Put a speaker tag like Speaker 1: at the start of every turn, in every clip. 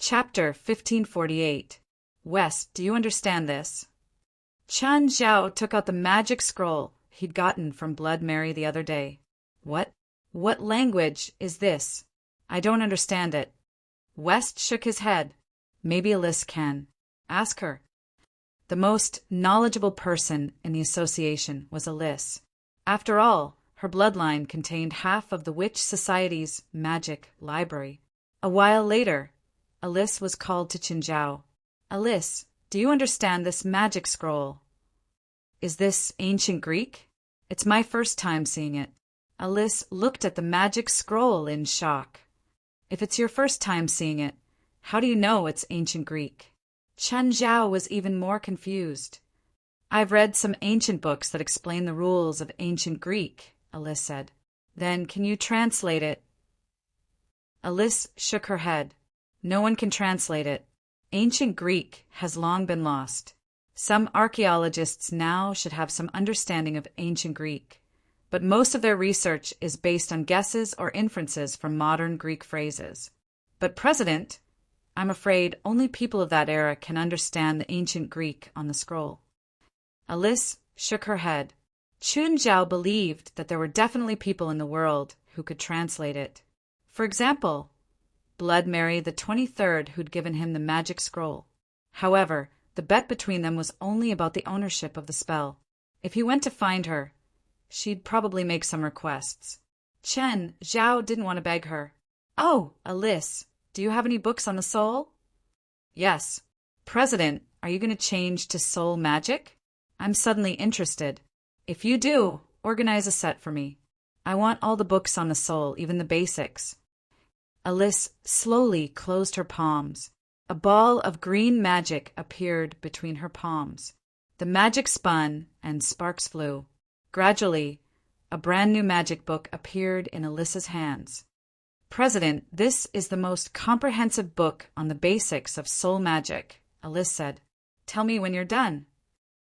Speaker 1: Chapter 1548. West, do you understand this? Chen Zhao took out the magic scroll he'd gotten from Blood Mary the other day. What? What language is this? I don't understand it. West shook his head. Maybe Alice can. Ask her. The most knowledgeable person in the association was Alice. After all, her bloodline contained half of the Witch Society's magic library. A while later, Alice was called to Qinzhao. Alice, do you understand this magic scroll? Is this ancient Greek? It's my first time seeing it. Alice looked at the magic scroll in shock. If it's your first time seeing it, how do you know it's ancient Greek? Chen Zhao was even more confused. I've read some ancient books that explain the rules of ancient Greek, Alice said. Then can you translate it? Alice shook her head. No one can translate it. Ancient Greek has long been lost. Some archaeologists now should have some understanding of ancient Greek, but most of their research is based on guesses or inferences from modern Greek phrases. But President, I'm afraid only people of that era can understand the ancient Greek on the scroll. Alice shook her head. Chun Zhao believed that there were definitely people in the world who could translate it. For example, Blood Mary the 23rd, who'd given him the magic scroll. However, the bet between them was only about the ownership of the spell. If he went to find her, she'd probably make some requests. Chen Zhao didn't want to beg her. Oh, Alice, do you have any books on the soul? Yes. President, are you going to change to soul magic? I'm suddenly interested. If you do, organize a set for me. I want all the books on the soul, even the basics. Alice slowly closed her palms. A ball of green magic appeared between her palms. The magic spun and sparks flew. Gradually, a brand new magic book appeared in Alice's hands. President, this is the most comprehensive book on the basics of soul magic, Alice said. Tell me when you're done.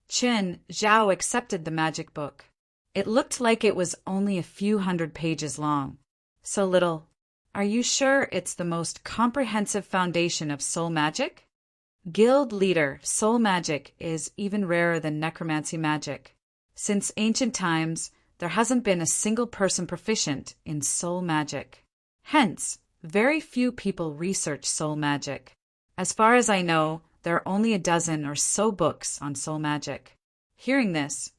Speaker 1: Chen Zhao accepted the magic book. It looked like it was only a few hundred pages long. So little. Are you sure it's the most comprehensive foundation of soul magic? Guild leader, soul magic is even rarer than necromancy magic. Since ancient times, there hasn't been a single person proficient in soul magic. Hence, very few people research soul magic. As far as I know, there are only a dozen or so books on soul magic. Hearing this,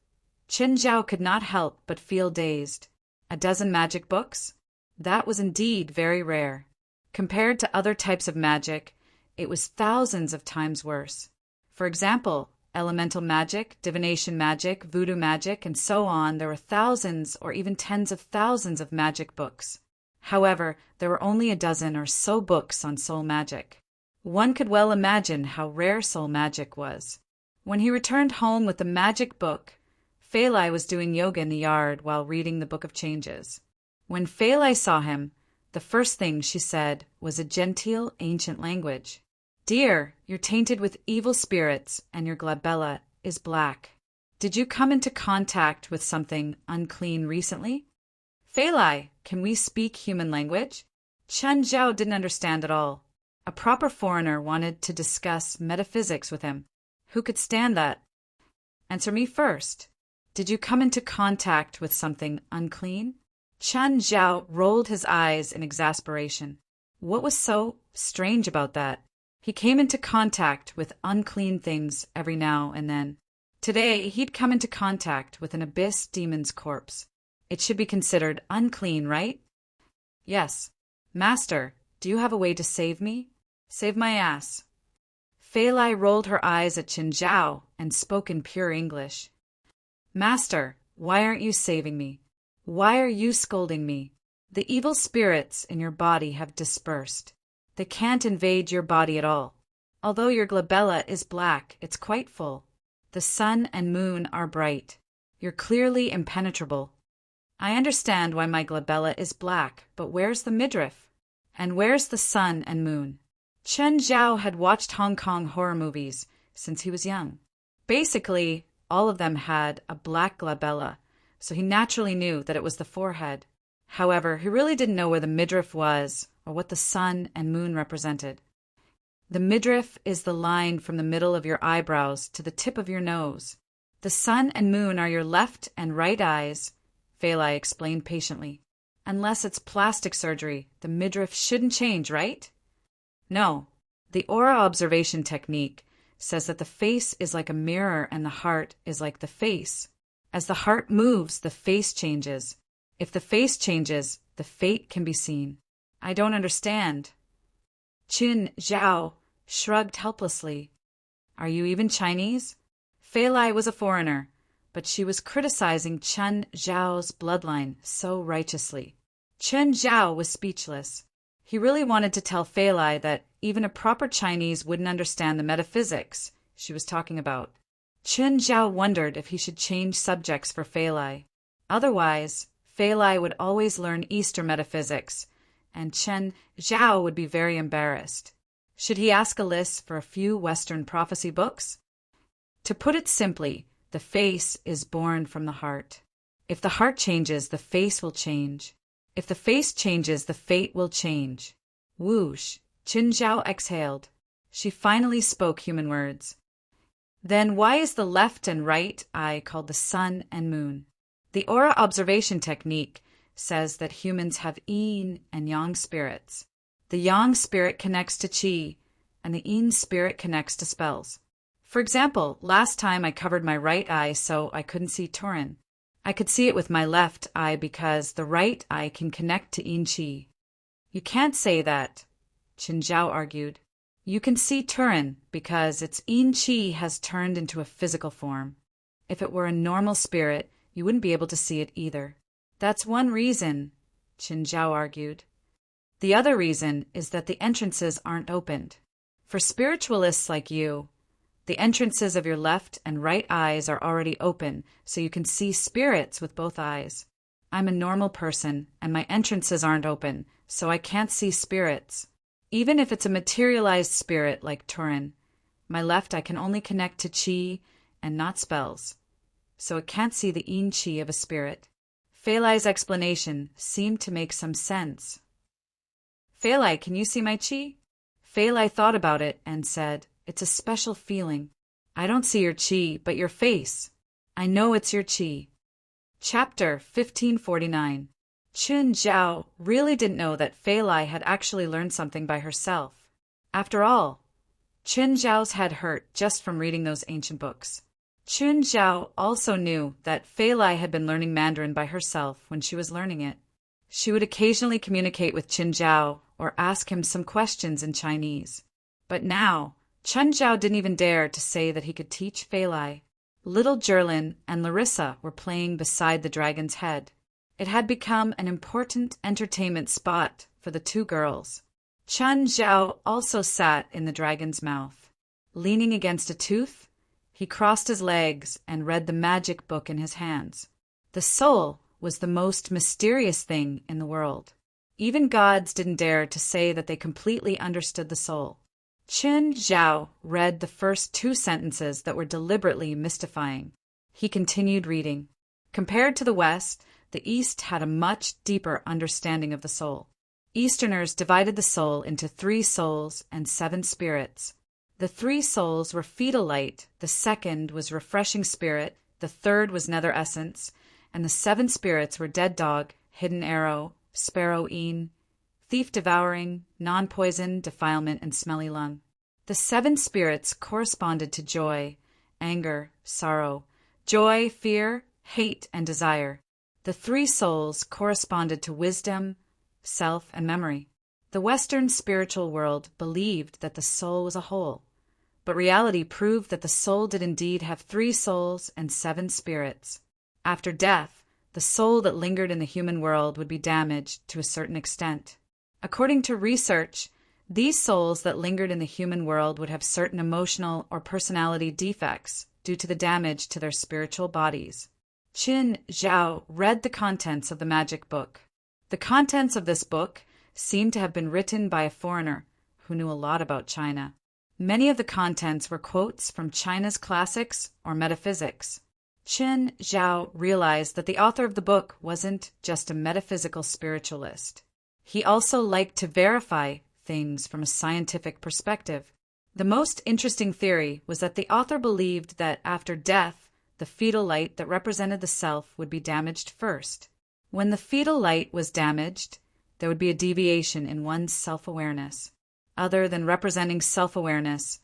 Speaker 1: Chen Zhao could not help but feel dazed. A dozen magic books? That was indeed very rare. Compared to other types of magic, it was thousands of times worse. For example, elemental magic, divination magic, voodoo magic, and so on, there were thousands or even tens of thousands of magic books. However, there were only a dozen or so books on soul magic. One could well imagine how rare soul magic was. When he returned home with the magic book, Fei Lai was doing yoga in the yard while reading the Book of Changes. When Fei Lai saw him, the first thing she said was a genteel, ancient language. Dear, you're tainted with evil spirits, and your glabella is black. Did you come into contact with something unclean recently? Fei Lai, can we speak human language? Chen Zhao didn't understand at all. A proper foreigner wanted to discuss metaphysics with him. Who could stand that? Answer me first. Did you come into contact with something unclean? Chen Zhao rolled his eyes in exasperation. What was so strange about that? He came into contact with unclean things every now and then. Today, he'd come into contact with an abyss demon's corpse. It should be considered unclean, right? Yes. Master, do you have a way to save me? Save my ass. Fei Lai rolled her eyes at Chen Zhao and spoke in pure English. Master, why aren't you saving me? Why are you scolding me? The evil spirits in your body have dispersed. They can't invade your body at all. Although your glabella is black, it's quite full. The sun and moon are bright. You're clearly impenetrable. I understand why my glabella is black, but where's the midriff? And where's the sun and moon? Chen Zhao had watched Hong Kong horror movies since he was young. Basically, all of them had a black glabella, so he naturally knew that it was the forehead. However, he really didn't know where the midriff was or what the sun and moon represented. The midriff is the line from the middle of your eyebrows to the tip of your nose. The sun and moon are your left and right eyes, Phalai explained patiently. Unless it's plastic surgery, the midriff shouldn't change, right? No. The aura observation technique says that the face is like a mirror and the heart is like the face. As the heart moves, the face changes. If the face changes, the fate can be seen. I don't understand. Qin Zhao shrugged helplessly. Are you even Chinese? Phalai was a foreigner, but she was criticizing Chen Zhao's bloodline so righteously. Chen Zhao was speechless. He really wanted to tell Phalai that even a proper Chinese wouldn't understand the metaphysics she was talking about. Chen Zhao wondered if he should change subjects for Phalai. Otherwise, Phalai would always learn Eastern metaphysics, and Chen Zhao would be very embarrassed. Should he ask Alice for a few Western prophecy books? To put it simply, the face is born from the heart. If the heart changes, the face will change. If the face changes, the fate will change. Whoosh! Qin Zhao exhaled. She finally spoke human words. Then why is the left and right eye called the sun and moon? The aura observation technique says that humans have yin and yang spirits. The yang spirit connects to qi, and the yin spirit connects to spells. For example, last time I covered my right eye so I couldn't see Turin. I could see it with my left eye because the right eye can connect to yin qi. You can't say that, Qin Zhao argued. You can see Turin because its yin qi has turned into a physical form. If it were a normal spirit, you wouldn't be able to see it either. That's one reason, Qin Zhao argued. The other reason is that the entrances aren't opened. For spiritualists like you, the entrances of your left and right eyes are already open, so you can see spirits with both eyes. I'm a normal person, and my entrances aren't open, so I can't see spirits. Even if it's a materialized spirit like Turin, my left eye can only connect to qi and not spells, so it can't see the yin qi of a spirit. Phalai's explanation seemed to make some sense. Phalai, can you see my qi? Phalai thought about it and said, It's a special feeling. I don't see your qi, but your face. I know it's your qi. Chapter 1549. Qin Zhao really didn't know that Phalai had actually learned something by herself. After all, Qin Zhao's head hurt just from reading those ancient books. Qin Zhao also knew that Phalai had been learning Mandarin by herself when she was learning it. She would occasionally communicate with Qin Zhao or ask him some questions in Chinese. But now, Qin Zhao didn't even dare to say that he could teach Phalai. Little Jerlin and Larissa were playing beside the dragon's head. It had become an important entertainment spot for the two girls. Qin Zhao also sat in the dragon's mouth. Leaning against a tooth, he crossed his legs and read the magic book in his hands. The soul was the most mysterious thing in the world. Even gods didn't dare to say that they completely understood the soul. Qin Zhao read the first two sentences that were deliberately mystifying. He continued reading. Compared to the West, the East had a much deeper understanding of the soul. Easterners divided the soul into 3 souls and 7 spirits. The 3 souls were fetal light, the second was refreshing spirit, the third was nether essence, and the 7 spirits were dead dog, hidden arrow, sparrow een, thief devouring, non-poison, defilement, and smelly lung. The 7 spirits corresponded to joy, anger, sorrow, joy, fear, hate, and desire. The 3 souls corresponded to wisdom, self, and memory. The Western spiritual world believed that the soul was a whole, but reality proved that the soul did indeed have 3 souls and 7 spirits. After death, the soul that lingered in the human world would be damaged to a certain extent. According to research, these souls that lingered in the human world would have certain emotional or personality defects due to the damage to their spiritual bodies. Qin Zhao read the contents of the magic book. The contents of this book seemed to have been written by a foreigner who knew a lot about China. Many of the contents were quotes from China's classics or metaphysics. Qin Zhao realized that the author of the book wasn't just a metaphysical spiritualist. He also liked to verify things from a scientific perspective. The most interesting theory was that the author believed that after death, the fetal light that represented the self would be damaged first. When the fetal light was damaged, there would be a deviation in one's self-awareness. Other than representing self-awareness,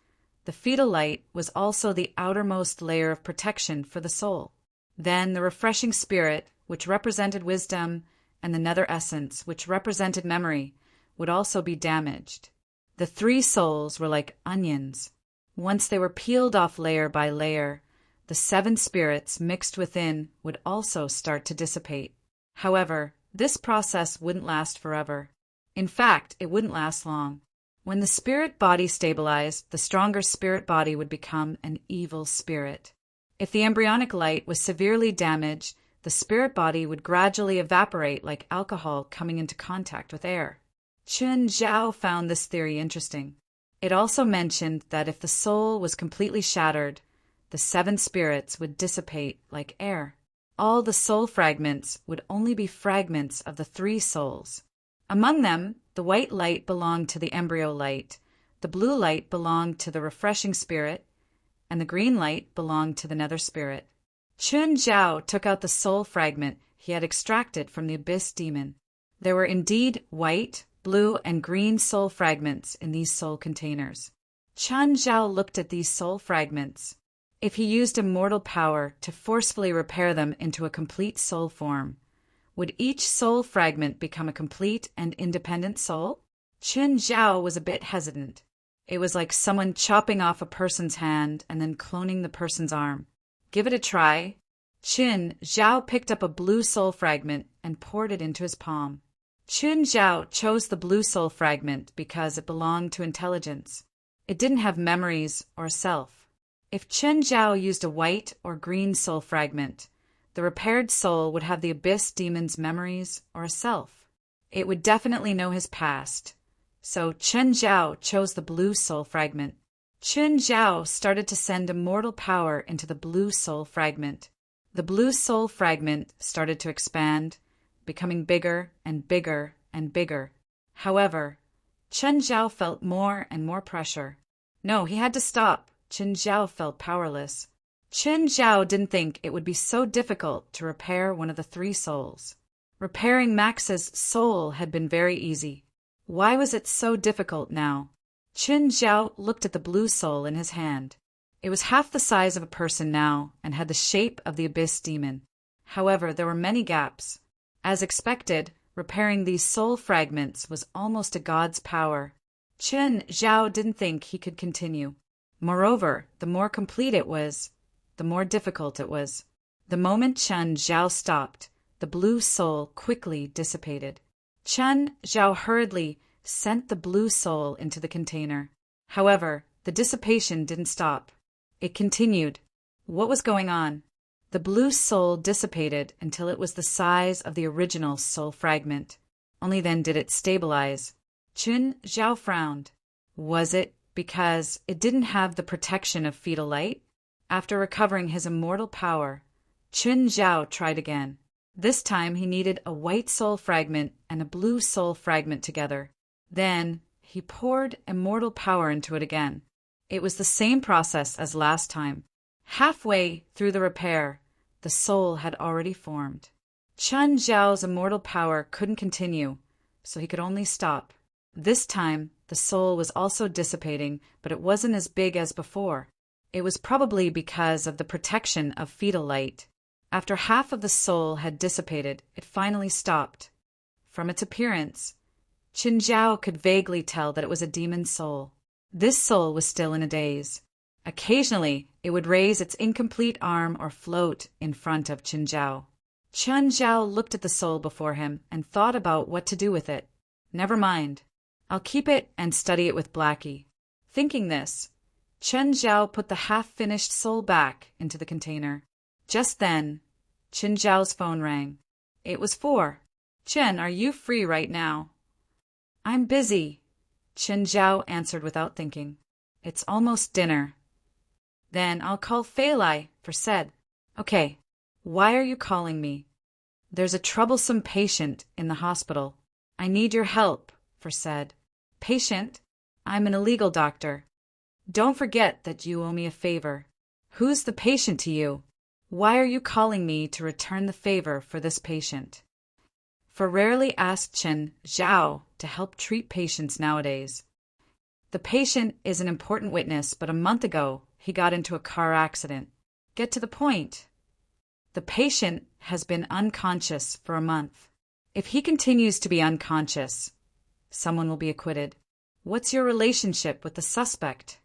Speaker 1: the fetal light was also the outermost layer of protection for the soul. Then the refreshing spirit, which represented wisdom, and the nether essence, which represented memory, would also be damaged. The three souls were like onions. Once they were peeled off layer by layer, the 7 spirits mixed within would also start to dissipate. However, this process wouldn't last forever. In fact, it wouldn't last long. When the spirit body stabilized, the stronger spirit body would become an evil spirit. If the embryonic light was severely damaged, the spirit body would gradually evaporate like alcohol coming into contact with air. Chen Zhao found this theory interesting. It also mentioned that if the soul was completely shattered, the 7 spirits would dissipate like air. All the soul fragments would only be fragments of the 3 souls. Among them, the white light belonged to the embryo light, the blue light belonged to the refreshing spirit, and the green light belonged to the nether spirit. Chen Zhao took out the soul fragment he had extracted from the abyss demon. There were indeed white, blue, and green soul fragments in these soul containers. Chen Zhao looked at these soul fragments. If he used immortal power to forcefully repair them into a complete soul form, would each soul fragment become a complete and independent soul? Chen Zhao was a bit hesitant. It was like someone chopping off a person's hand and then cloning the person's arm. Give it a try. Chen Zhao picked up a blue soul fragment and poured it into his palm. Chen Zhao chose the blue soul fragment because it belonged to intelligence. It didn't have memories or self. If Chen Zhao used a white or green soul fragment, the repaired soul would have the abyss demon's memories or a self. It would definitely know his past. So Chen Zhao chose the blue soul fragment. Chen Zhao started to send immortal power into the blue soul fragment. The blue soul fragment started to expand, becoming bigger and bigger and bigger. However, Chen Zhao felt more and more pressure. No, he had to stop. Chen Zhao felt powerless. Chen Zhao didn't think it would be so difficult to repair one of the 3 souls. Repairing Max's soul had been very easy. Why was it so difficult now? Chen Zhao looked at the blue soul in his hand. It was half the size of a person now and had the shape of the abyss demon. However, there were many gaps. As expected, repairing these soul fragments was almost a god's power. Chen Zhao didn't think he could continue. Moreover, the more complete it was, the more difficult it was. The moment Chen Zhao stopped, the blue soul quickly dissipated. Chen Zhao hurriedly sent the blue soul into the container. However, the dissipation didn't stop. It continued. What was going on? The blue soul dissipated until it was the size of the original soul fragment. Only then did it stabilize. Chen Zhao frowned. Was it because it didn't have the protection of fetal light? After recovering his immortal power, Chen Zhao tried again. This time he needed a white soul fragment and a blue soul fragment together. Then he poured immortal power into it again. It was the same process as last time. Halfway through the repair, the soul had already formed. Chen Zhao's immortal power couldn't continue, so he could only stop. This time, the soul was also dissipating, but it wasn't as big as before. It was probably because of the protection of fetal light. After half of the soul had dissipated, it finally stopped. From its appearance, Chen Zhao could vaguely tell that it was a demon soul. This soul was still in a daze. Occasionally, it would raise its incomplete arm or float in front of Chen Zhao. Chen Zhao looked at the soul before him and thought about what to do with it. Never mind. I'll keep it and study it with Blackie. Thinking this, Chen Zhao put the half-finished soul back into the container. Just then, Chen Zhao's phone rang. It was 4. Chen, are you free right now? I'm busy, Chen Zhao answered without thinking. It's almost dinner. Then I'll call Fei Lai for said. Okay, why are you calling me? There's a troublesome patient in the hospital. I need your help, for said. Patient? I'm an illegal doctor. Don't forget that you owe me a favor. Who's the patient to you? Why are you calling me to return the favor for this patient? For rarely asked Chen Zhao to help treat patients nowadays. The patient is an important witness, but a month ago he got into a car accident. Get to the point. The patient has been unconscious for a month. If he continues to be unconscious, someone will be acquitted. What's your relationship with the suspect?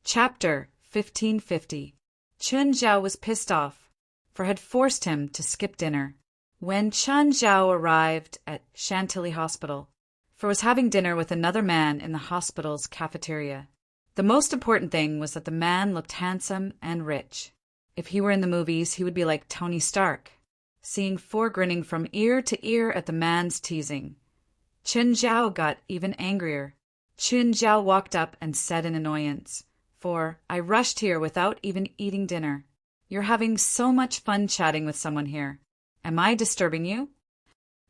Speaker 1: Chapter 1550. Chen Zhao was pissed off, for had forced him to skip dinner. When Chen Zhao arrived at Chantilly Hospital, for was having dinner with another man in the hospital's cafeteria. The most important thing was that the man looked handsome and rich. If he were in the movies, he would be like Tony Stark. Seeing Four grinning from ear to ear at the man's teasing, Chen Zhao got even angrier. Chen Zhao walked up and said in annoyance, "For I rushed here without even eating dinner. You're having so much fun chatting with someone here. Am I disturbing you?"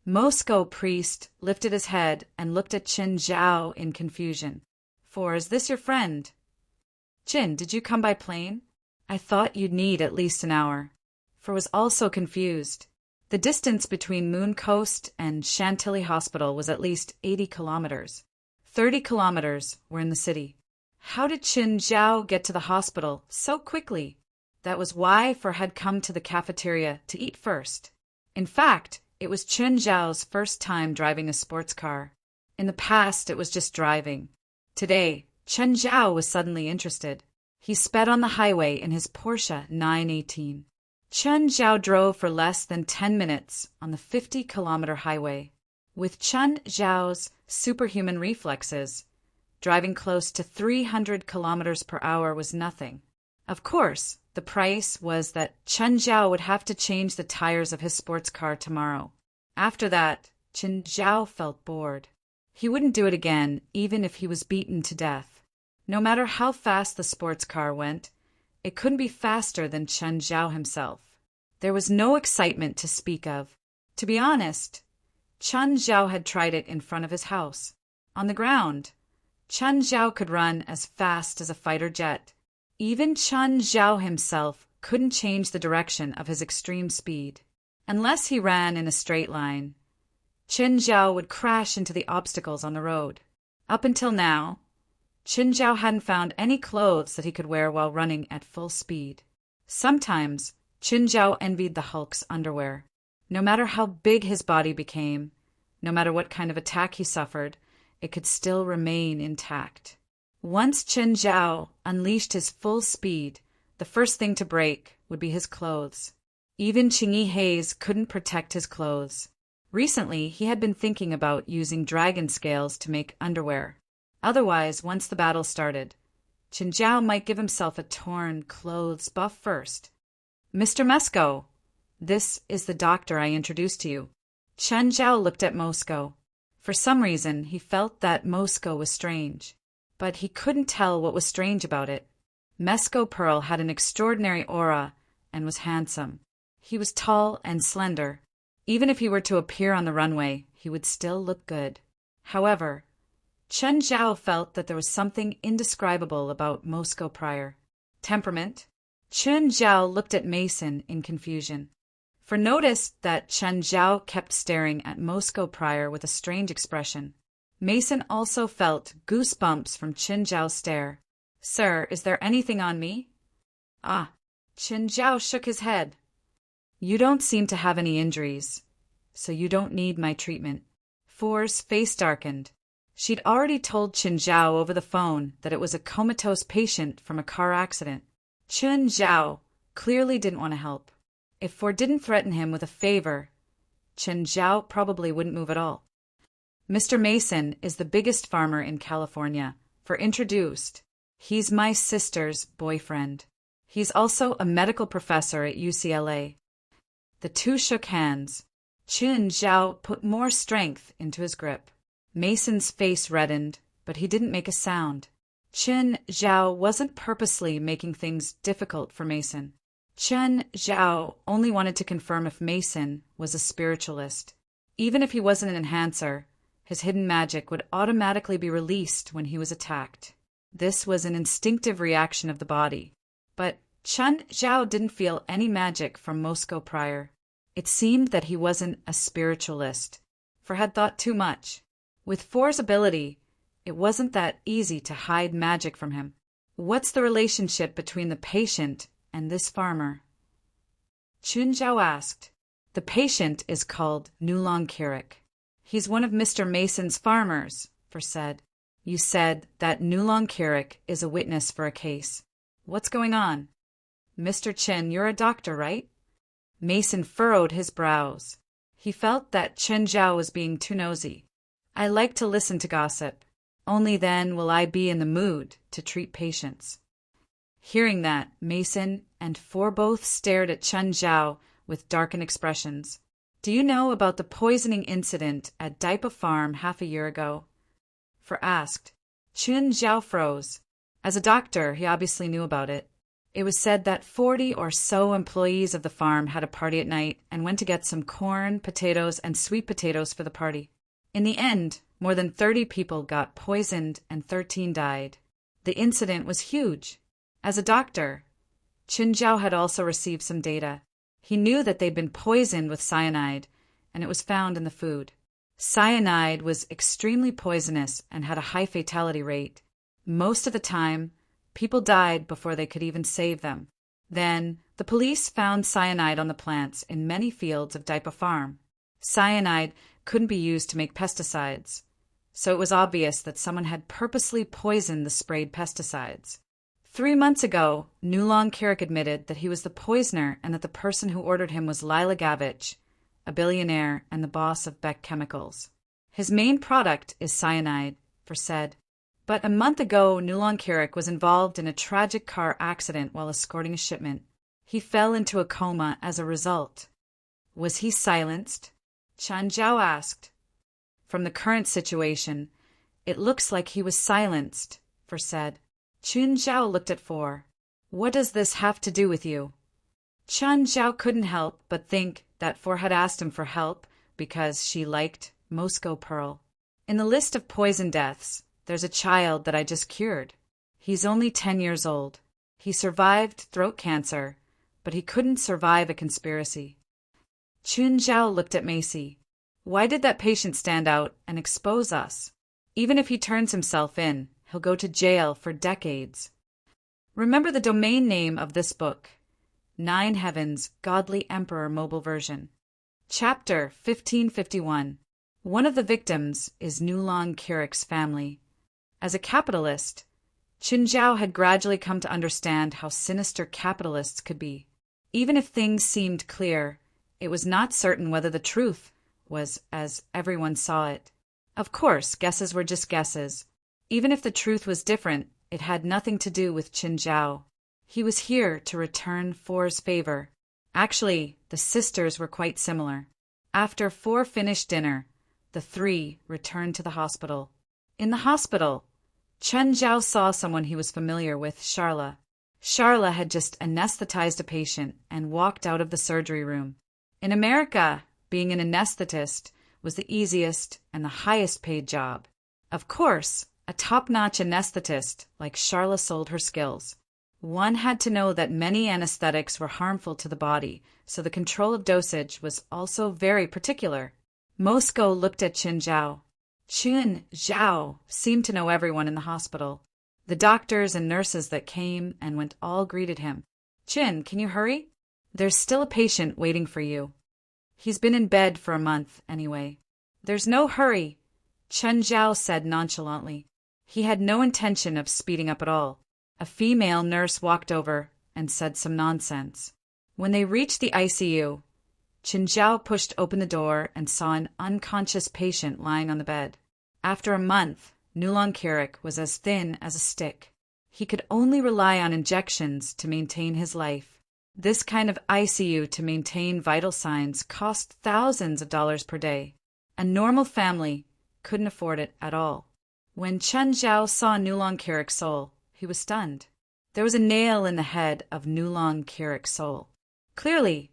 Speaker 1: Moscow priest lifted his head and looked at Chen Zhao in confusion. "For is this your friend?" "Chin, did you come by plane? I thought you'd need at least an hour." For was also confused. The distance between Moon Coast and Chantilly Hospital was at least 80 kilometers. 30 kilometers were in the city. How did Chen Zhao get to the hospital so quickly? That was why For had come to the cafeteria to eat first. In fact, it was Chen Zhao's first time driving a sports car. In the past, it was just driving. Today, Chen Zhao was suddenly interested. He sped on the highway in his Porsche 918. Chen Zhao drove for less than 10 minutes on the 50-kilometer highway. With Chen Zhao's superhuman reflexes, driving close to 300 kilometers per hour was nothing. Of course, the price was that Chen Zhao would have to change the tires of his sports car tomorrow. After that, Chen Zhao felt bored. He wouldn't do it again, even if he was beaten to death. No matter how fast the sports car went, it couldn't be faster than Chen Zhao himself. There was no excitement to speak of. To be honest, Chen Zhao had tried it in front of his house. On the ground, Chen Zhao could run as fast as a fighter jet. Even Chen Zhao himself couldn't change the direction of his extreme speed. Unless he ran in a straight line, Chen Zhao would crash into the obstacles on the road. Up until now, Chen Zhao hadn't found any clothes that he could wear while running at full speed. Sometimes, Chen Zhao envied the Hulk's underwear. No matter how big his body became, no matter what kind of attack he suffered, it could still remain intact. Once Chen Zhao unleashed his full speed, the first thing to break would be his clothes. Even Qingyi Hayes couldn't protect his clothes. Recently, he had been thinking about using dragon scales to make underwear. Otherwise, once the battle started, Chen Zhao might give himself a torn clothes buff first. "Mr. Mesco, this is the doctor I introduced to you." Chen Zhao looked at Moscow. For some reason, he felt that Moscow was strange. But he couldn't tell what was strange about it. Mesco Pearl had an extraordinary aura and was handsome. He was tall and slender. Even if he were to appear on the runway, he would still look good. However, Chen Zhao felt that there was something indescribable about Moscow Prior. Temperament? Chen Zhao looked at Mason in confusion. For noticed that Chen Zhao kept staring at Moscow Prior with a strange expression. Mason also felt goosebumps from Chen Zhao's stare. "Sir, is there anything on me?" "Ah." Chen Zhao shook his head. "You don't seem to have any injuries, so you don't need my treatment." Four's face darkened. She'd already told Chen Zhao over the phone that it was a comatose patient from a car accident. Chen Zhao clearly didn't want to help. If Four didn't threaten him with a favor, Chen Zhao probably wouldn't move at all. "Mr. Mason is the biggest farmer in California. For introduced, he's my sister's boyfriend. He's also a medical professor at UCLA. The two shook hands. Chen Zhao put more strength into his grip. Mason's face reddened, but he didn't make a sound. Chen Zhao wasn't purposely making things difficult for Mason. Chen Zhao only wanted to confirm if Mason was a spiritualist. Even if he wasn't an enhancer, his hidden magic would automatically be released when he was attacked. This was an instinctive reaction of the body. But Chun Zhao didn't feel any magic from Moscow prior. It seemed that he wasn't a spiritualist, for had thought too much. With For's ability, it wasn't that easy to hide magic from him. What's the relationship between the patient and this farmer? Chun Zhao asked. The patient is called Nulong Kirik. He's one of Mr. Mason's farmers, For said. You said that Nulong Kirik is a witness for a case. What's going on? Mr. Chin, you're a doctor, right? Mason furrowed his brows. He felt that Chen Zhao was being too nosy. I like to listen to gossip. Only then will I be in the mood to treat patients. Hearing that, Mason and For both stared at Chen Zhao with darkened expressions. Do you know about the poisoning incident at Daipa Farm half a year ago? For asked. Chen Zhao froze. As a doctor, he obviously knew about it. It was said that 40 or so employees of the farm had a party at night and went to get some corn, potatoes, and sweet potatoes for the party. In the end, more than 30 people got poisoned and 13 died. The incident was huge. As a doctor, Chen Zhao had also received some data. He knew that they'd been poisoned with cyanide, and it was found in the food. Cyanide was extremely poisonous and had a high fatality rate. Most of the time, people died before they could even save them. Then, the police found cyanide on the plants in many fields of Daipa Farm. Cyanide couldn't be used to make pesticides, so it was obvious that someone had purposely poisoned the sprayed pesticides. 3 months ago, Nulong Kirik admitted that he was the poisoner and that the person who ordered him was Lila Gavich, a billionaire and the boss of Beck Chemicals. His main product is cyanide, For said. But a month ago, Nulong Kirik was involved in a tragic car accident while escorting a shipment. He fell into a coma as a result. Was he silenced? Chen Zhao asked. From the current situation, it looks like he was silenced, For said. Chen Zhao looked at For. What does this have to do with you? Chen Zhao couldn't help but think that For had asked him for help because she liked Moscow Pearl. In the list of poison deaths, there's a child that I just cured. He's only 10 years old. He survived throat cancer, but he couldn't survive a conspiracy. Chen Zhao looked at Macy. Why did that patient stand out and expose us? Even if he turns himself in, he'll go to jail for decades. Remember the domain name of this book. 9 Heavens, Godly Emperor Mobile Version. Chapter 1551. One of the victims is Nulong Kirik's family. As a capitalist, Chen Zhao had gradually come to understand how sinister capitalists could be. Even if things seemed clear, it was not certain whether the truth was as everyone saw it. Of course, guesses were just guesses. Even if the truth was different, it had nothing to do with Chen Zhao. He was here to return For's favor. Actually, the sisters were quite similar. After For finished dinner, the three returned to the hospital. In the hospital, Chen Zhao saw someone he was familiar with, Charla. Charla had just anesthetized a patient and walked out of the surgery room. In America, being an anesthetist was the easiest and the highest paid job. Of course, a top-notch anesthetist like Charla sold her skills. One had to know that many anesthetics were harmful to the body, so the control of dosage was also very particular. Moscow looked at Chen Zhao. Chen Zhao seemed to know everyone in the hospital. The doctors and nurses that came and went all greeted him. Chen, can you hurry? There's still a patient waiting for you. He's been in bed for a month, anyway. There's no hurry, Chen Zhao said nonchalantly. He had no intention of speeding up at all. A female nurse walked over and said some nonsense. When they reached the ICU, Chen Zhao pushed open the door and saw an unconscious patient lying on the bed. After a month, Nulong Kirik was as thin as a stick. He could only rely on injections to maintain his life. This kind of ICU to maintain vital signs cost thousands of dollars per day. A normal family couldn't afford it at all. When Chen Zhao saw Nulong Kirik's soul, he was stunned. There was a nail in the head of Nulong Kirik's soul. Clearly,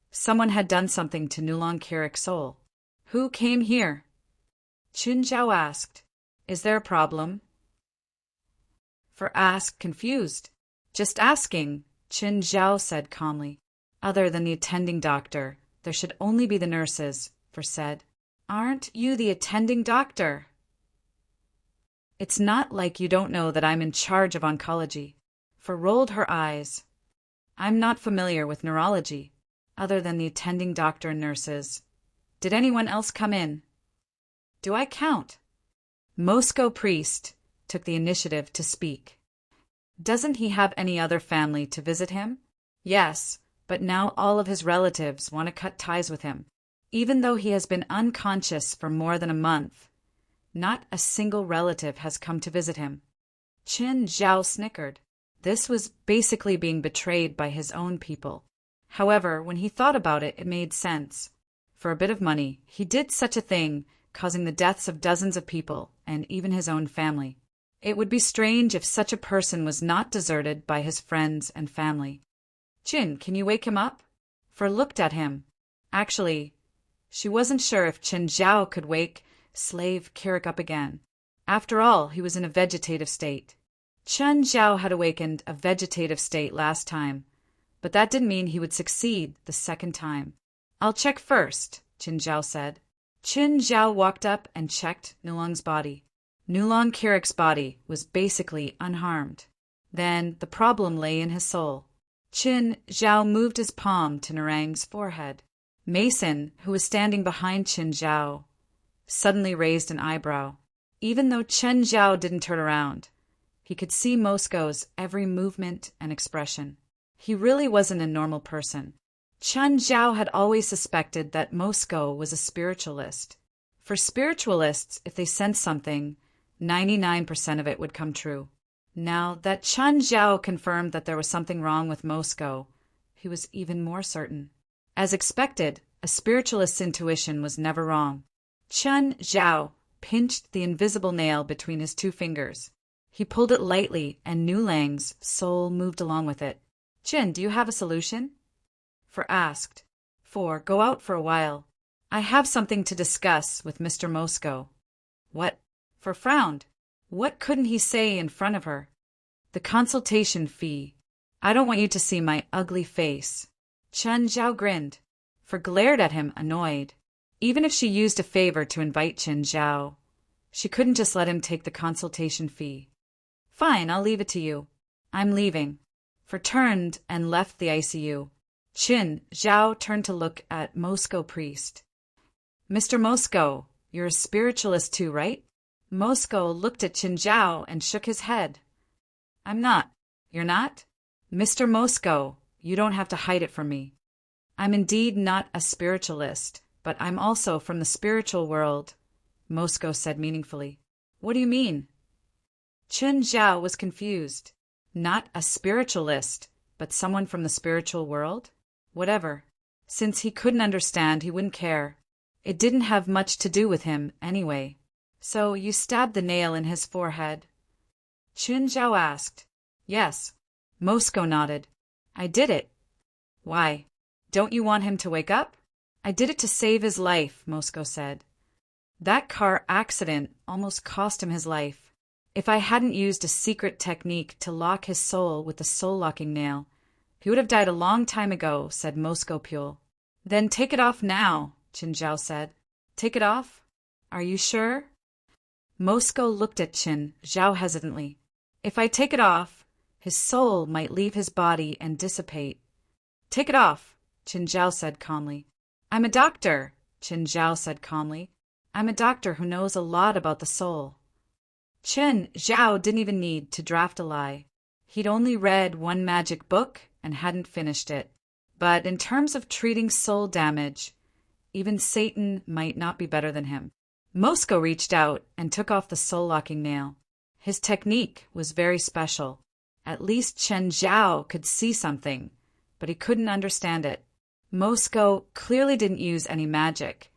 Speaker 1: someone had done something to Nulong Kirik's soul. Who came here? Chen Zhao asked. Is there a problem? For asked, confused. Just asking, Qin Zhao said calmly. Other than the attending doctor, there should only be the nurses, For said. Aren't you the attending doctor? It's not like you don't know that I'm in charge of oncology. For rolled her eyes. I'm not familiar with neurology, other than the attending doctor and nurses. Did anyone else come in? Do I count? Moscow priest took the initiative to speak. Doesn't he have any other family to visit him? Yes, but now all of his relatives want to cut ties with him. Even though he has been unconscious for more than a month, not a single relative has come to visit him. Qin Zhao snickered. This was basically being betrayed by his own people. However, when he thought about it, it made sense. For a bit of money, he did such a thing, causing the deaths of dozens of people, and even his own family. It would be strange if such a person was not deserted by his friends and family. Qin, can you wake him up? For looked at him. Actually, she wasn't sure if Qin Zhao could wake slave Kirik up again. After all, he was in a vegetative state. Qin Zhao had awakened a vegetative state last time, but that didn't mean he would succeed the second time. I'll check first, Qin Zhao said. Qin Zhao walked up and checked Nulong's body. Nulong Kirik's body was basically unharmed. Then the problem lay in his soul. Qin Zhao moved his palm to Narang's forehead. Mason, who was standing behind Qin Zhao, suddenly raised an eyebrow. Even though Qin Zhao didn't turn around, he could see Moscow's every movement and expression. He really wasn't a normal person. Qin Zhao had always suspected that Moscow was a spiritualist. For spiritualists, if they sensed something, 99% of it would come true. Now that Qin Zhao confirmed that there was something wrong with Moscow, he was even more certain. As expected, a spiritualist's intuition was never wrong. Qin Zhao pinched the invisible nail between his two fingers. He pulled it lightly, and Nulang's soul moved along with it. Qin, do you have a solution? For asked. For, go out for a while. I have something to discuss with Mr. Moscow. What? For frowned. What couldn't he say in front of her? The consultation fee. I don't want you to see my ugly face. Qin Zhao grinned. For glared at him, annoyed. Even if she used a favor to invite Qin Zhao, she couldn't just let him take the consultation fee. Fine, I'll leave it to you. I'm leaving. For turned and left the ICU. Qin Zhao turned to look at Moscow priest. Mr. Moscow, you're a spiritualist too, right? Moscow looked at Qin Zhao and shook his head. I'm not. You're not? Mr. Moscow, you don't have to hide it from me. I'm indeed not a spiritualist, but I'm also from the spiritual world, Moscow said meaningfully. What do you mean? Qin Zhao was confused. Not a spiritualist, but someone from the spiritual world? Whatever. Since he couldn't understand, he wouldn't care. It didn't have much to do with him, anyway. So you stabbed the nail in his forehead? Qin Zhao asked. Yes. Moscow nodded. I did it. Why? Don't you want him to wake up? I did it to save his life, Moscow said. That car accident almost cost him his life. If I hadn't used a secret technique to lock his soul with the soul-locking nail, he would have died a long time ago, said Moscow Pule. Then take it off now, Qin Zhao said. Take it off? Are you sure? Moscow looked at Qin Zhao hesitantly. If I take it off, his soul might leave his body and dissipate. Take it off, Qin Zhao said calmly. I'm a doctor, Qin Zhao said calmly. I'm a doctor who knows a lot about the soul. Qin Zhao didn't even need to draft a lie. He'd only read one magic book and hadn't finished it. But in terms of treating soul damage, even Satan might not be better than him. Moscow reached out and took off the soul-locking nail. His technique was very special. At least Qin Zhao could see something, but he couldn't understand it. Moscow clearly didn't use any magic,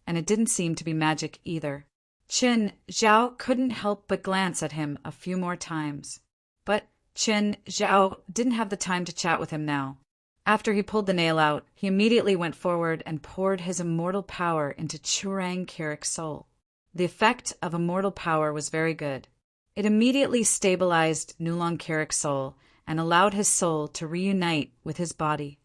Speaker 1: and it didn't seem to be magic either. Qin Zhao couldn't help but glance at him a few more times. But Qin Zhao didn't have the time to chat with him now. After he pulled the nail out, he immediately went forward and poured his immortal power into Churang Kirik's soul. The effect of immortal power was very good. It immediately stabilized Nulong Kirik's soul and allowed his soul to reunite with his body.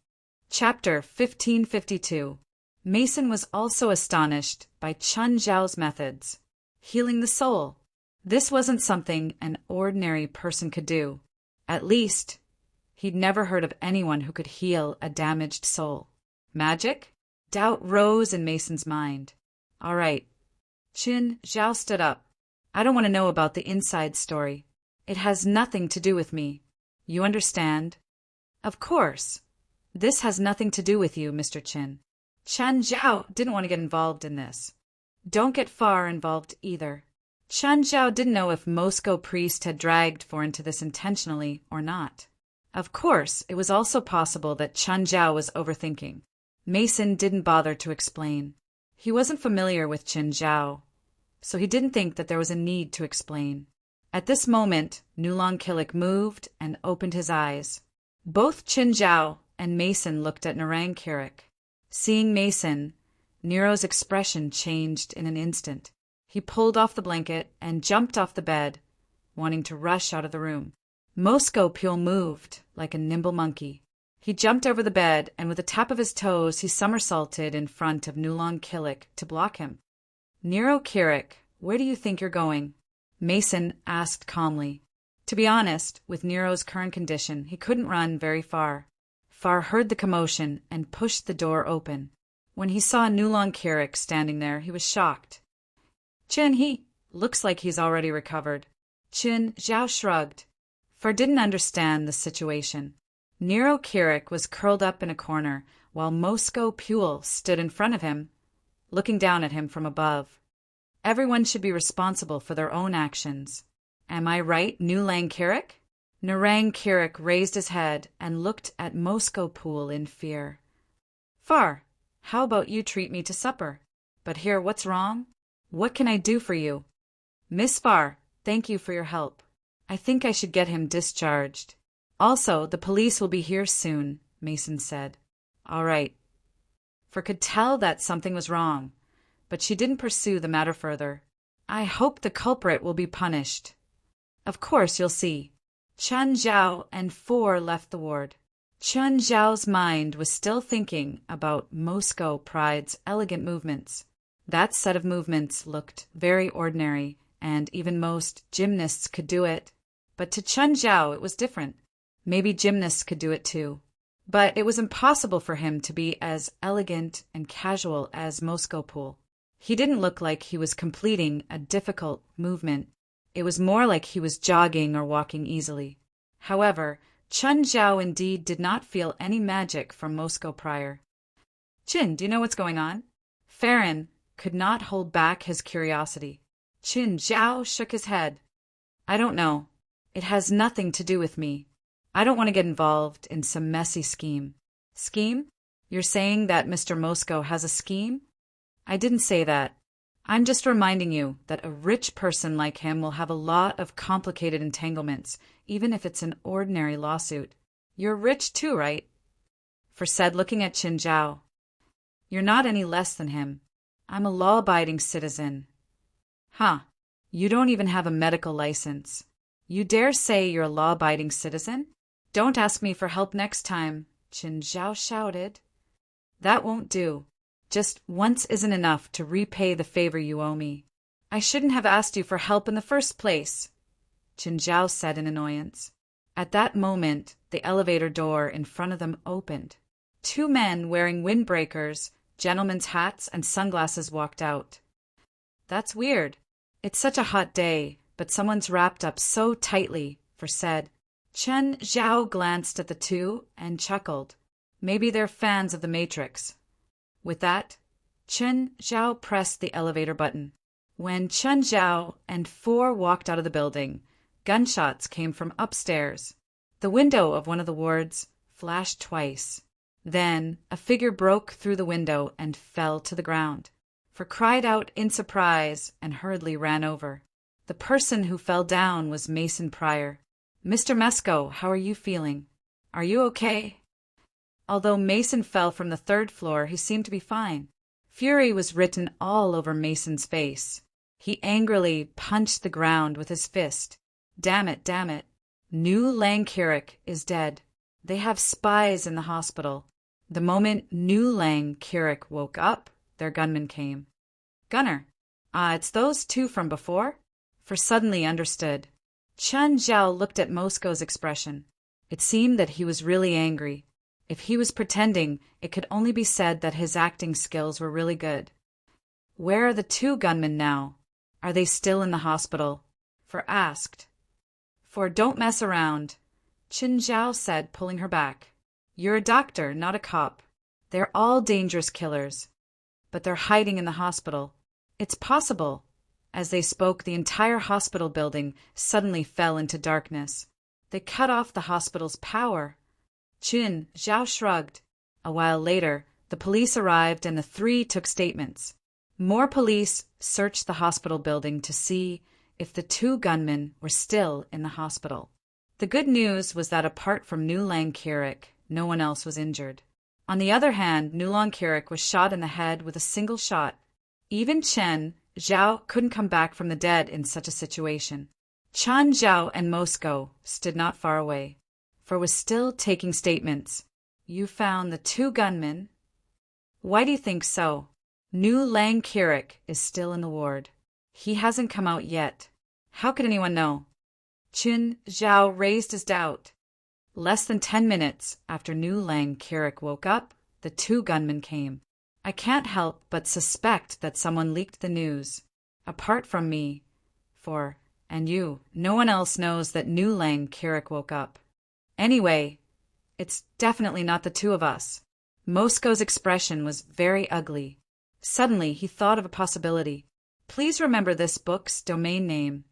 Speaker 1: Chapter 1552. Mason was also astonished by Chun Zhao's methods. Healing the soul. This wasn't something an ordinary person could do. At least, he'd never heard of anyone who could heal a damaged soul. Magic? Doubt rose in Mason's mind. All right. Chun Zhao stood up. I don't want to know about the inside story. It has nothing to do with me. You understand? Of course. This has nothing to do with you, Mr. Chin. Chun Zhao didn't want to get involved in this. Don't get far involved either. Chun Zhao didn't know if Moscow priest had dragged Four into this intentionally or not. Of course, it was also possible that Chun Zhao was overthinking. Mason didn't bother to explain. He wasn't familiar with Chun Zhao, so he didn't think that there was a need to explain. At this moment, Nulong Kilik moved and opened his eyes. Both Chun Zhao and Mason looked at Narang Kirik. Seeing Mason, Nero's expression changed in an instant. He pulled off the blanket and jumped off the bed, wanting to rush out of the room. Moscow Pule moved like a nimble monkey. He jumped over the bed, and with a tap of his toes, he somersaulted in front of Nulong Kilik to block him. Nero Kirik, where do you think you're going? Mason asked calmly. To be honest, with Nero's current condition, he couldn't run very far. Far heard the commotion and pushed the door open. When he saw Nulong Kirik standing there, he was shocked. Chin, he looks like he's already recovered. Chun Zhao shrugged. Far didn't understand the situation. Nero Kirik was curled up in a corner, while Moscow Pule stood in front of him, looking down at him from above. Everyone should be responsible for their own actions. Am I right, Nulong Kirik? Narang Kirik raised his head and looked at Moscow Pule in fear. Far, how about you treat me to supper? But here, what's wrong? What can I do for you? Miss Far, thank you for your help. I think I should get him discharged. Also, the police will be here soon, Mason said. All right. For could tell that something was wrong, but she didn't pursue the matter further. I hope the culprit will be punished. Of course, you'll see. Chun Zhao and Four left the ward. Chun Zhao's mind was still thinking about Moscow Pride's elegant movements. That set of movements looked very ordinary, and even most gymnasts could do it. But to Chun Zhao it was different. Maybe gymnasts could do it too. But it was impossible for him to be as elegant and casual as Moscow Pule. He didn't look like he was completing a difficult movement. It was more like he was jogging or walking easily. However, Chun Zhao indeed did not feel any magic from Moscow prior. Chin, do you know what's going on? Farron could not hold back his curiosity. Chun Zhao shook his head. I don't know. It has nothing to do with me. I don't want to get involved in some messy scheme. Scheme? You're saying that Mr. Moscow has a scheme? I didn't say that. I'm just reminding you that a rich person like him will have a lot of complicated entanglements, even if it's an ordinary lawsuit. You're rich too, right? For said, looking at Chun Zhao. You're not any less than him. I'm a law-abiding citizen. Huh. You don't even have a medical license. You dare say you're a law-abiding citizen? Don't ask me for help next time, Chun Zhao shouted. That won't do. Just once isn't enough to repay the favor you owe me. I shouldn't have asked you for help in the first place, Chun Zhao said in annoyance. At that moment, the elevator door in front of them opened. Two men wearing windbreakers, gentlemen's hats, and sunglasses walked out. That's weird. It's such a hot day, but someone's wrapped up so tightly, For said. Chun Zhao glanced at the two and chuckled. Maybe they're fans of the Matrix. With that, Chun Zhao pressed the elevator button. When Chun Zhao and Four walked out of the building, gunshots came from upstairs. The window of one of the wards flashed twice. Then a figure broke through the window and fell to the ground. For cried out in surprise and hurriedly ran over. The person who fell down was Mason Pryor. Mr. Mesco, how are you feeling? Are you okay? Although Mason fell from the third floor, he seemed to be fine. Fury was written all over Mason's face. He angrily punched the ground with his fist. Damn it, damn it. New Langkirik is dead. They have spies in the hospital. The moment New Langkirik woke up, their gunman came. Gunner. It's those two from before? For suddenly understood. Chen Zhao looked at Moscow's expression. It seemed that he was really angry. If he was pretending, it could only be said that his acting skills were really good. Where are the two gunmen now? Are they still in the hospital? For asked. For don't mess around, Chen Zhao said, pulling her back. You're a doctor, not a cop. They're all dangerous killers. But they're hiding in the hospital. It's possible. As they spoke, the entire hospital building suddenly fell into darkness. They cut off the hospital's power. Chen Zhao shrugged. A while later, the police arrived and the three took statements. More police searched the hospital building to see if the two gunmen were still in the hospital. The good news was that apart from New Langkirik, no one else was injured. On the other hand, New Langkirik was shot in the head with a single shot. Even Chen Zhao couldn't come back from the dead in such a situation. Chen Zhao and Moscow stood not far away, for was still taking statements. You found the two gunmen? Why do you think so? New Langkirik is still in the ward. He hasn't come out yet. How could anyone know? Chen Zhao raised his doubt. Less than 10 minutes after New Langkirik woke up, the two gunmen came. I can't help but suspect that someone leaked the news. Apart from me, and you, no one else knows that New Langkirik woke up. Anyway, it's definitely not the two of us. Moscow's expression was very ugly. Suddenly, he thought of a possibility. Please remember this book's domain name.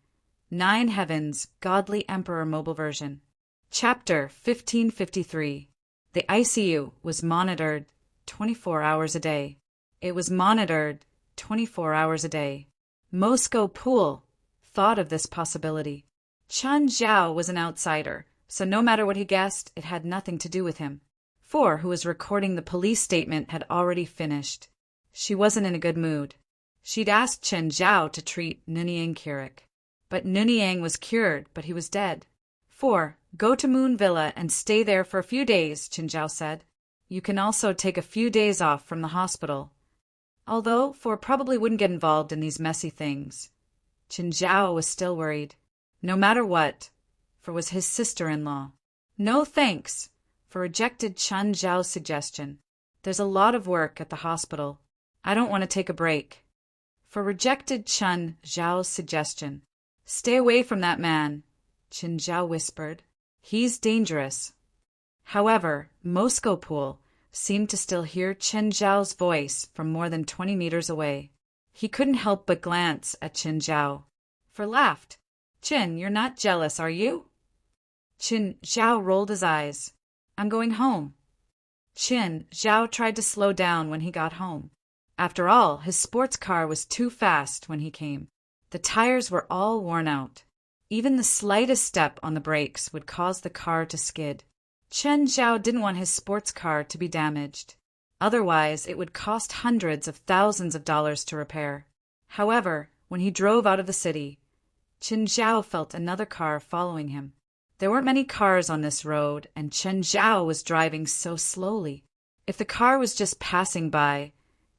Speaker 1: 9 Heavens, Godly Emperor Mobile Version. Chapter 1553. The ICU was monitored 24 hours a day. It was monitored 24 hours a day. Moscow Pool thought of this possibility. Chen Zhao was an outsider, so no matter what he guessed, it had nothing to do with him. Four, who was recording the police statement, had already finished. She wasn't in a good mood. She'd asked Chen Zhao to treat Nuniyang Kirik. But Nuniyang was cured, but he was dead. 4. Go to Moon Villa and stay there for a few days, Chen Zhao said. You can also take a few days off from the hospital. Although 4 probably wouldn't get involved in these messy things. Chen Zhao was still worried. No matter what, 4 was his sister-in-law. No thanks, 4 rejected Chen Zhao's suggestion. There's a lot of work at the hospital. I don't want to take a break. 4 rejected Chen Zhao's suggestion. Stay away from that man, Chen Zhao whispered. He's dangerous. However, Moscow Pool seemed to still hear Chen Zhao's voice from more than 20 meters away. He couldn't help but glance at Chen Zhao. 4 laughed. Chen, you're not jealous, are you? Chen Zhao rolled his eyes. I'm going home. Chen Zhao tried to slow down when he got home. After all, his sports car was too fast when he came. The tires were all worn out. Even the slightest step on the brakes would cause the car to skid. Chen Zhao didn't want his sports car to be damaged. Otherwise, it would cost hundreds of thousands of dollars to repair. However, when he drove out of the city, Chen Zhao felt another car following him. There weren't many cars on this road, and Chen Zhao was driving so slowly. If the car was just passing by,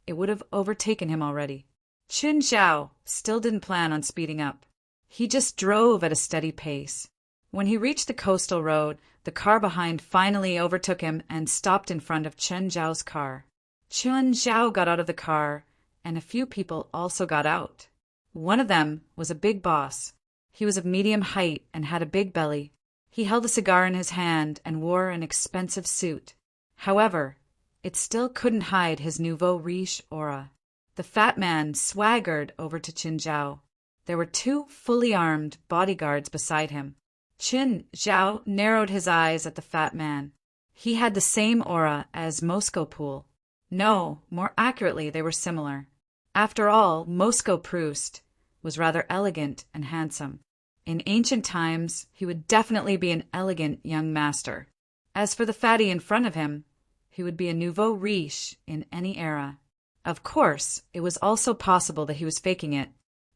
Speaker 1: it would have overtaken him already. Chen Zhao still didn't plan on speeding up. He just drove at a steady pace. When he reached the coastal road, the car behind finally overtook him and stopped in front of Chen Zhao's car. Chen Zhao got out of the car, and a few people also got out. One of them was a big boss. He was of medium height and had a big belly. He held a cigar in his hand and wore an expensive suit. However, it still couldn't hide his nouveau riche aura. The fat man swaggered over to Chen Zhao. There were 2 fully armed bodyguards beside him. Chen Zhao narrowed his eyes at the fat man. He had the same aura as Moscow Pool. No, more accurately, they were similar. After all, Moscow Proust was rather elegant and handsome. In ancient times, he would definitely be an elegant young master. As for the fatty in front of him, he would be a nouveau riche in any era. Of course, it was also possible that he was faking it.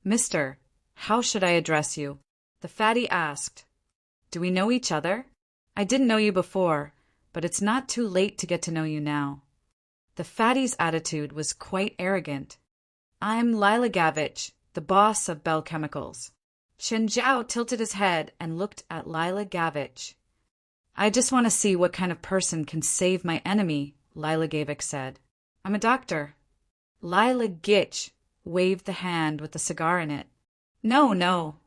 Speaker 1: Mister, how should I address you? The fatty asked, "Do we know each other? I didn't know you before, but it's not too late to get to know you now." The fatty's attitude was quite arrogant. "I'm Lila Gavich, the boss of Bell Chemicals." Chen Zhao tilted his head and looked at Lila Gavich. "I just want to see what kind of person can save my enemy," Lila Gavich said. "I'm a doctor." Lila Gitch waved the hand with the cigar in it.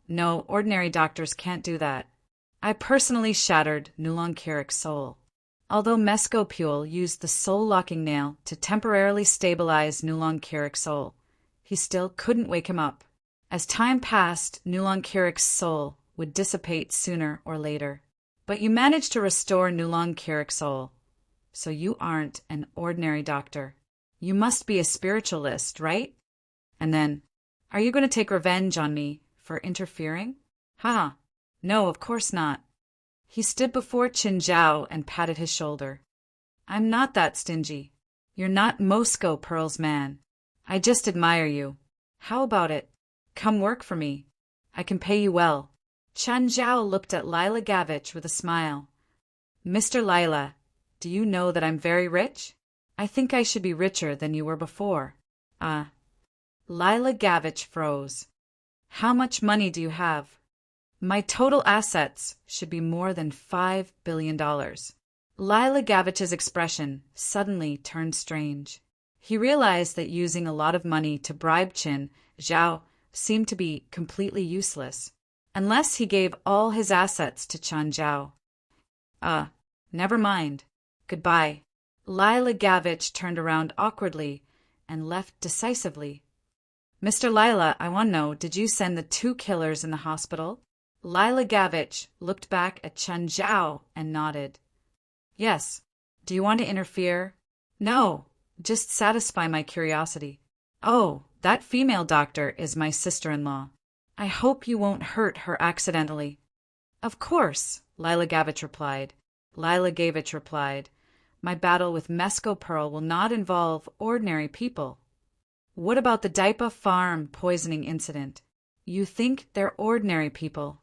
Speaker 1: No, ordinary doctors can't do that. I personally shattered Nulong Kirik's soul." Although Mescopule used the soul-locking nail to temporarily stabilize Nulong Kirik's soul, he still couldn't wake him up. As time passed, Nulong Kirik's soul would dissipate sooner or later. But you managed to restore Nulong Kirik's soul. So you aren't an ordinary doctor. You must be a spiritualist, right? And then, are you going to take revenge on me for interfering? Haha, no, of course not. He stood before Qin Zhao and patted his shoulder. "I'm not that stingy. You're not Moscow Pearl's man. I just admire you. How about it? Come work for me. I can pay you well." Chen Zhao looked at Lila Gavich with a smile. "Mr. Lila, do you know that I'm very rich? I think I should be richer than you were before." Lila Gavich froze. "How much money do you have?" "My total assets should be more than $5 billion. Lila Gavich's expression suddenly turned strange. He realized that using a lot of money to bribe Qin Zhao seemed to be completely useless, unless he gave all his assets to Chen Zhao. Never mind. Goodbye." Lila Gavich turned around awkwardly and left decisively. "Mr. Lila, I want to know, did you send the 2 killers in the hospital?" Lila Gavich looked back at Chen Zhao and nodded. "Yes. Do you want to interfere?" "No, just satisfy my curiosity." "Oh, that female doctor is my sister-in-law. I hope you won't hurt her accidentally." "Of course," Lila Gavich replied. "My battle with Mesco Pearl will not involve ordinary people." "What about the Daipa farm poisoning incident? You think they're ordinary people?"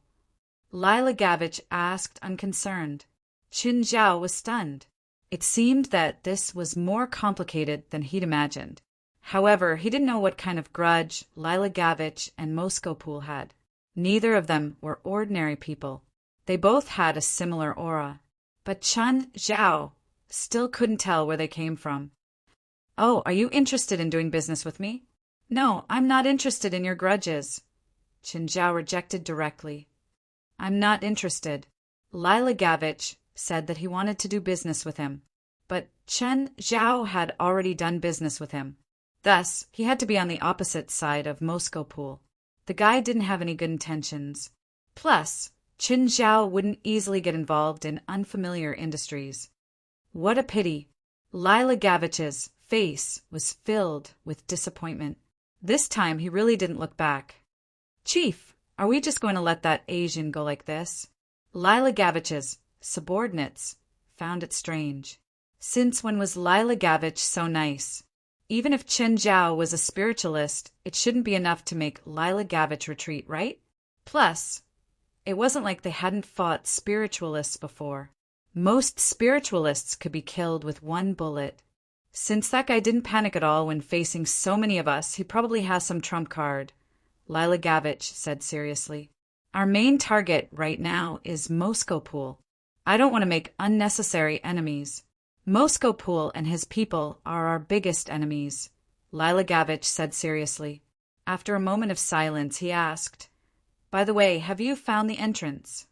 Speaker 1: Lila Gavich asked unconcerned. Qin Zhao was stunned. It seemed that this was more complicated than he'd imagined. However, he didn't know what kind of grudge Lila Gavich and Moscopule had. Neither of them were ordinary people. They both had a similar aura. But Chen Zhao still couldn't tell where they came from. "Oh, are you interested in doing business with me?" "No, I'm not interested in your grudges." Qin Zhao rejected directly. "I'm not interested." Lila Gavich said that he wanted to do business with him, but Chen Zhao had already done business with him. Thus, he had to be on the opposite side of Moscopule. The guy didn't have any good intentions. Plus, Qin Zhao wouldn't easily get involved in unfamiliar industries. What a pity. Lila Gavich's face was filled with disappointment. This time he really didn't look back. "Chief, are we just going to let that Asian go like this?" Lila Gavich's subordinates found it strange. Since when was Lila Gavich so nice? Even if Chen Zhao was a spiritualist, it shouldn't be enough to make Lila Gavich retreat, right? Plus, it wasn't like they hadn't fought spiritualists before. Most spiritualists could be killed with one bullet. Since that guy didn't panic at all when facing so many of us, he probably has some trump card. Lila Gavich said seriously. "Our main target right now is Moscopule. I don't want to make unnecessary enemies. Moscopule and his people are our biggest enemies," Lila Gavich said seriously. After a moment of silence, he asked, "By the way, have you found the entrance?"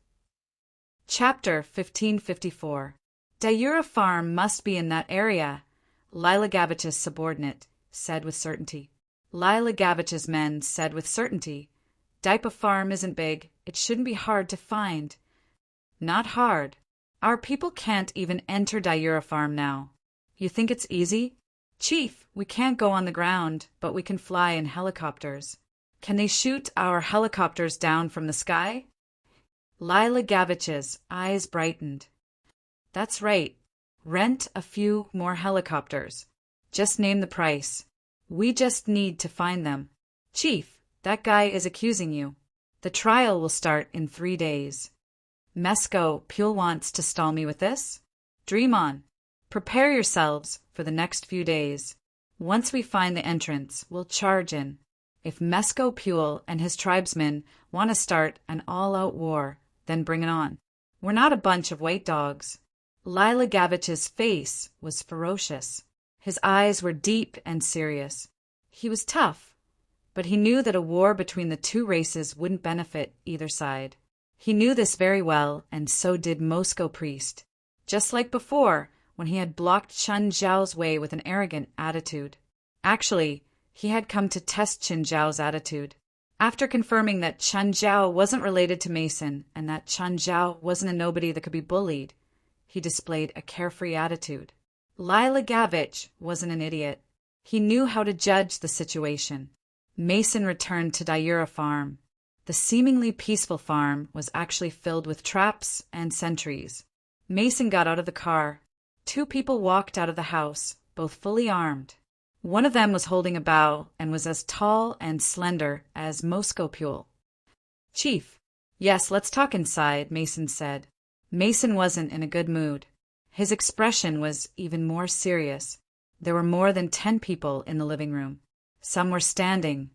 Speaker 1: Chapter 1554. Dayura Farm must be in that area, Lila Gavich's subordinate said with certainty. Lila Gavich's men said with certainty, "Daipa Farm isn't big. It shouldn't be hard to find." "Not hard. Our people can't even enter Dayura Farm now. You think it's easy?" "Chief, we can't go on the ground, but we can fly in helicopters." "Can they shoot our helicopters down from the sky?" Lila Gavich's eyes brightened. "That's right. Rent a few more helicopters. Just name the price. We just need to find them." "Chief, that guy is accusing you." The trial will start in 3 days. Mesko Pule wants to stall me with this? Dream on. Prepare yourselves for the next few days. Once we find the entrance, we'll charge in. If Mesko Pule and his tribesmen want to start an all-out war, then bring it on. We're not a bunch of white dogs. Lila Gavich's face was ferocious. His eyes were deep and serious. He was tough, but he knew that a war between the two races wouldn't benefit either side. He knew this very well, and so did Moscow Priest. Just like before, when he had blocked Chen Zhao's way with an arrogant attitude. Actually, he had come to test Chen Zhao's attitude. After confirming that Chen Zhao wasn't related to Mason and that Chen Zhao wasn't a nobody that could be bullied, he displayed a carefree attitude. Lila Gavich wasn't an idiot. He knew how to judge the situation. Mason returned to Dayura Farm. The seemingly peaceful farm was actually filled with traps and sentries. Mason got out of the car. 2 people walked out of the house, both fully armed. One of them was holding a bow and was as tall and slender as Moscow Pule. Chief. Yes, let's talk inside, Mason said. Mason wasn't in a good mood. His expression was even more serious. There were more than 10 people in the living room. Some were standing,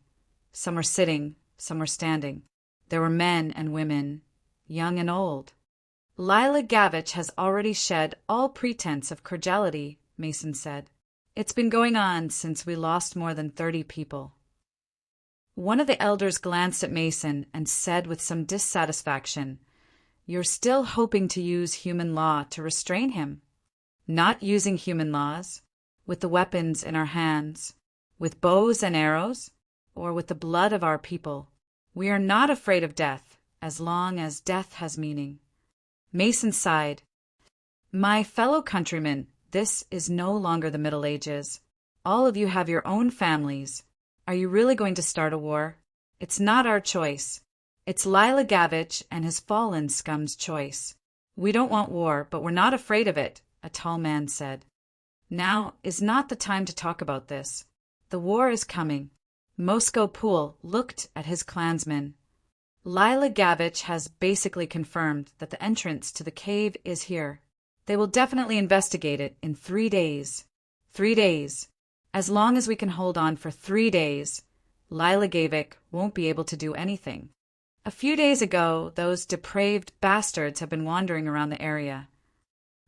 Speaker 1: some were sitting, some were standing. There were men and women, young and old. Lila Gavich has already shed all pretense of cordiality, Mason said. It's been going on since we lost more than 30 people. One of the elders glanced at Mason and said with some dissatisfaction, You're still hoping to use human law to restrain him. Not using human laws, with the weapons in our hands, with bows and arrows, or with the blood of our people. We are not afraid of death, as long as death has meaning. Mason sighed. My fellow countrymen, this is no longer the Middle Ages. All of you have your own families. Are you really going to start a war? It's not our choice. It's Lila Gavich and his fallen scum's choice. We don't want war, but we're not afraid of it, a tall man said. Now is not the time to talk about this. The war is coming. Moscow Pule looked at his clansmen. Lila Gavich has basically confirmed that the entrance to the cave is here. They will definitely investigate it in 3 days. 3 days. As long as we can hold on for 3 days, Lila Gavich won't be able to do anything. A few days ago, those depraved bastards have been wandering around the area.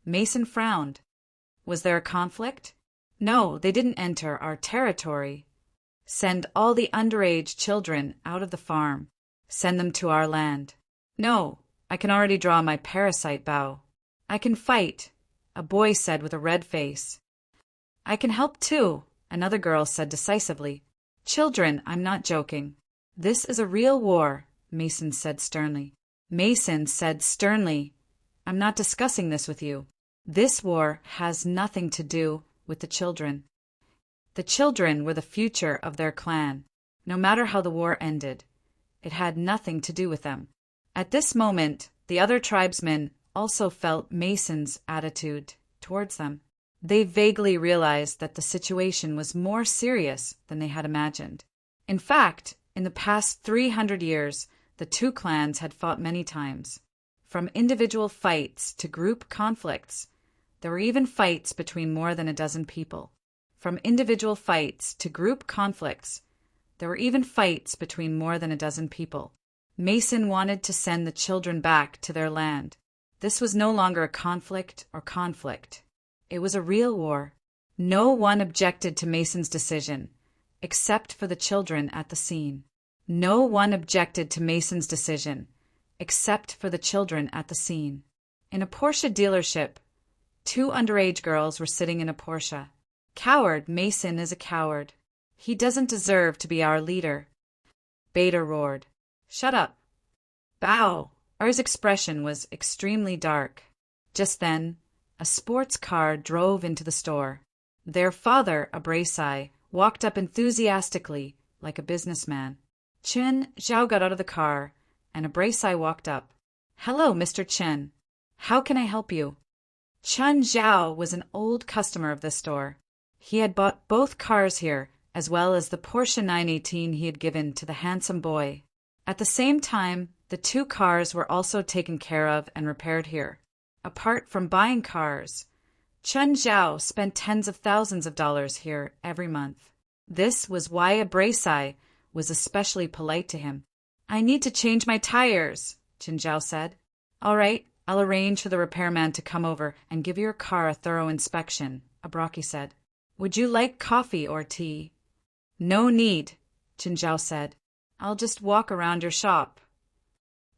Speaker 1: Mason frowned. Was there a conflict? No, they didn't enter our territory. Send all the underage children out of the farm. Send them to our land. No, I can already draw my parasite bow. I can fight, a boy said with a red face. I can help too, another girl said decisively. Children, I'm not joking. This is a real war, Mason said sternly. Mason said sternly, I'm not discussing this with you. This war has nothing to do with the children. The children were the future of their clan, no matter how the war ended. It had nothing to do with them. At this moment, the other tribesmen also felt Mason's attitude towards them. They vaguely realized that the situation was more serious than they had imagined. In fact, in the past 300 years, the two clans had fought many times. From individual fights to group conflicts, there were even fights between more than a dozen people. From individual fights to group conflicts, there were even fights between more than a dozen people. Mason wanted to send the children back to their land. This was no longer a conflict or conflict. It was a real war. No one objected to Mason's decision, except for the children at the scene. No one objected to Mason's decision, except for the children at the scene. In a Porsche dealership, 2 underage girls were sitting in a Porsche. Coward, Mason is a coward. He doesn't deserve to be our leader. Beta roared. Shut up. Bow. R's expression was extremely dark. Just then, a sports car drove into the store. Their father, Abrasai, walked up enthusiastically, like a businessman. Chen Zhao got out of the car, and Abrasai walked up. Hello, Mr. Chen. How can I help you? Chen Zhao was an old customer of this store. He had bought both cars here, as well as the Porsche 918 he had given to the handsome boy. At the same time, the two cars were also taken care of and repaired here. Apart from buying cars, Chen Zhao spent tens of thousands of dollars here every month. This was why Abrasi was especially polite to him. "I need to change my tires," Chen Zhao said. "All right, I'll arrange for the repairman to come over and give your car a thorough inspection," Abraki said. "Would you like coffee or tea?" "No need," Chen Zhao said. "I'll just walk around your shop."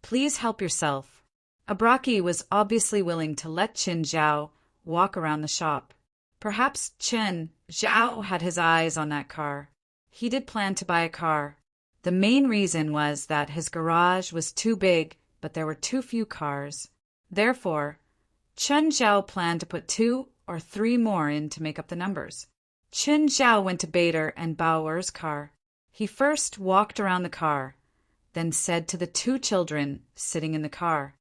Speaker 1: "Please help yourself." Abraki was obviously willing to let Chen Zhao walk around the shop. Perhaps Chen Zhao had his eyes on that car. He did plan to buy a car. The main reason was that his garage was too big, but there were too few cars. Therefore, Chen Zhao planned to put 2 or 3 more in to make up the numbers. Chen Zhao went to Bader and Bauer's car. He first walked around the car, then said to the 2 children sitting in the car,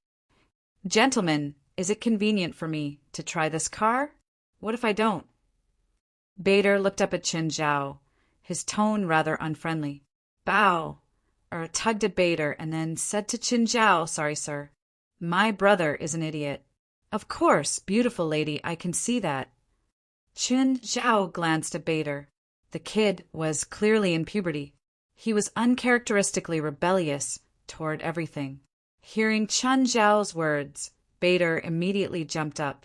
Speaker 1: "Gentlemen, is it convenient for me to try this car? What if I don't?" Bader looked up at Chen Zhao, his tone rather unfriendly. Bauer tugged at Bader and then said to Chen Zhao, "Sorry, sir. My brother is an idiot." "Of course, beautiful lady, I can see that." Chen Zhao glanced at Bader. The kid was clearly in puberty. He was uncharacteristically rebellious toward everything. Hearing Chen Zhao's words, Bader immediately jumped up.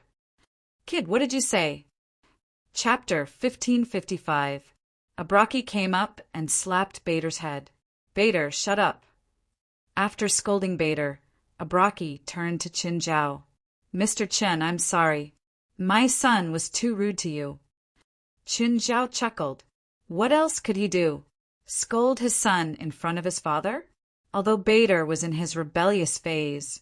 Speaker 1: "Kid, what did you say?" Chapter 1555. Abraki came up and slapped Bader's head. "Bader, shut up." After scolding Bader, Abraki turned to Chen Zhao. "Mr. Chen, I'm sorry. My son was too rude to you." Chen Zhao chuckled. What else could he do? Scold his son in front of his father? Although Bader was in his rebellious phase,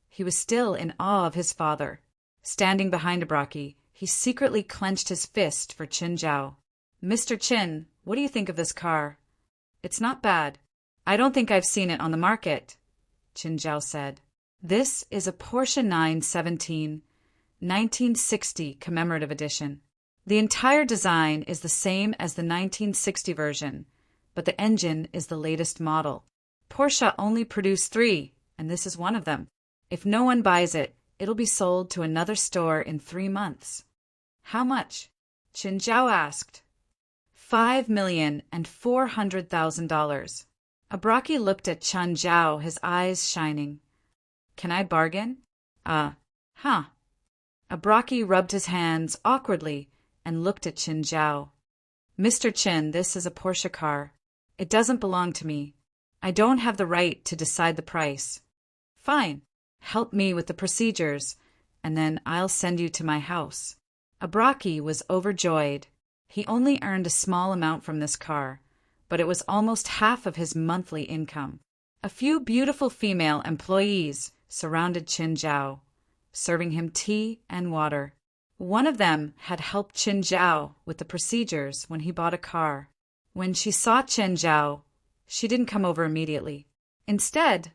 Speaker 1: he was still in awe of his father. Standing behind Abraki, he secretly clenched his fist for Chen Zhao. "Mr. Chen, what do you think of this car?" "It's not bad. I don't think I've seen it on the market," Chen Zhao said. "This is a Porsche 917 1960 commemorative edition. The entire design is the same as the 1960 version, but the engine is the latest model. Porsche only produced 3, and this is one of them. If no one buys it, it'll be sold to another store in 3 months." "How much?" Chen Zhao asked. $5,400,000. Abraki looked at Chen Zhao, his eyes shining. "Can I bargain?" Huh. Abraki rubbed his hands awkwardly and looked at Chen Zhao. "Mr. Chen, this is a Porsche car. It doesn't belong to me. I don't have the right to decide the price." "Fine. Help me with the procedures, and then I'll send you to my house." Abraki was overjoyed. He only earned a small amount from this car, but it was almost half of his monthly income. A few beautiful female employees surrounded Chen Zhao, serving him tea and water. One of them had helped Chen Zhao with the procedures when he bought a car. When she saw Chen Zhao, she didn't come over immediately. Instead,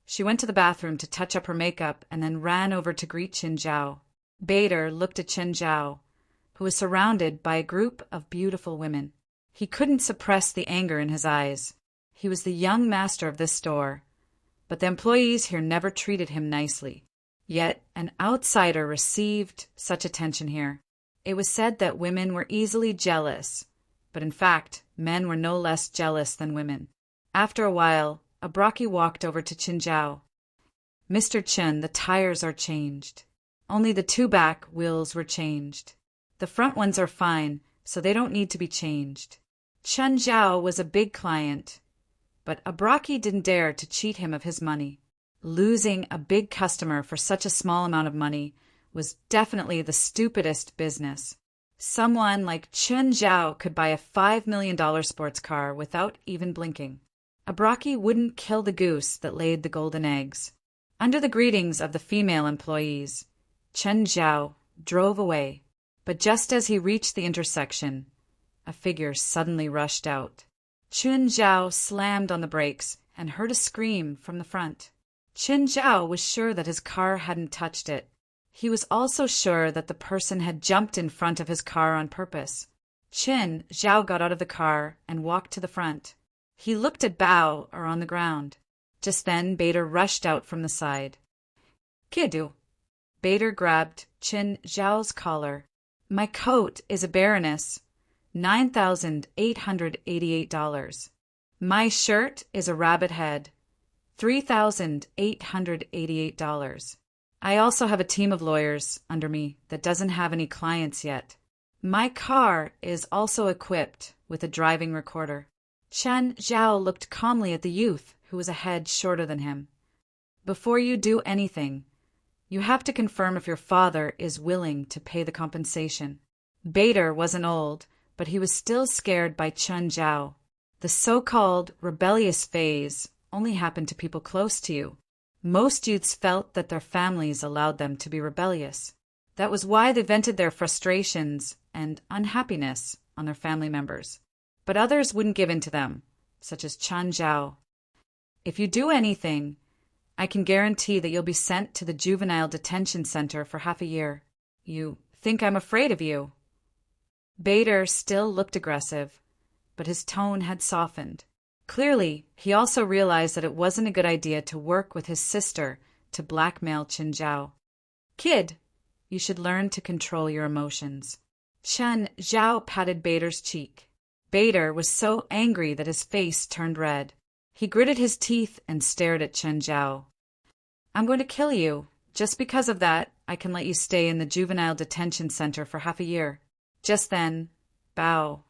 Speaker 1: she went to the bathroom to touch up her makeup and then ran over to greet Chen Zhao. Bader looked at Chen Zhao, who was surrounded by a group of beautiful women. He couldn't suppress the anger in his eyes. He was the young master of this store, but the employees here never treated him nicely. Yet an outsider received such attention here. It was said that women were easily jealous, but in fact, men were no less jealous than women. After a while, Abraki walked over to Chen Zhao. "Mr. Chen, the tires are changed. Only the 2 back wheels were changed. The front ones are fine, so they don't need to be changed." Chen Zhao was a big client, but Abraki didn't dare to cheat him of his money. Losing a big customer for such a small amount of money was definitely the stupidest business. Someone like Chen Zhao could buy a $5 million sports car without even blinking. Abraki wouldn't kill the goose that laid the golden eggs. Under the greetings of the female employees, Chen Zhao drove away. But just as he reached the intersection, a figure suddenly rushed out. Chen Zhao slammed on the brakes and heard a scream from the front. Chen Zhao was sure that his car hadn't touched it. He was also sure that the person had jumped in front of his car on purpose. Chen Zhao got out of the car and walked to the front. He looked at Bao on the ground. Just then, Bader rushed out from the side. Kidu. Bader grabbed Qin Zhao's collar. My coat is a baroness. $9,888. My shirt is a rabbit head. $3,888. I also have a team of lawyers under me that doesn't have any clients yet. My car is also equipped with a driving recorder. Chen Zhao looked calmly at the youth who was a head shorter than him. Before you do anything, you have to confirm if your father is willing to pay the compensation. Bader wasn't old, but he was still scared by Chen Zhao. The so-called rebellious phase only happened to people close to you. Most youths felt that their families allowed them to be rebellious. That was why they vented their frustrations and unhappiness on their family members. But others wouldn't give in to them, such as Chen Zhao. If you do anything, I can guarantee that you'll be sent to the juvenile detention center for half a year. You think I'm afraid of you? Bader still looked aggressive, but his tone had softened. Clearly, he also realized that it wasn't a good idea to work with his sister to blackmail Chen Zhao. Kid, you should learn to control your emotions. Chen Zhao patted Bader's cheek. Bader was so angry that his face turned red. He gritted his teeth and stared at Chen Zhao. I'm going to kill you. Just because of that, I can let you stay in the juvenile detention center for half a year. Just then, Bao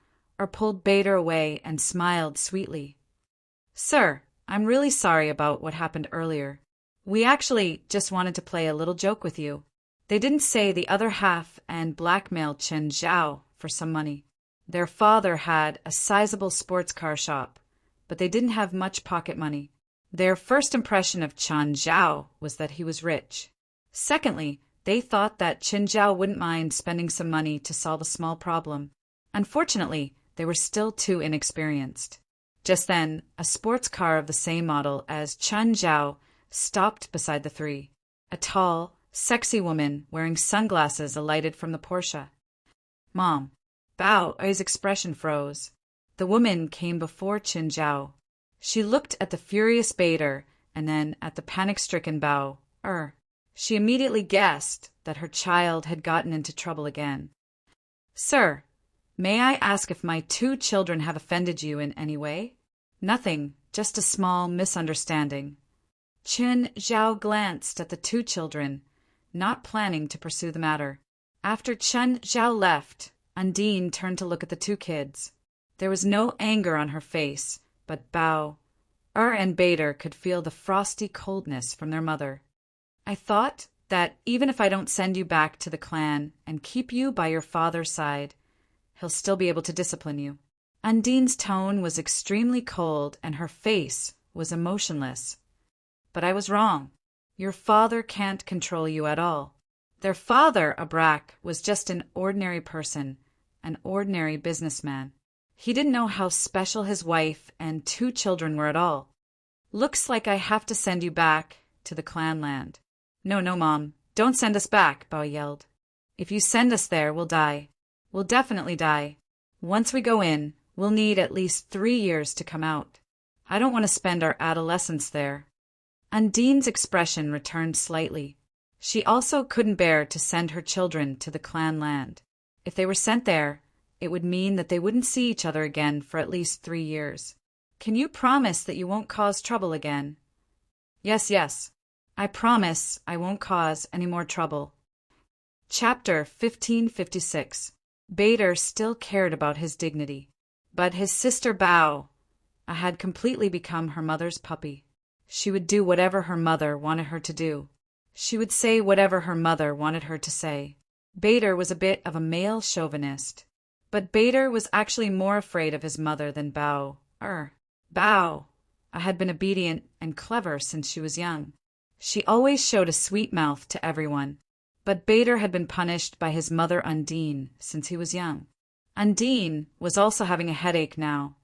Speaker 1: pulled Bader away and smiled sweetly. Sir, I'm really sorry about what happened earlier. We actually just wanted to play a little joke with you. They didn't say the other half and blackmailed Chen Zhao for some money. Their father had a sizable sports car shop, but they didn't have much pocket money. Their first impression of Chen Zhao was that he was rich. Secondly, they thought that Chen Zhao wouldn't mind spending some money to solve a small problem. Unfortunately, they were still too inexperienced. Just then, a sports car of the same model as Chen Zhao stopped beside the three. A tall, sexy woman wearing sunglasses alighted from the Porsche. Mom. Bao's expression froze. The woman came before Chen Zhao. She looked at the furious Bader and then at the panic-stricken Bao. She immediately guessed that her child had gotten into trouble again. Sir, may I ask if my 2 children have offended you in any way? Nothing, just a small misunderstanding. Chen Zhao glanced at the 2 children, not planning to pursue the matter. After Chen Zhao left, Undine turned to look at the 2 kids. There was no anger on her face, but Bao and Bader could feel the frosty coldness from their mother. I thought that even if I don't send you back to the clan and keep you by your father's side, he'll still be able to discipline you. Undine's tone was extremely cold and her face was emotionless. But I was wrong. Your father can't control you at all. Their father, Abrak, was just an ordinary person, an ordinary businessman. He didn't know how special his wife and 2 children were at all. Looks like I have to send you back to the clan land. No, Mom. Don't send us back, Bao yelled. If you send us there, we'll die. We'll definitely die. Once we go in, we'll need at least 3 years to come out. I don't want to spend our adolescence there. Undine's expression returned slightly. She also couldn't bear to send her children to the clan land. If they were sent there, it would mean that they wouldn't see each other again for at least 3 years. Can you promise that you won't cause trouble again? Yes. I promise I won't cause any more trouble. Chapter 1556. Bader still cared about his dignity, but his sister Bao had completely become her mother's puppy. She would do whatever her mother wanted her to do. She would say whatever her mother wanted her to say. Bader was a bit of a male chauvinist, but Bader was actually more afraid of his mother than Bao. Bao had been obedient and clever since she was young. She always showed a sweet mouth to everyone, but Bader had been punished by his mother Undine since he was young. Undine was also having a headache now.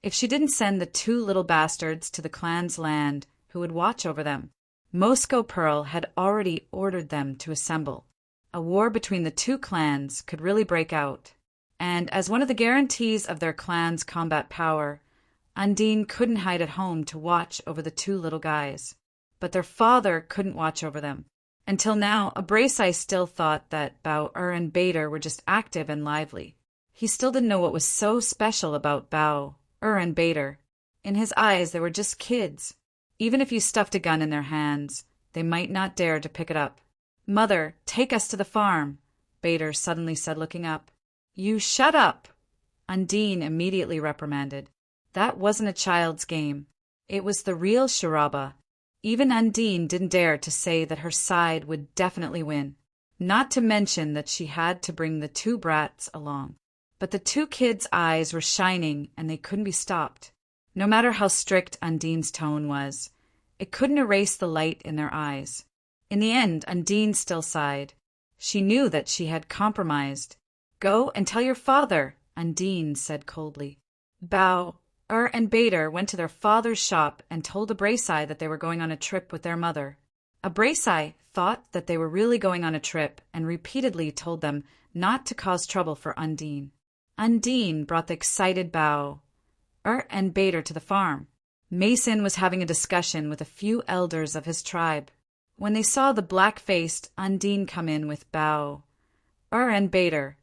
Speaker 1: If she didn't send the 2 little bastards to the clan's land who would watch over them, Moscow Pearl had already ordered them to assemble. A war between the 2 clans could really break out, and as one of the guarantees of their clan's combat power, Undine couldn't hide at home to watch over the two little guys. But their father couldn't watch over them. Until now, Abrasai still thought that Bao and Bader were just active and lively. He still didn't know what was so special about Bao and Bader. In his eyes, they were just kids. Even if you stuffed a gun in their hands, they might not dare to pick it up. "Mother, take us to the farm," Bader suddenly said, looking up. "You shut up," Undine immediately reprimanded. That wasn't a child's game. It was the real charaba. Even Undine didn't dare to say that her side would definitely win. Not to mention that she had to bring the two brats along. But the two kids' eyes were shining and they couldn't be stopped. No matter how strict Undine's tone was, it couldn't erase the light in their eyes. In the end, Undine still sighed. She knew that she had compromised. "Go and tell your father," Undine said coldly. Bao and Bader went to their father's shop and told Abrasai that they were going on a trip with their mother. Abrasai thought that they were really going on a trip and repeatedly told them not to cause trouble for Undine. Undine brought the excited Bao and Bader to the farm. Mason was having a discussion with a few elders of his tribe. When they saw the black-faced Undine come in with Bao and Bader,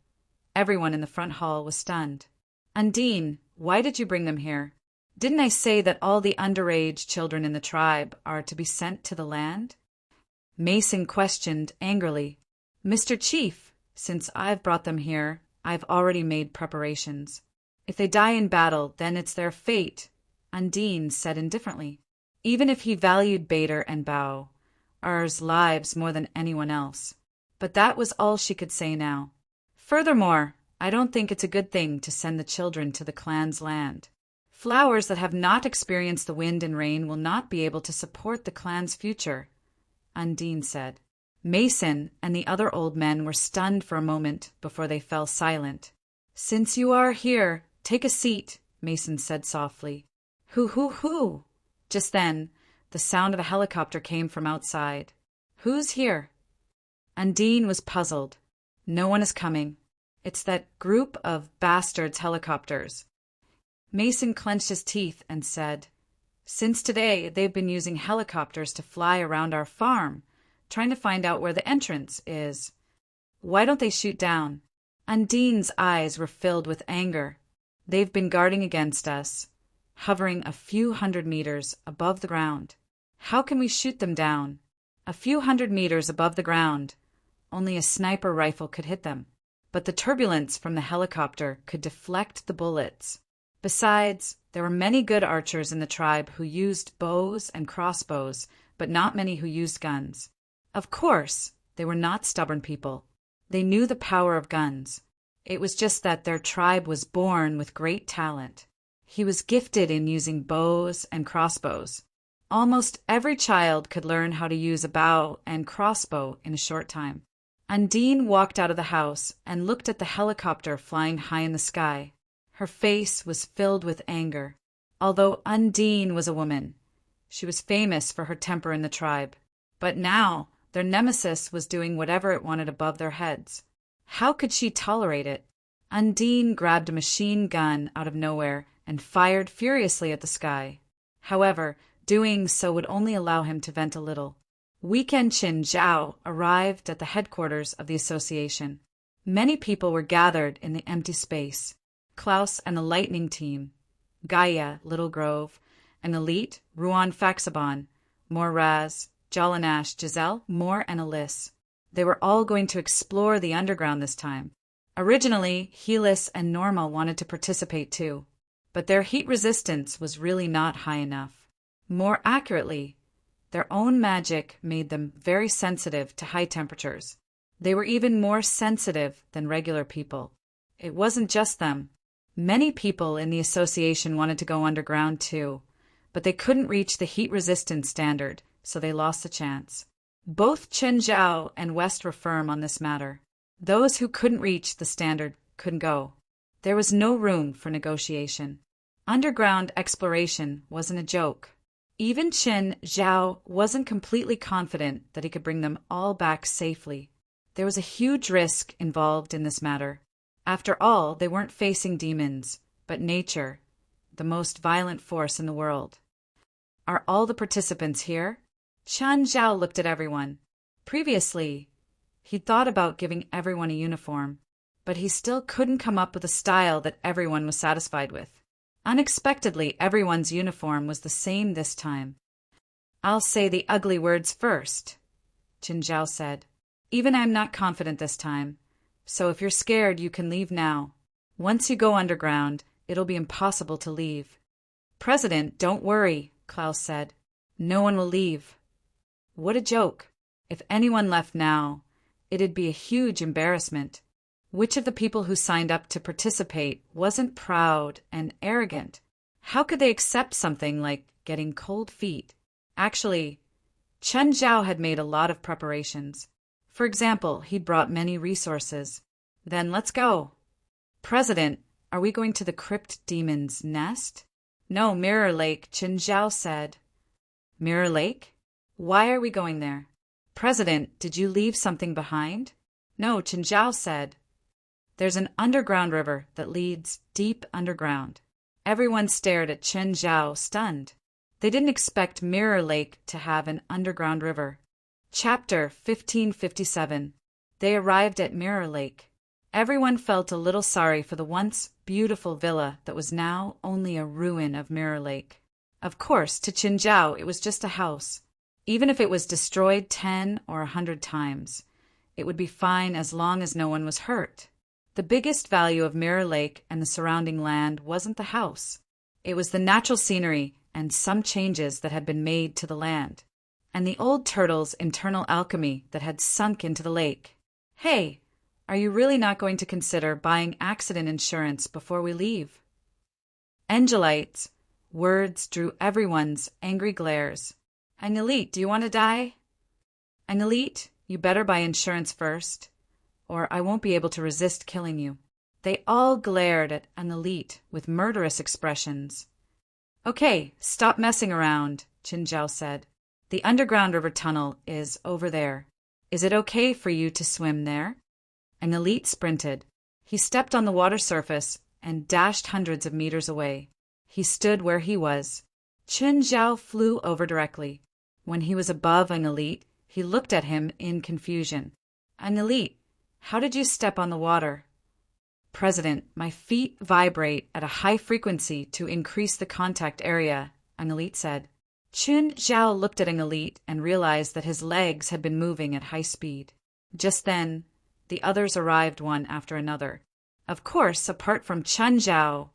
Speaker 1: everyone in the front hall was stunned. "Undine, why did you bring them here? Didn't I say that all the underage children in the tribe are to be sent to the land?" Mason questioned angrily. "Mr. Chief, since I've brought them here, I've already made preparations. If they die in battle, then it's their fate," Undine said indifferently. Even if he valued Bader and Bao's lives more than anyone else. But that was all she could say now. "Furthermore, I don't think it's a good thing to send the children to the clan's land. Flowers that have not experienced the wind and rain will not be able to support the clan's future," Undine said. Mason and the other old men were stunned for a moment before they fell silent. "Since you are here, take a seat," Mason said softly. Hoo! Just then, the sound of a helicopter came from outside. "Who's here?" Undine was puzzled. "No one is coming. It's that group of bastards' helicopters." Mason clenched his teeth and said, "Since today, they've been using helicopters to fly around our farm, trying to find out where the entrance is. Why don't they shoot down?" Undine's eyes were filled with anger. "They've been guarding against us, hovering a few hundred meters above the ground. How can we shoot them down? A few hundred meters above the ground, only a sniper rifle could hit them. But the turbulence from the helicopter could deflect the bullets. Besides, there were many good archers in the tribe who used bows and crossbows, but not many who used guns. Of course, they were not stubborn people. They knew the power of guns. It was just that their tribe was born with great talent. He was gifted in using bows and crossbows. Almost every child could learn how to use a bow and crossbow in a short time." Undine walked out of the house and looked at the helicopter flying high in the sky. Her face was filled with anger. Although Undine was a woman, she was famous for her temper in the tribe. But now, their nemesis was doing whatever it wanted above their heads. How could she tolerate it? Undine grabbed a machine gun out of nowhere and fired furiously at the sky. However, doing so would only allow him to vent a little. Weekend Qin Zhao arrived at the headquarters of the association. Many people were gathered in the empty space. Klaus and the Lightning Team, Gaia, Little Grove, and Elite, Ruan Faxaban, Moraz, Jalanash, Giselle, Moore, and Alice. They were all going to explore the underground this time. Originally, Helis and Norma wanted to participate too, but their heat resistance was really not high enough. More accurately, their own magic made them very sensitive to high temperatures. They were even more sensitive than regular people. It wasn't just them. Many people in the association wanted to go underground too, but they couldn't reach the heat resistance standard, so they lost the chance. Both Chen Zhao and West were firm on this matter. Those who couldn't reach the standard couldn't go. There was no room for negotiation. Underground exploration wasn't a joke. Even Chen Zhao wasn't completely confident that he could bring them all back safely. There was a huge risk involved in this matter. After all, they weren't facing demons, but nature, the most violent force in the world. Are all the participants here? Chen Zhao looked at everyone. Previously, he'd thought about giving everyone a uniform, but he still couldn't come up with a style that everyone was satisfied with. Unexpectedly, everyone's uniform was the same this time. I'll say the ugly words first, Chen Zhao said. Even I'm not confident this time, so if you're scared, you can leave now. Once you go underground, it'll be impossible to leave. President, don't worry, Klaus said. No one will leave. What a joke. If anyone left now, it'd be a huge embarrassment. Which of the people who signed up to participate wasn't proud and arrogant? How could they accept something like getting cold feet? Actually, Chen Zhao had made a lot of preparations. For example, he'd brought many resources. Then let's go. President, are we going to the Crypt Demon's nest? No, Mirror Lake, Chen Zhao said. Mirror Lake? Why are we going there? President, did you leave something behind? No, Chen Zhao said. There's an underground river that leads deep underground. Everyone stared at Chen Zhao, stunned. They didn't expect Mirror Lake to have an underground river. Chapter 1557. They arrived at Mirror Lake. Everyone felt a little sorry for the once beautiful villa that was now only a ruin of Mirror Lake. Of course, to Chen Zhao, it was just a house. Even if it was destroyed 10 or 100 times, it would be fine as long as no one was hurt. The biggest value of Mirror Lake and the surrounding land wasn't the house. It was the natural scenery and some changes that had been made to the land, and the old turtle's internal alchemy that had sunk into the lake. Hey, are you really not going to consider buying accident insurance before we leave? Angelite's words drew everyone's angry glares. Angelit, do you want to die? Angelit, you better buy insurance first, or I won't be able to resist killing you. They all glared at Angelit with murderous expressions. Okay, stop messing around, Chen Zhao said. The underground river tunnel is over there. Is it okay for you to swim there? Angelit sprinted. He stepped on the water surface and dashed hundreds of meters away. He stood where he was. Chen Zhao flew over directly. When he was above Angelit, he looked at him in confusion. Angelit, how did you step on the water? President, my feet vibrate at a high frequency to increase the contact area, Angelit said. Chen Zhao looked at Angelit and realized that his legs had been moving at high speed. Just then, the others arrived one after another. Of course, apart from Chen Zhao,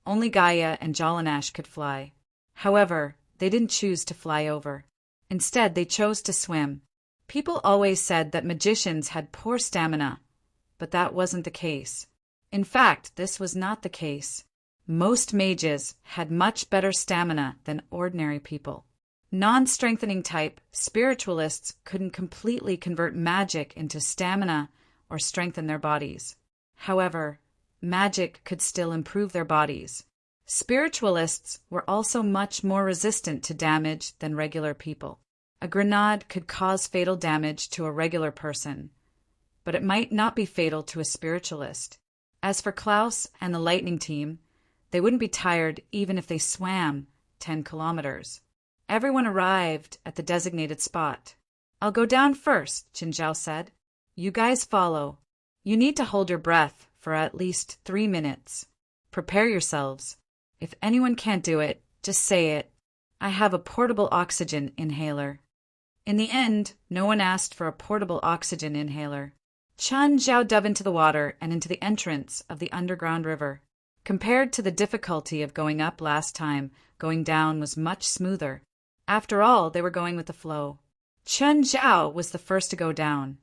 Speaker 1: only Gaia and Jalanash could fly. However, they didn't choose to fly over. Instead, they chose to swim. People always said that magicians had poor stamina, but that wasn't the case. In fact, this was not the case. Most mages had much better stamina than ordinary people. Non-strengthening type spiritualists couldn't completely convert magic into stamina or strengthen their bodies. However, magic could still improve their bodies. Spiritualists were also much more resistant to damage than regular people. A grenade could cause fatal damage to a regular person, but it might not be fatal to a spiritualist. As for Klaus and the lightning team, they wouldn't be tired even if they swam 10 kilometers. Everyone arrived at the designated spot. I'll go down first, Chen Zhao said. You guys follow. You need to hold your breath for at least 3 minutes. Prepare yourselves. If anyone can't do it, just say it. I have a portable oxygen inhaler. In the end, no one asked for a portable oxygen inhaler. Chen Zhao dove into the water and into the entrance of the underground river. Compared to the difficulty of going up last time, going down was much smoother. After all, they were going with the flow. Chen Zhao was the first to go down,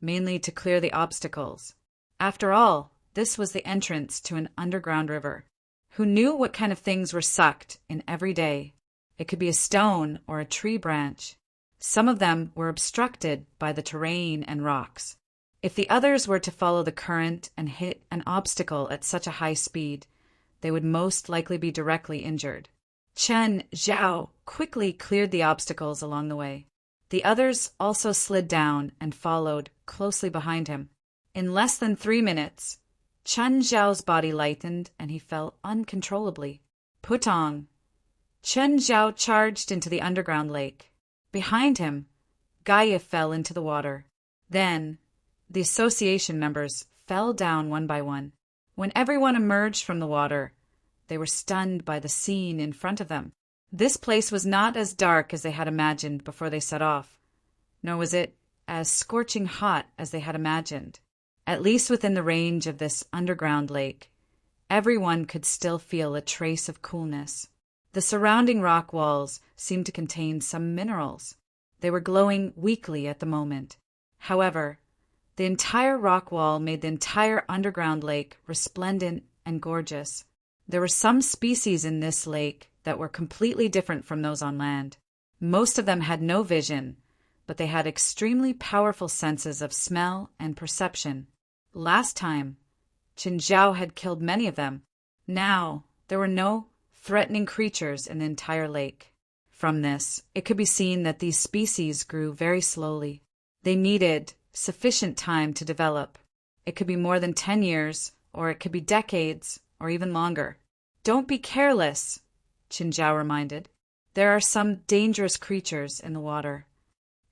Speaker 1: mainly to clear the obstacles. After all, this was the entrance to an underground river. Who knew what kind of things were sucked in every day? It could be a stone or a tree branch. Some of them were obstructed by the terrain and rocks. If the others were to follow the current and hit an obstacle at such a high speed, they would most likely be directly injured. Chen Zhao quickly cleared the obstacles along the way. The others also slid down and followed closely behind him. In less than 3 minutes, Chen Zhao's body lightened and he fell uncontrollably. Putong. Chen Zhao charged into the underground lake. Behind him, Gaia fell into the water. Then, the association members fell down one by one. When everyone emerged from the water, they were stunned by the scene in front of them. This place was not as dark as they had imagined before they set off, nor was it as scorching hot as they had imagined. At least within the range of this underground lake, everyone could still feel a trace of coolness. The surrounding rock walls seemed to contain some minerals. They were glowing weakly at the moment. However, the entire rock wall made the entire underground lake resplendent and gorgeous. There were some species in this lake that were completely different from those on land. Most of them had no vision, but they had extremely powerful senses of smell and perception. Last time, Qin Zhao had killed many of them. Now, there were no threatening creatures in the entire lake. From this, it could be seen that these species grew very slowly. They needed sufficient time to develop. It could be more than 10 years, or it could be decades, or even longer. Don't be careless, Qin Zhao reminded. There are some dangerous creatures in the water.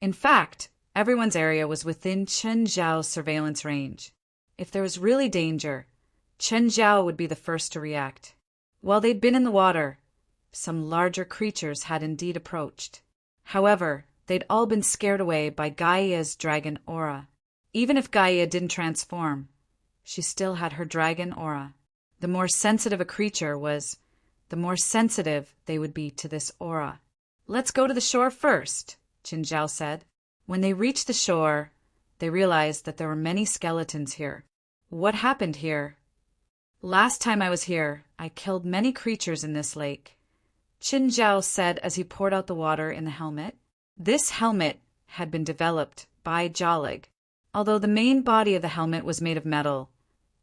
Speaker 1: In fact, everyone's area was within Chen Zhao's surveillance range. If there was really danger, Chen Zhao would be the first to react. While they'd been in the water, some larger creatures had indeed approached. However, they'd all been scared away by Gaia's dragon aura. Even if Gaia didn't transform, she still had her dragon aura. The more sensitive a creature was, the more sensitive they would be to this aura. "Let's go to the shore first," Qin Zhao said. When they reached the shore, they realized that there were many skeletons here. What happened here? "Last time I was here, I killed many creatures in this lake," Qin Zhao said as he poured out the water in the helmet. This helmet had been developed by Jalig. Although the main body of the helmet was made of metal,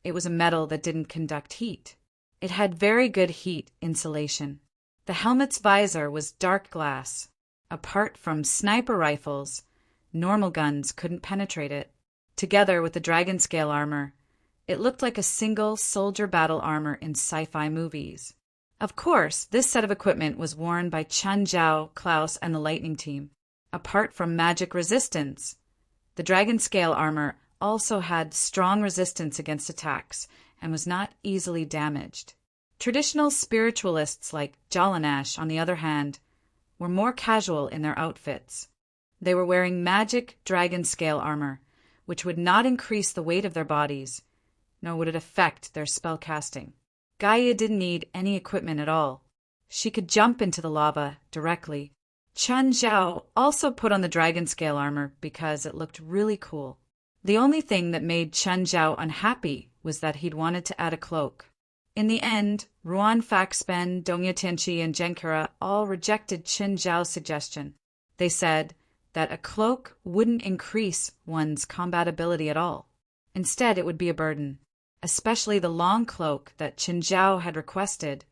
Speaker 1: it was a metal that didn't conduct heat. It had very good heat insulation. The helmet's visor was dark glass. Apart from sniper rifles, normal guns couldn't penetrate it. Together with the dragon scale armor, it looked like a single soldier battle armor in sci-fi movies. Of course, this set of equipment was worn by Chen Zhao, Klaus, and the Lightning Team. Apart from magic resistance, the dragon scale armor also had strong resistance against attacks and was not easily damaged. Traditional spiritualists like Jalanash, on the other hand, were more casual in their outfits. They were wearing magic dragon scale armor, which would not increase the weight of their bodies, nor would it affect their spellcasting. Gaia didn't need any equipment at all. She could jump into the lava directly. Chen Zhao also put on the dragon scale armor because it looked really cool. The only thing that made Chen Zhao unhappy was that he'd wanted to add a cloak. In the end, Ruan Faxben, Dongya Tianqi, and Genkura all rejected Qin Zhao's suggestion. They said that a cloak wouldn't increase one's combat ability at all. Instead, it would be a burden, especially the long cloak that Qin Zhao had requested,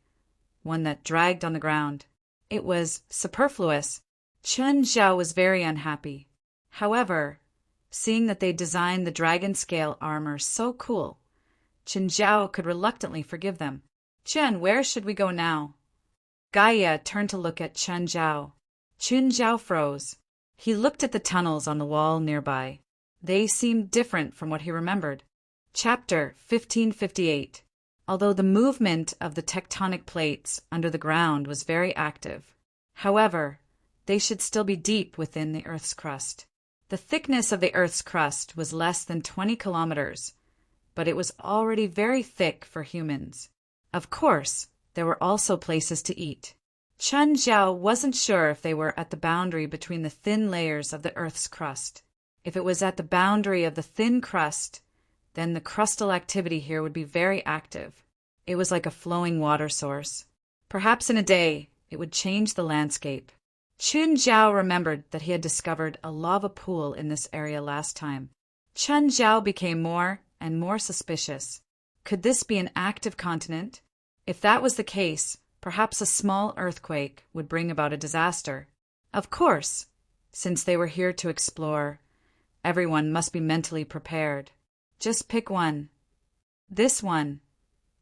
Speaker 1: one that dragged on the ground. It was superfluous. Chen Zhao was very unhappy. However, seeing that they designed the dragon scale armor so cool, Qin Zhao could reluctantly forgive them. "Chen, where should we go now?" Gaia turned to look at Chen Zhao. Qin Zhao froze. He looked at the tunnels on the wall nearby. They seemed different from what he remembered. Chapter 1558. Although the movement of the tectonic plates under the ground was very active, however, they should still be deep within the Earth's crust. The thickness of the Earth's crust was less than 20 kilometers, but it was already very thick for humans. Of course, there were also places to eat. Chen Zhao wasn't sure if they were at the boundary between the thin layers of the Earth's crust. If it was at the boundary of the thin crust, then the crustal activity here would be very active. It was like a flowing water source. Perhaps in a day, it would change the landscape. Qin Zhao remembered that he had discovered a lava pool in this area last time. Chen Zhao became more and more suspicious. Could this be an active continent? If that was the case, perhaps a small earthquake would bring about a disaster. Of course, since they were here to explore, everyone must be mentally prepared. Just pick one. This one,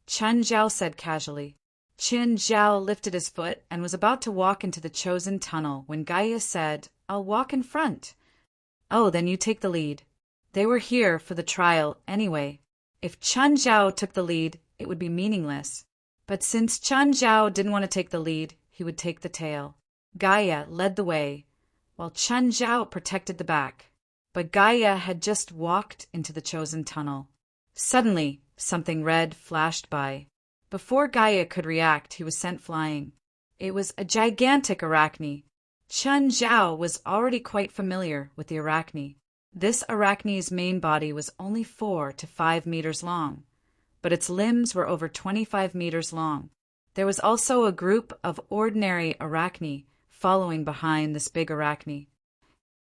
Speaker 1: Chen Zhao said casually. Qin Zhao lifted his foot and was about to walk into the chosen tunnel when Gaia said, "I'll walk in front." "Oh, then you take the lead." They were here for the trial anyway. If Chen Zhao took the lead, it would be meaningless. But since Chen Zhao didn't want to take the lead, he would take the tail. Gaia led the way, while Chen Zhao protected the back. But Gaia had just walked into the chosen tunnel. Suddenly, something red flashed by. Before Gaia could react, he was sent flying. It was a gigantic arachne. Chen Zhao was already quite familiar with the arachne. This arachne's main body was only 4 to 5 meters long, but its limbs were over 25 meters long. There was also a group of ordinary arachne following behind this big arachne.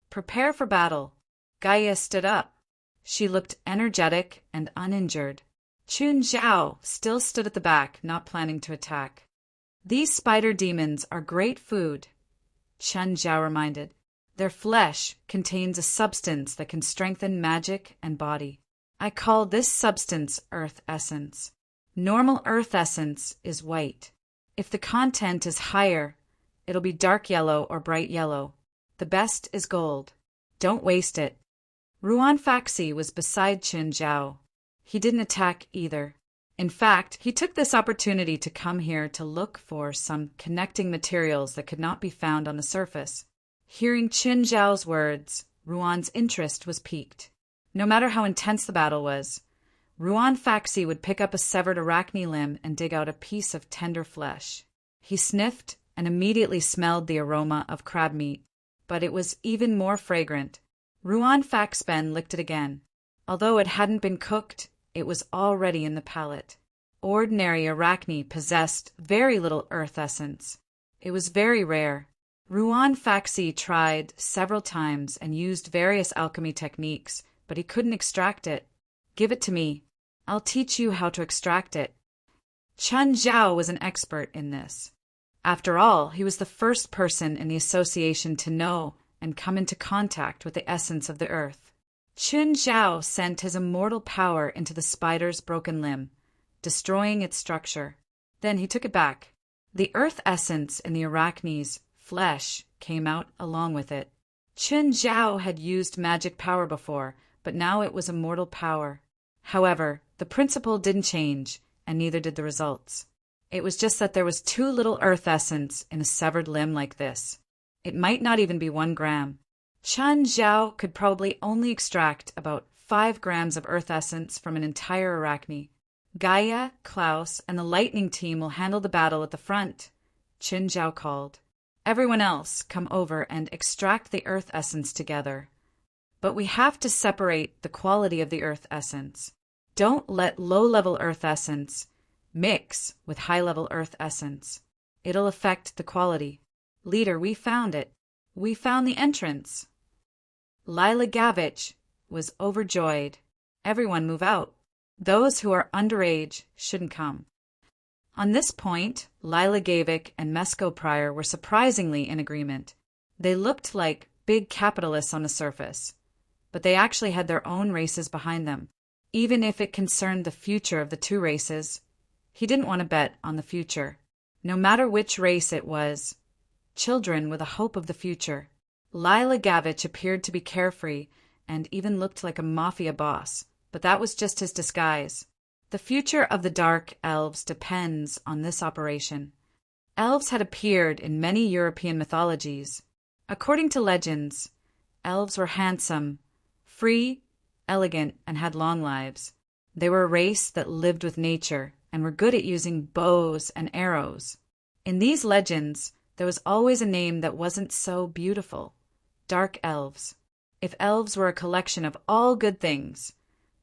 Speaker 1: "Prepare for battle." Gaia stood up. She looked energetic and uninjured. Chun Zhao still stood at the back, not planning to attack. "These spider demons are great food," Chen Zhao reminded. "Their flesh contains a substance that can strengthen magic and body. I call this substance Earth Essence. Normal Earth Essence is white. If the content is higher, it'll be dark yellow or bright yellow. The best is gold. Don't waste it." Ruan Faxi was beside Qin Zhao. He didn't attack either. In fact, he took this opportunity to come here to look for some connecting materials that could not be found on the surface. Hearing Qin Zhao's words, Ruan's interest was piqued. No matter how intense the battle was, Ruan Faxi would pick up a severed arachne limb and dig out a piece of tender flesh. He sniffed and immediately smelled the aroma of crab meat, but it was even more fragrant. Ruan Faxben licked it again. Although it hadn't been cooked, it was already in the palate. Ordinary arachne possessed very little earth essence. It was very rare. Ruan Faxi tried several times and used various alchemy techniques, but he couldn't extract it. "Give it to me. I'll teach you how to extract it." Chen Zhao was an expert in this. After all, he was the first person in the association to know and come into contact with the essence of the earth. Qin Zhao sent his immortal power into the spider's broken limb, destroying its structure. Then he took it back. The earth essence in the arachne's flesh came out along with it. Qin Zhao had used magic power before, but now it was immortal power. However, the principle didn't change, and neither did the results. It was just that there was too little earth essence in a severed limb like this. It might not even be 1 gram. Chen Zhao could probably only extract about 5 grams of earth essence from an entire arachne. "Gaia, Klaus, and the lightning team will handle the battle at the front," Qin Zhao called. "Everyone else, come over and extract the earth essence together. But we have to separate the quality of the earth essence. Don't let low-level earth essence mix with high-level earth essence. It'll affect the quality. Leader, we found it. We found the entrance." Lila Gavich was overjoyed. "Everyone move out. Those who are underage shouldn't come." On this point, Lila Gavich and Mesco Pryor were surprisingly in agreement. They looked like big capitalists on the surface, but they actually had their own races behind them. Even if it concerned the future of the 2 races, he didn't want to bet on the future. No matter which race it was, children were the hope of the future. Lila Gavich appeared to be carefree and even looked like a mafia boss, but that was just his disguise. The future of the Dark Elves depends on this operation. Elves had appeared in many European mythologies. According to legends, elves were handsome, free, elegant, and had long lives. They were a race that lived with nature and were good at using bows and arrows. In these legends, there was always a name that wasn't so beautiful: Dark Elves. If elves were a collection of all good things,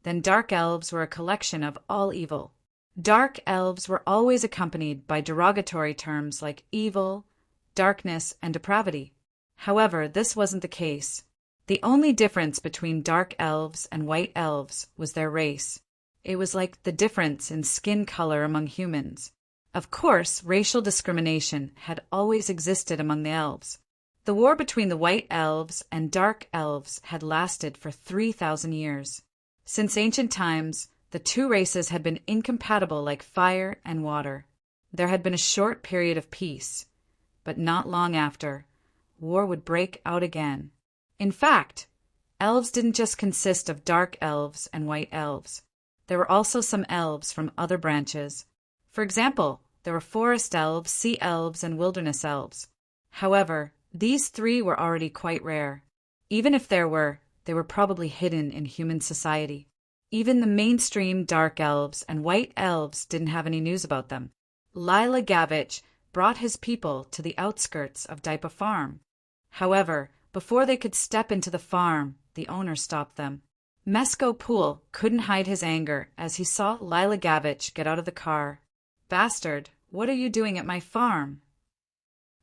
Speaker 1: then dark elves were a collection of all evil. Dark elves were always accompanied by derogatory terms like evil, darkness, and depravity. However, this wasn't the case. The only difference between dark elves and white elves was their race. It was like the difference in skin color among humans. Of course, racial discrimination had always existed among the elves. The war between the white elves and dark elves had lasted for 3,000 years. Since ancient times, the 2 races had been incompatible like fire and water. There had been a short period of peace, but not long after, war would break out again. In fact, elves didn't just consist of dark elves and white elves. There were also some elves from other branches. For example, there were forest elves, sea elves, and wilderness elves. However, these three were already quite rare. Even if there were, they were probably hidden in human society. Even the mainstream dark elves and white elves didn't have any news about them. Lila Gavich brought his people to the outskirts of Dipa Farm. However, before they could step into the farm, the owner stopped them. Mesko Pool couldn't hide his anger as he saw Lila Gavich get out of the car. "Bastard, what are you doing at my farm?"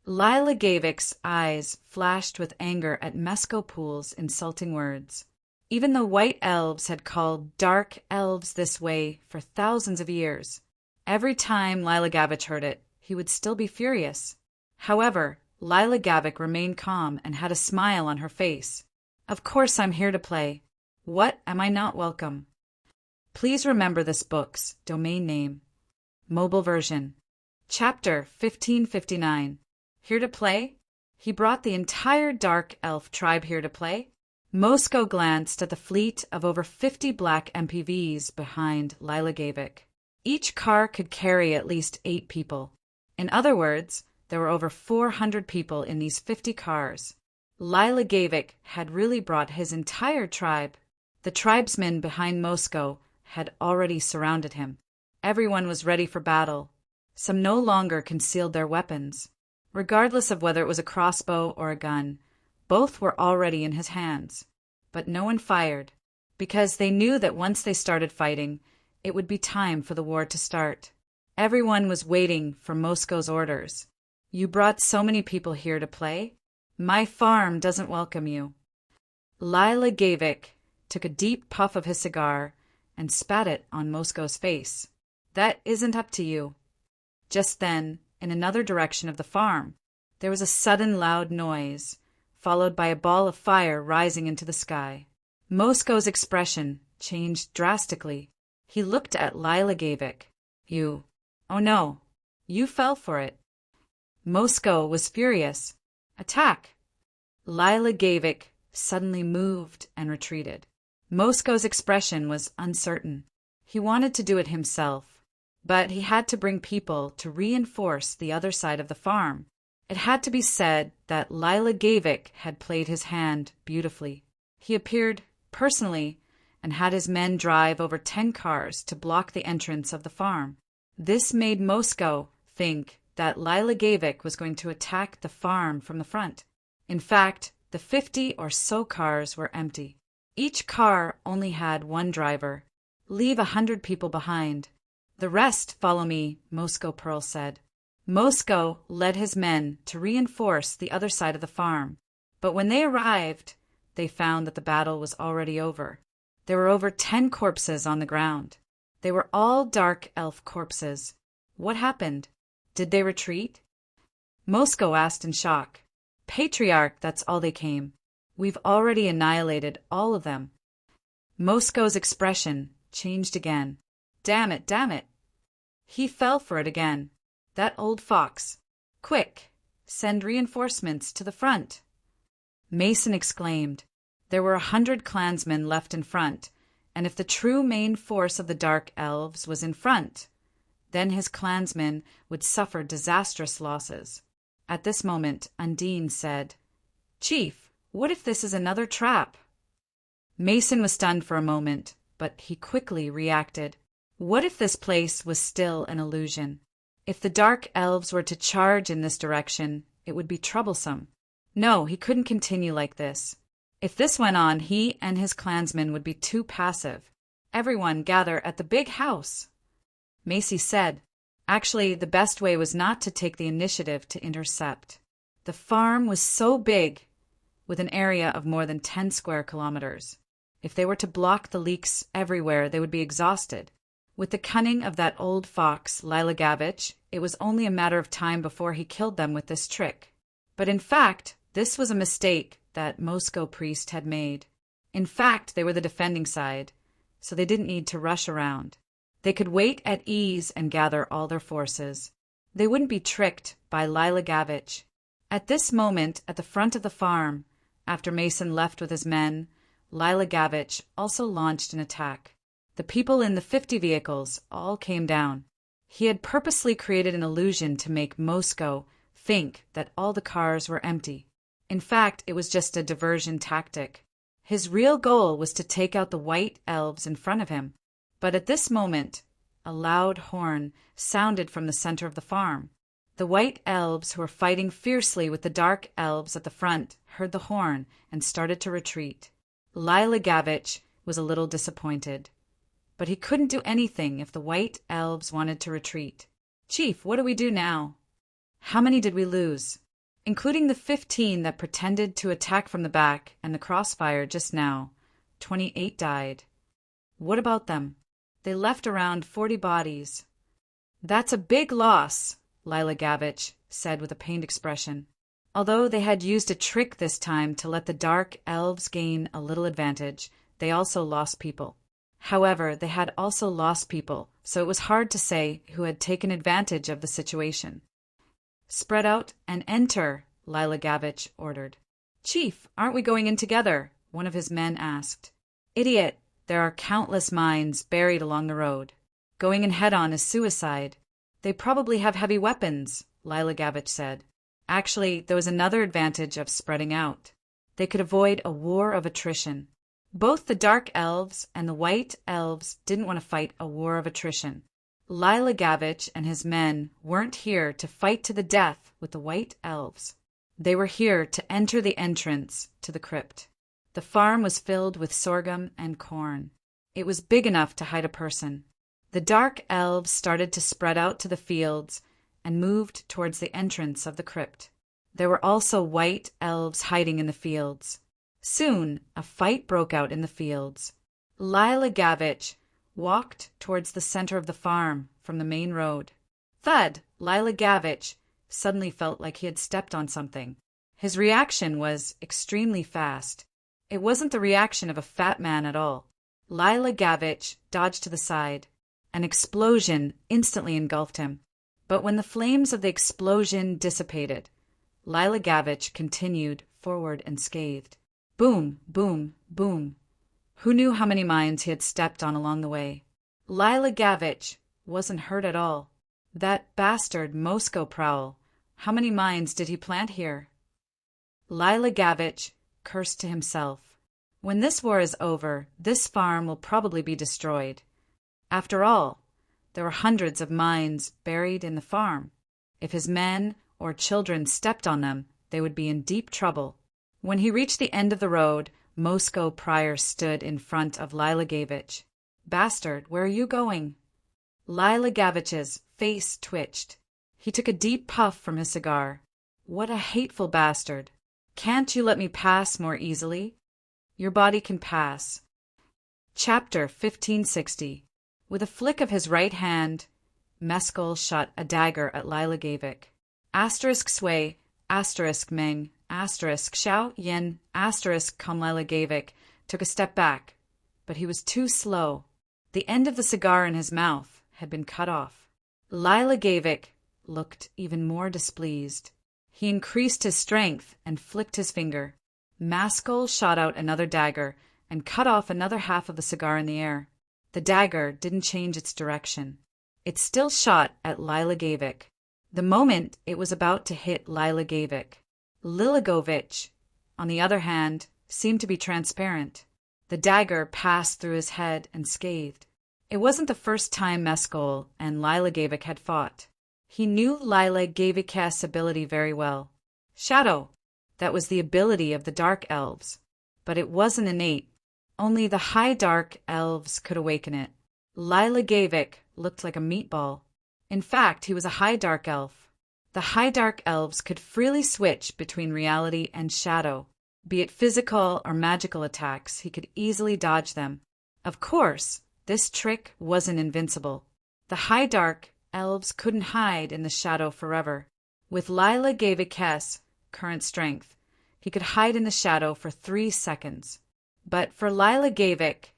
Speaker 1: Lila Gavich's eyes flashed with anger at Mesko Pool's insulting words. Even the white elves had called dark elves this way for thousands of years. Every time Lila Gavich heard it, he would still be furious. However, Lila Gavich remained calm and had a smile on her face. "Of course I'm here to play. What am I not welcome?" Please remember this book's domain name. Mobile version. Chapter 1559. Here to play? He brought the entire dark elf tribe here to play? Mosko glanced at the fleet of over 50 black MPVs behind Lila Gavich. Each car could carry at least 8 people. In other words, there were over 400 people in these 50 cars. Lila Gavich had really brought his entire tribe. The tribesmen behind Mosko had already surrounded him. Everyone was ready for battle. Some no longer concealed their weapons. Regardless of whether it was a crossbow or a gun, both were already in his hands. But no one fired, because they knew that once they started fighting, it would be time for the war to start. Everyone was waiting for Mosko's orders. "You brought so many people here to play? My farm doesn't welcome you." Lila Gavich took a deep puff of his cigar and spat it on Mosko's face. "That isn't up to you." Just then, in another direction of the farm, there was a sudden loud noise, followed by a ball of fire rising into the sky. Mosko's expression changed drastically. He looked at Lila Gavich. Oh no, you fell for it." Mosko was furious. "Attack!" Lila Gavich suddenly moved and retreated. Mosko's expression was uncertain. He wanted to do it himself, but he had to bring people to reinforce the other side of the farm. It had to be said that Lila Gavich had played his hand beautifully. He appeared personally and had his men drive over 10 cars to block the entrance of the farm. This made Mosko think that Lila Gavich was going to attack the farm from the front. In fact, the 50 or so cars were empty. Each car only had one driver. "Leave 100 people behind. The rest follow me," Mosko Pearl said. Mosko led his men to reinforce the other side of the farm, but when they arrived, they found that the battle was already over. There were over 10 corpses on the ground. They were all dark elf corpses. What happened? Did they retreat? Mosko asked in shock. "Patriarch, that's all they came. We've already annihilated all of them." Mosko's expression changed again. Damn it. He fell for it again. That old fox. "Quick, send reinforcements to the front." Mason exclaimed. There were 100 clansmen left in front, and if the true main force of the dark elves was in front, then his clansmen would suffer disastrous losses. At this moment, Undine said, "Chief, what if this is another trap?" Mason was stunned for a moment, but he quickly reacted. What if this place was still an illusion? If the dark elves were to charge in this direction, it would be troublesome. No, he couldn't continue like this. If this went on, he and his clansmen would be too passive. "Everyone gather at the big house." Macy said. Actually, the best way was not to take the initiative to intercept. The farm was so big, with an area of more than 10 square kilometers. If they were to block the leaks everywhere, they would be exhausted. With the cunning of that old fox, Lila Gavich, it was only a matter of time before he killed them with this trick. But in fact, this was a mistake that Mosko Priest had made. In fact, they were the defending side, so they didn't need to rush around. They could wait at ease and gather all their forces. They wouldn't be tricked by Lila Gavich. At this moment, at the front of the farm, after Mason left with his men, Lila Gavich also launched an attack. The people in the 50 vehicles all came down. He had purposely created an illusion to make Moscow think that all the cars were empty. In fact, it was just a diversion tactic. His real goal was to take out the white elves in front of him. But at this moment, a loud horn sounded from the center of the farm. The white elves, who were fighting fiercely with the dark elves at the front, heard the horn and started to retreat. Lila Gavich was a little disappointed. But he couldn't do anything if the white elves wanted to retreat. "Chief, what do we do now?" "How many did we lose?" "Including the 15 that pretended to attack from the back and the crossfire just now, 28 died." "What about them?" "They left around 40 bodies." "That's a big loss," Lila Gavich said with a pained expression. Although they had used a trick this time to let the dark elves gain a little advantage, they also lost people. However, they had also lost people, so it was hard to say who had taken advantage of the situation. "Spread out and enter," Lila Gavich ordered. "Chief, aren't we going in together?" one of his men asked. "Idiot, there are countless mines buried along the road. Going in head-on is suicide." "They probably have heavy weapons," Lila Gavich said. Actually, there was another advantage of spreading out. They could avoid a war of attrition. Both the dark elves and the white elves didn't want to fight a war of attrition. Lila Gavich and his men weren't here to fight to the death with the white elves. They were here to enter the entrance to the crypt. The farm was filled with sorghum and corn. It was big enough to hide a person. The dark elves started to spread out to the fields and moved towards the entrance of the crypt. There were also white elves hiding in the fields. Soon, a fight broke out in the fields. Lila Gavich walked towards the center of the farm from the main road. Thud! Lila Gavich suddenly felt like he had stepped on something. His reaction was extremely fast. It wasn't the reaction of a fat man at all. Lila Gavich dodged to the side. An explosion instantly engulfed him. But when the flames of the explosion dissipated, Lila Gavich continued forward unscathed. Boom, boom, boom. Who knew how many mines he had stepped on along the way? Lila Gavich wasn't hurt at all. That bastard Moscow Prowl, how many mines did he plant here? Lila Gavich cursed to himself. When this war is over, this farm will probably be destroyed. After all, there were hundreds of mines buried in the farm. If his men or children stepped on them, they would be in deep trouble. When he reached the end of the road, Moscow Prior stood in front of Lila Gavich. "Bastard, where are you going?" Lila Gavich's face twitched. He took a deep puff from his cigar. "What a hateful bastard. Can't you let me pass more easily?" "Your body can pass." Chapter 1560. With a flick of his right hand, Mescal shot a dagger at Lila Gavich. Asterisk Sway, asterisk Meng, asterisk Xiao Yin, asterisk Lila Gavich took a step back, but he was too slow. The end of the cigar in his mouth had been cut off. Lila Gavich looked even more displeased. He increased his strength and flicked his finger. Mescal shot out another dagger and cut off another half of the cigar in the air. The dagger didn't change its direction. It still shot at Lila Gavich. The moment it was about to hit Lila Gavich, Lilagovich, on the other hand, seemed to be transparent. The dagger passed through his head and scathed. It wasn't the first time Mescal and Lila Gavich had fought. He knew Lila Gavich's ability very well. Shadow, that was the ability of the Dark Elves, but it wasn't innate. Only the high dark elves could awaken it. Lila Gavich looked like a meatball. In fact, he was a high dark elf. The high dark elves could freely switch between reality and shadow. Be it physical or magical attacks, he could easily dodge them. Of course, this trick wasn't invincible. The high dark elves couldn't hide in the shadow forever. With Lila Gavich's current strength, he could hide in the shadow for 3 seconds. But for Lila Gavich,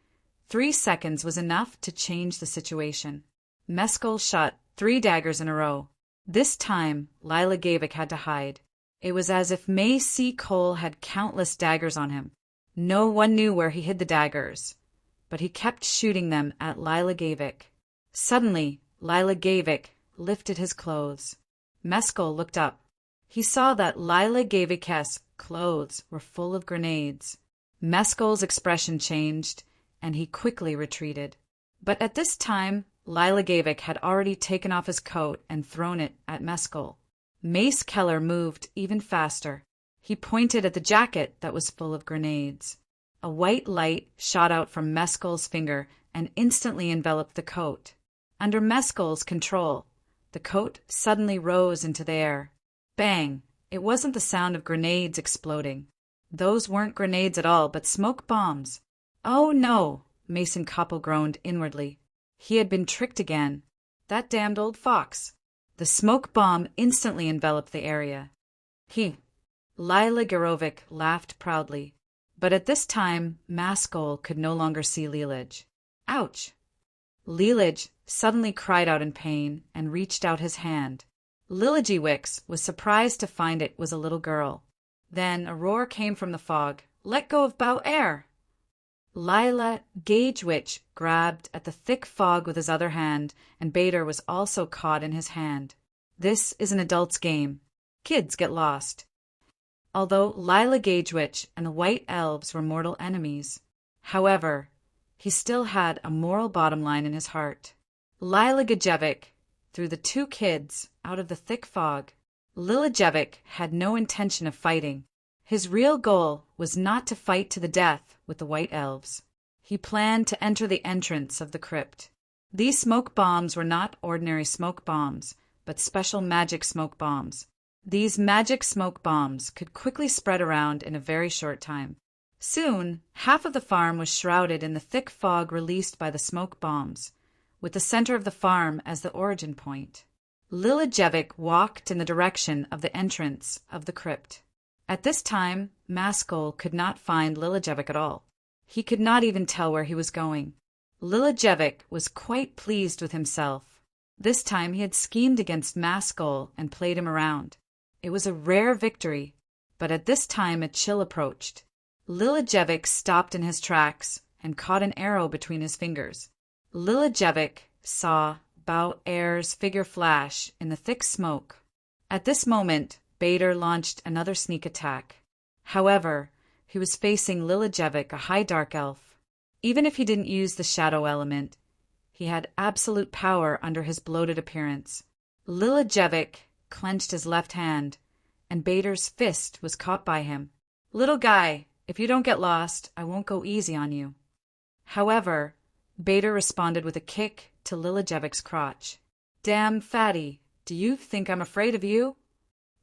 Speaker 1: 3 seconds was enough to change the situation. Mescal shot 3 daggers in a row. This time, Lila Gavik had to hide. It was as if May C. Cole had countless daggers on him. No one knew where he hid the daggers, but he kept shooting them at Lila Gavik. Suddenly, Lila Gavik lifted his clothes. Mescal looked up. He saw that Lila Gavik's clothes were full of grenades. Mescal's expression changed, and he quickly retreated. But at this time, Lila Gavik had already taken off his coat and thrown it at Mescal. Mace Keller moved even faster. He pointed at the jacket that was full of grenades. A white light shot out from Mescal's finger and instantly enveloped the coat. Under Mescal's control, the coat suddenly rose into the air. Bang! It wasn't the sound of grenades exploding. Those weren't grenades at all, but smoke bombs. Oh no! Mason Koppel groaned inwardly. He had been tricked again. That damned old fox. The smoke bomb instantly enveloped the area. Lila Garovic laughed proudly. But at this time, Mescal could no longer see Lilij. Ouch! Lilij suddenly cried out in pain and reached out his hand. Lilijiwix was surprised to find it was a little girl. Then a roar came from the fog. Let go of Bow Air! Lila Gagewitch grabbed at the thick fog with his other hand, and Bader was also caught in his hand. This is an adult's game. Kids get lost. Although Lila Gagewitch and the White Elves were mortal enemies, however, he still had a moral bottom line in his heart. Lila Gajevic threw the two kids out of the thick fog. Lilijevic had no intention of fighting. His real goal was not to fight to the death with the White Elves. He planned to enter the entrance of the crypt. These smoke bombs were not ordinary smoke bombs, but special magic smoke bombs. These magic smoke bombs could quickly spread around in a very short time. Soon, half of the farm was shrouded in the thick fog released by the smoke bombs, with the center of the farm as the origin point. Lilijevic walked in the direction of the entrance of the crypt. At this time, Mescal could not find Lilijevic at all. He could not even tell where he was going. Lilijevic was quite pleased with himself. This time he had schemed against Mescal and played him around. It was a rare victory, but at this time a chill approached. Lilijevic stopped in his tracks and caught an arrow between his fingers. Lilijevic saw Bow Air's figure flash in the thick smoke. At this moment, Bader launched another sneak attack. However, he was facing Lilijevic, a high dark elf. Even if he didn't use the shadow element, he had absolute power under his bloated appearance. Lilijevic clenched his left hand, and Bader's fist was caught by him. Little guy, if you don't get lost, I won't go easy on you. However, Bader responded with a kick to Lilijevic's crotch. Damn fatty, do you think I'm afraid of you?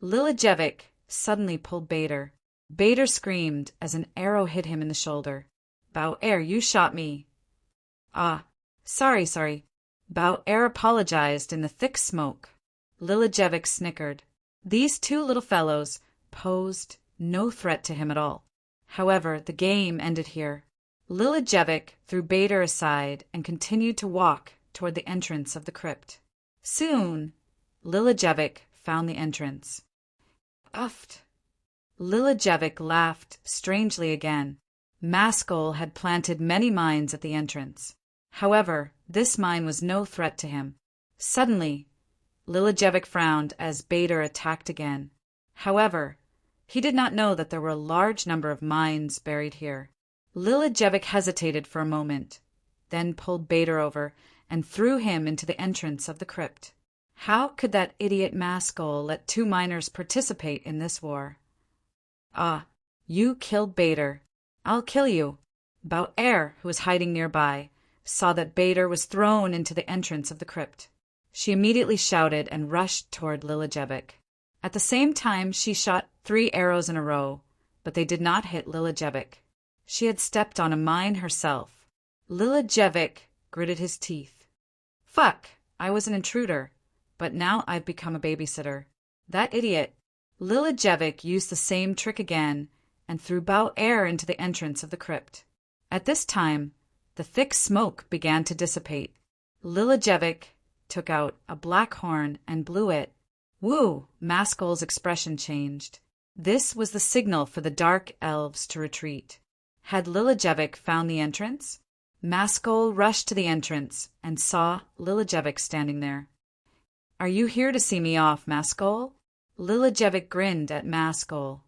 Speaker 1: Lilijevic suddenly pulled Bader. Bader screamed as an arrow hit him in the shoulder. Bow Air, you shot me. Ah, sorry. Bow Air apologized in the thick smoke. Lilijevic snickered. These two little fellows posed no threat to him at all. However, the game ended here. Lilijevic threw Bader aside and continued to walk toward the entrance of the crypt. Soon, Lilijevic found the entrance. Uffed. Lilijevic laughed strangely again. Mescal had planted many mines at the entrance. However, this mine was no threat to him. Suddenly, Lilijevic frowned as Bader attacked again. However, he did not know that there were a large number of mines buried here. Lilijevic hesitated for a moment, then pulled Bader over and threw him into the entrance of the crypt. How could that idiot Mescal let two miners participate in this war? Ah, you killed Bader. I'll kill you. Bow Air, who was hiding nearby, saw that Bader was thrown into the entrance of the crypt. She immediately shouted and rushed toward Lilijevic. At the same time, she shot 3 arrows in a row, but they did not hit Lilijevic. She had stepped on a mine herself. Lilijevic gritted his teeth. Fuck, I was an intruder, but now I've become a babysitter. That idiot. Lilijevic used the same trick again and threw Bow Air into the entrance of the crypt. At this time, the thick smoke began to dissipate. Lilijevic took out a black horn and blew it Woo! Maskol's expression changed. This was the signal for the dark elves to retreat. Had Lilajevic found the entrance? Maskol rushed to the entrance and saw Lilajevic standing there. "Are you here to see me off, Maskol?" Lilajevic grinned at Maskol.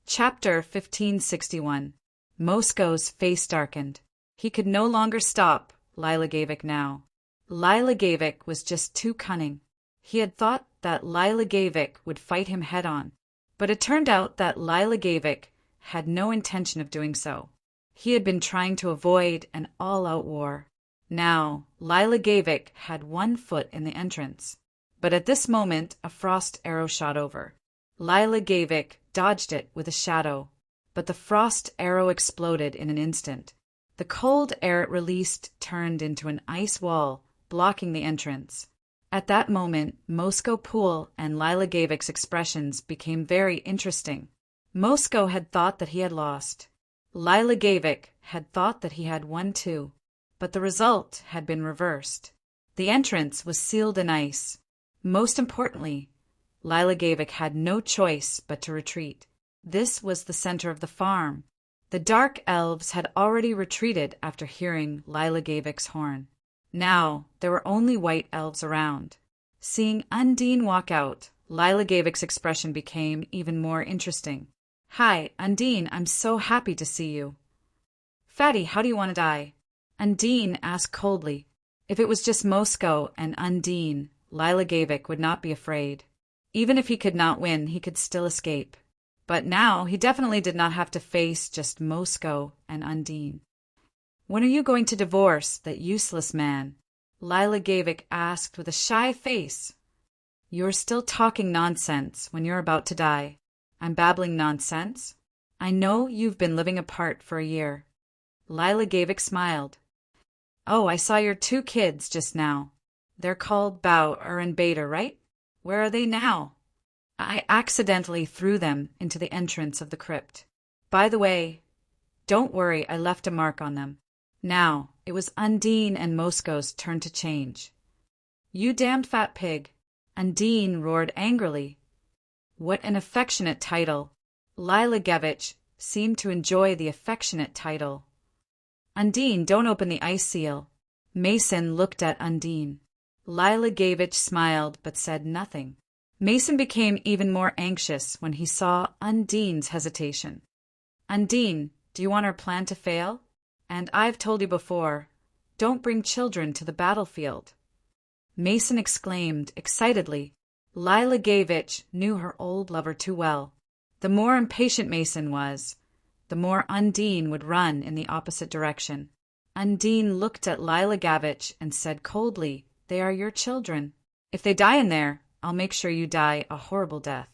Speaker 1: Chapter 1561. Mosko's face darkened. He could no longer stop Lilajevic now. Lilajevic was just too cunning. He had thought that Lilajevic would fight him head-on, but it turned out that Lilajevic had no intention of doing so. He had been trying to avoid an all-out war. Now, Lilajevic had one foot in the entrance. But at this moment, a frost arrow shot over. Lilajevic dodged it with a shadow, but the frost arrow exploded in an instant. The cold air it released turned into an ice wall, blocking the entrance. At that moment, Mosko Pool and Lilajevic's expressions became very interesting. Mosko had thought that he had lost. Lilajevic had thought that he had won too, but the result had been reversed. The entrance was sealed in ice. Most importantly, Lilajevic had no choice but to retreat. This was the center of the farm. The dark elves had already retreated after hearing Lilajevic's horn. Now there were only white elves around. Seeing Undine walk out, Lilajevic's expression became even more interesting. "Hi, Undine, I'm so happy to see you." "Fatty, how do you want to die?" Undine asked coldly. If it was just Mosko and Undine, Lilajevic would not be afraid. Even if he could not win, he could still escape. But now he definitely did not have to face just Mosko and Undine. "When are you going to divorce that useless man?" Lilajevic asked with a shy face. "You're still talking nonsense when you're about to die." "I'm babbling nonsense? I know you've been living apart for a year." Lilajevic smiled. "Oh, I saw your 2 kids just now. They're called Bau and Beta, right? Where are they now?" "I accidentally threw them into the entrance of the crypt. By the way, don't worry, I left a mark on them." Now it was Undine and Mosko's turn to change. "You damned fat pig!" Undine roared angrily. What an affectionate title. Lilajevich seemed to enjoy the affectionate title. "Undine, don't open the ice seal." Mason looked at Undine. Lilajevich smiled but said nothing. Mason became even more anxious when he saw Undine's hesitation. "Undine, do you want our plan to fail? And I've told you before, don't bring children to the battlefield." Mason exclaimed excitedly. Lilajevich knew her old lover too well. The more impatient Mason was, the more Undine would run in the opposite direction. Undine looked at Lilajevich and said coldly, "They are your children. If they die in there, I'll make sure you die a horrible death."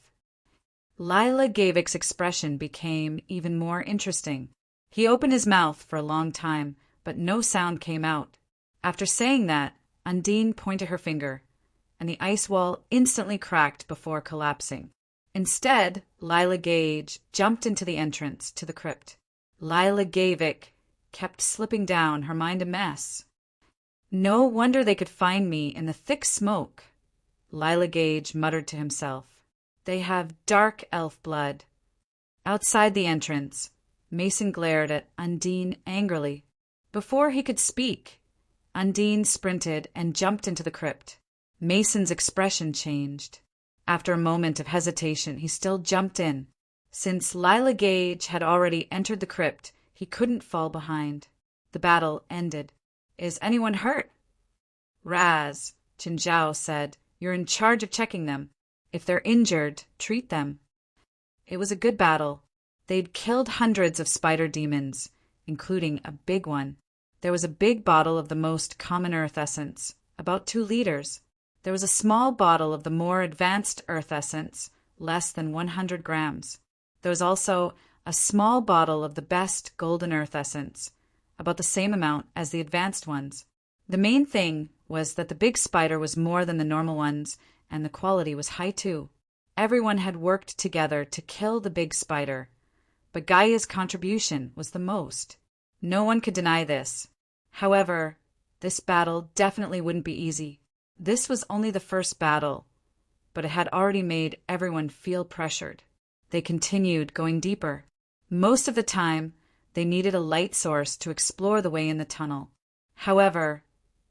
Speaker 1: Lilajevic's expression became even more interesting. He opened his mouth for a long time, but no sound came out. After saying that, Undine pointed her finger, and the ice wall instantly cracked before collapsing. Instead, Lilajevich jumped into the entrance to the crypt. Lilajevic kept slipping down, her mind a mess. "No wonder they could find me in the thick smoke," Lilajevich muttered to himself. "They have dark elf blood." Outside the entrance, Mason glared at Undine angrily. Before he could speak, Undine sprinted and jumped into the crypt. Mason's expression changed. After a moment of hesitation, he still jumped in. Since Lilajevich had already entered the crypt, he couldn't fall behind. The battle ended. "Is anyone hurt?" "Raz," Chinzhao said, "you're in charge of checking them. If they're injured, treat them." It was a good battle. They'd killed hundreds of spider demons, including a big one. There was a big bottle of the most common earth essence, about 2 liters. There was a small bottle of the more advanced earth essence, less than 100 grams. There was also a small bottle of the best golden earth essence, about the same amount as the advanced ones. The main thing was that the big spider was more than the normal ones, and the quality was high too. Everyone had worked together to kill the big spider, but Gaia's contribution was the most. No one could deny this. However, this battle definitely wouldn't be easy. This was only the first battle, but it had already made everyone feel pressured. They continued going deeper. Most of the time, they needed a light source to explore the way in the tunnel. However,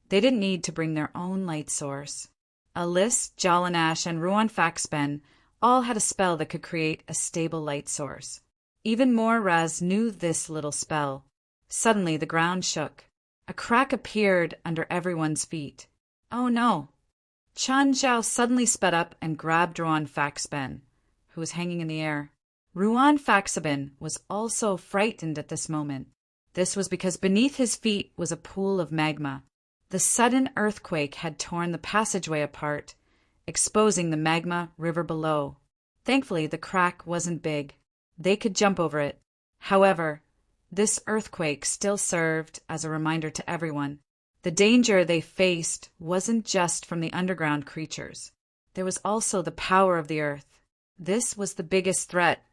Speaker 1: they didn't need to bring their own light source. Alice, Jalanash, and Ruan Faxben all had a spell that could create a stable light source. Even more Raz knew this little spell. Suddenly the ground shook. A crack appeared under everyone's feet. Oh no! Chan Zhao suddenly sped up and grabbed Ruan Faxben, who was hanging in the air. Ruan Faxben was also frightened at this moment. This was because beneath his feet was a pool of magma. The sudden earthquake had torn the passageway apart, exposing the magma river below. Thankfully, the crack wasn't big. They could jump over it. However, this earthquake still served as a reminder to everyone. The danger they faced wasn't just from the underground creatures. There was also the power of the earth. This was the biggest threat.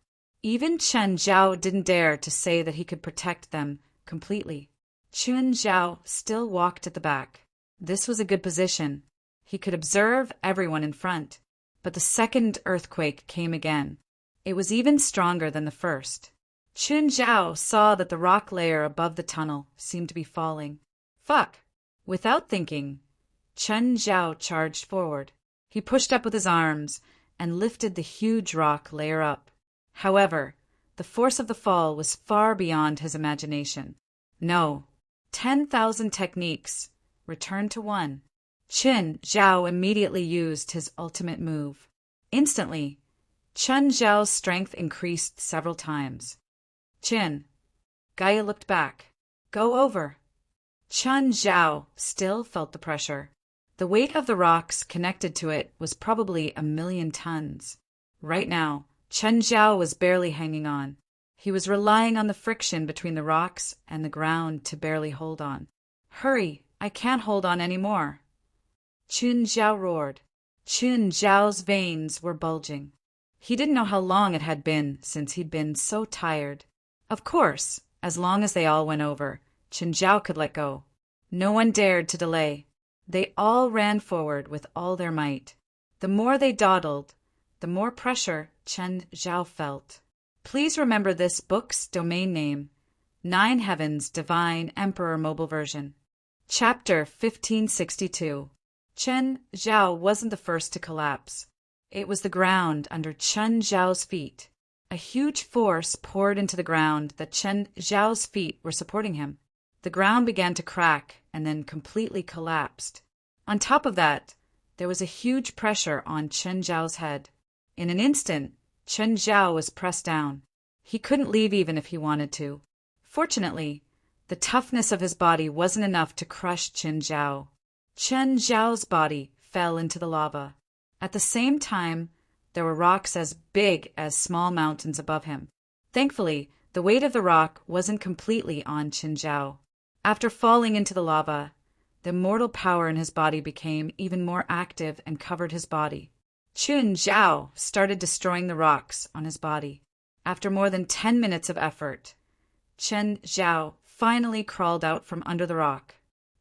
Speaker 1: Even Chen Zhao didn't dare to say that he could protect them completely. Chun Zhao still walked at the back. This was a good position. He could observe everyone in front. But the second earthquake came again. It was even stronger than the first. Chun Zhao saw that the rock layer above the tunnel seemed to be falling. Fuck! Without thinking, Chun Zhao charged forward. He pushed up with his arms and lifted the huge rock layer up. However, the force of the fall was far beyond his imagination. No, 10,000 techniques returned to one. Chun Zhao immediately used his ultimate move. Instantly, Chun Zhao's strength increased several times. Chin. Gaia looked back. Go over. Chun Zhao still felt the pressure. The weight of the rocks connected to it was probably 1,000,000 tons. Right now, Chun Zhao was barely hanging on. He was relying on the friction between the rocks and the ground to barely hold on. Hurry, I can't hold on anymore. Chun Zhao roared. Chun Zhao's veins were bulging. He didn't know how long it had been since he'd been so tired. Of course, as long as they all went over, Chun Zhao could let go. No one dared to delay. They all ran forward with all their might. The more they dawdled, the more pressure Chun Zhao felt. Please remember this book's domain name, 9 Heavens Divine Emperor Mobile Version. Chapter 1562. Chun Zhao wasn't the first to collapse. It was the ground under Chun Zhao's feet. A huge force poured into the ground that Chun Zhao's feet were supporting him. The ground began to crack and then completely collapsed. On top of that, there was a huge pressure on Chun Zhao's head. In an instant, Chun Zhao was pressed down. He couldn't leave even if he wanted to. Fortunately, the toughness of his body wasn't enough to crush Chun Zhao. Chun Zhao's body fell into the lava. At the same time, there were rocks as big as small mountains above him. Thankfully, the weight of the rock wasn't completely on Chun Zhao. After falling into the lava, the mortal power in his body became even more active and covered his body. Chun Zhao started destroying the rocks on his body. After more than 10 minutes of effort, Chun Zhao finally crawled out from under the rock.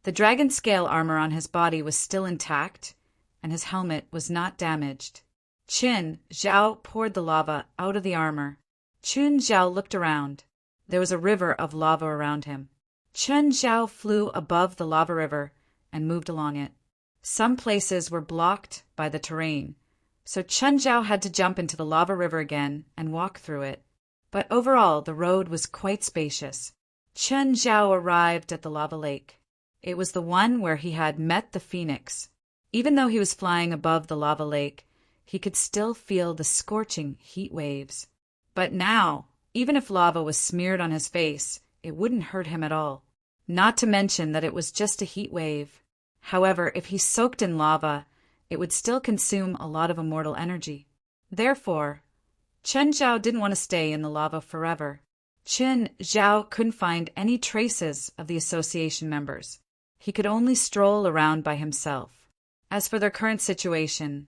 Speaker 1: The dragon scale armor on his body was still intact, and his helmet was not damaged. Chun Zhao poured the lava out of the armor. Chun Zhao looked around. There was a river of lava around him. Chun Zhao flew above the lava river and moved along it. Some places were blocked by the terrain, so Chun Zhao had to jump into the lava river again and walk through it. But overall, the road was quite spacious. Chun Zhao arrived at the lava lake. It was the one where he had met the phoenix. Even though he was flying above the lava lake, he could still feel the scorching heat waves. But now, even if lava was smeared on his face, it wouldn't hurt him at all. Not to mention that it was just a heat wave. However, if he soaked in lava, it would still consume a lot of immortal energy. Therefore, Chun Zhao didn't want to stay in the lava forever. Chun Zhao couldn't find any traces of the association members. He could only stroll around by himself. As for their current situation,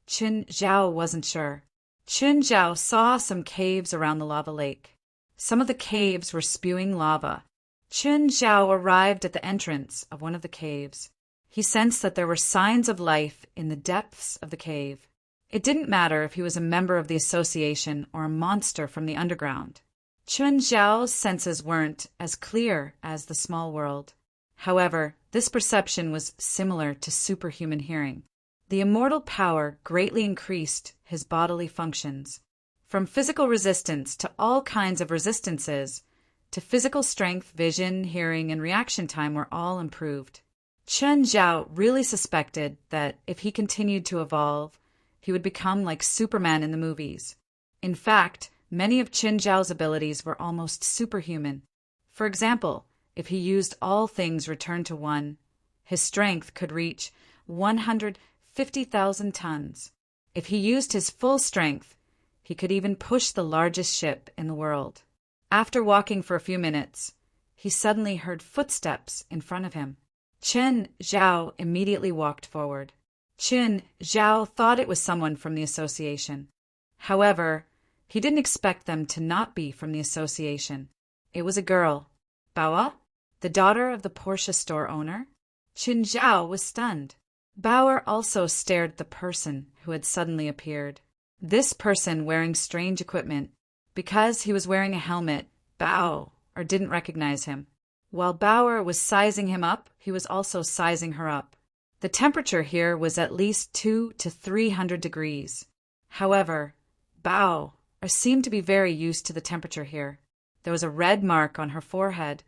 Speaker 1: Chun Zhao wasn't sure. Chun Zhao saw some caves around the lava lake. Some of the caves were spewing lava. Chun Zhao arrived at the entrance of one of the caves. He sensed that there were signs of life in the depths of the cave. It didn't matter if he was a member of the association or a monster from the underground. Chun Zhao's senses weren't as clear as the small world. However, this perception was similar to superhuman hearing. The immortal power greatly increased his bodily functions. From physical resistance to all kinds of resistances, to physical strength, vision, hearing, and reaction time were all improved. Chun Zhao really suspected that if he continued to evolve, he would become like Superman in the movies. In fact, many of Chun Zhao's abilities were almost superhuman. For example, if he used all things returned to one, his strength could reach 150,000 tons. If he used his full strength, he could even push the largest ship in the world. After walking for a few minutes, he suddenly heard footsteps in front of him. Chun Zhao immediately walked forward. Chun Zhao thought it was someone from the association. However, he didn't expect them to not be from the association. It was a girl. Baoa, the daughter of the Porsche store owner? Chun Zhao was stunned. Bauer also stared at the person who had suddenly appeared. This person wearing strange equipment. Because he was wearing a helmet, Bao didn't recognize him. While Bauer was sizing him up, he was also sizing her up. The temperature here was at least 200 to 300 degrees. However, Bao seemed to be very used to the temperature here. There was a red mark on her forehead,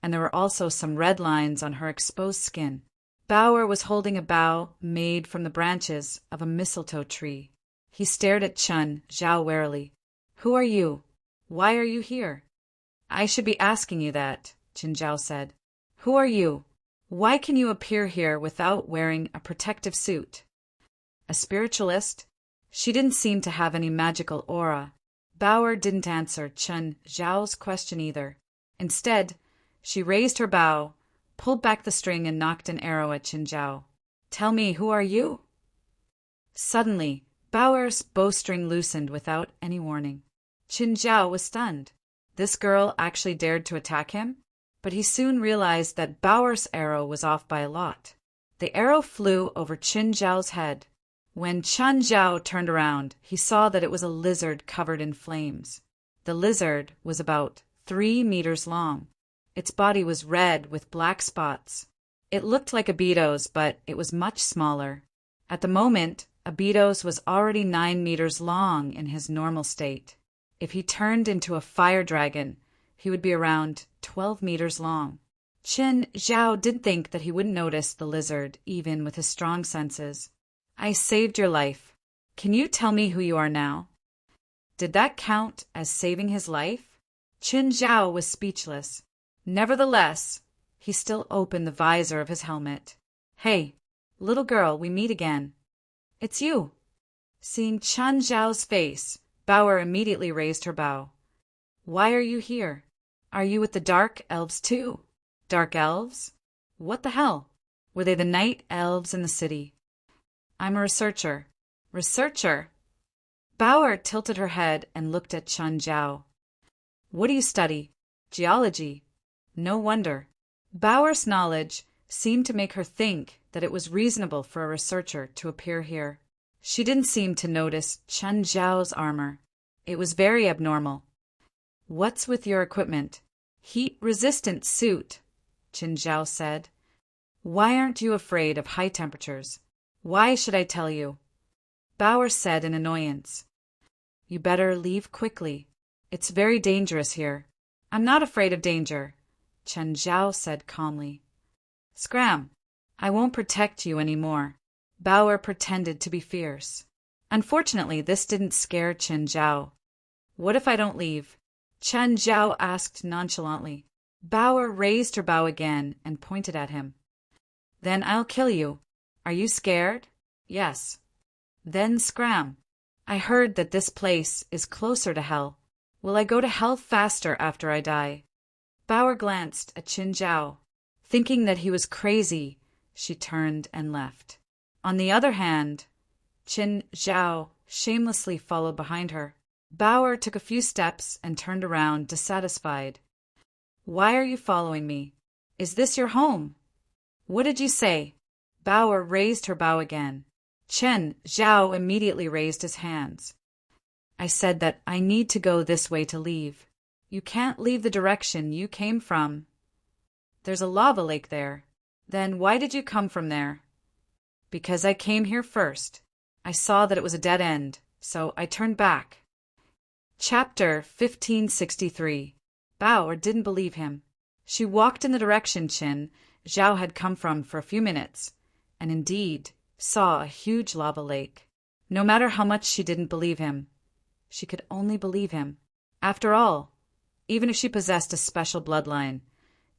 Speaker 1: and there were also some red lines on her exposed skin. Bauer was holding a bough made from the branches of a mistletoe tree. He stared at Chun Zhao warily. "Who are you? Why are you here?" "I should be asking you that," Chun Zhao said. "Who are you? Why can you appear here without wearing a protective suit?" A spiritualist? She didn't seem to have any magical aura. Bauer didn't answer Chun Zhao's question either. Instead, she raised her bow, pulled back the string, and knocked an arrow at Chun Zhao. "Tell me, who are you?" Suddenly, Bauer's bowstring loosened without any warning. Chun Zhao was stunned. This girl actually dared to attack him? But he soon realized that Bauer's arrow was off by a lot. The arrow flew over Chun Zhao's head. When Chun Zhao turned around, he saw that it was a lizard covered in flames. The lizard was about 3 meters long. Its body was red with black spots. It looked like a beetle's, but it was much smaller. At the moment, a beetle's was already 9 meters long in his normal state. If he turned into a fire dragon, he would be around 12 meters long. Chun Zhao did think that he wouldn't notice the lizard, even with his strong senses. "I saved your life. Can you tell me who you are now?" Did that count as saving his life? Chun Zhao was speechless. Nevertheless, he still opened the visor of his helmet. "Hey, little girl, we meet again." "It's you." Seeing Chun Zhao's face, Bauer immediately raised her bow. "Why are you here? Are you with the dark elves too?" "Dark elves? What the hell? Were they the night elves in the city?" "I'm a researcher." "Researcher?" Bauer tilted her head and looked at Chun Zhao. "What do you study?" "Geology." No wonder. Bauer's knowledge seemed to make her think that it was reasonable for a researcher to appear here. She didn't seem to notice Chun Zhao's armor. It was very abnormal. "What's with your equipment?" "Heat-resistant suit," Chun Zhao said. "Why aren't you afraid of high temperatures?" "Why should I tell you?" Bauer said in annoyance. "You better leave quickly. It's very dangerous here." "I'm not afraid of danger," Chun Zhao said calmly. "Scram! I won't protect you anymore." Bauer pretended to be fierce. Unfortunately, this didn't scare Chun Zhao. "What if I don't leave?" Chun Zhao asked nonchalantly. Bauer raised her bow again and pointed at him. "Then I'll kill you. Are you scared?" "Yes." "Then scram. I heard that this place is closer to hell. Will I go to hell faster after I die?" Bauer glanced at Chun Zhao. Thinking that he was crazy, she turned and left. On the other hand, Chun Zhao shamelessly followed behind her. Bauer took a few steps and turned around, dissatisfied. "Why are you following me? Is this your home?" "What did you say?" Bauer raised her bow again. Chen Zhao immediately raised his hands. I said that I need to go this way to leave. You can't leave the direction you came from. There's a lava lake there. Then why did you come from there? Because I came here first. I saw that it was a dead end, so I turned back. Chapter 1563. Bao didn't believe him. She walked in the direction Chen Zhao had come from for a few minutes, and indeed saw a huge lava lake. No matter how much she didn't believe him, she could only believe him. After all, even if she possessed a special bloodline,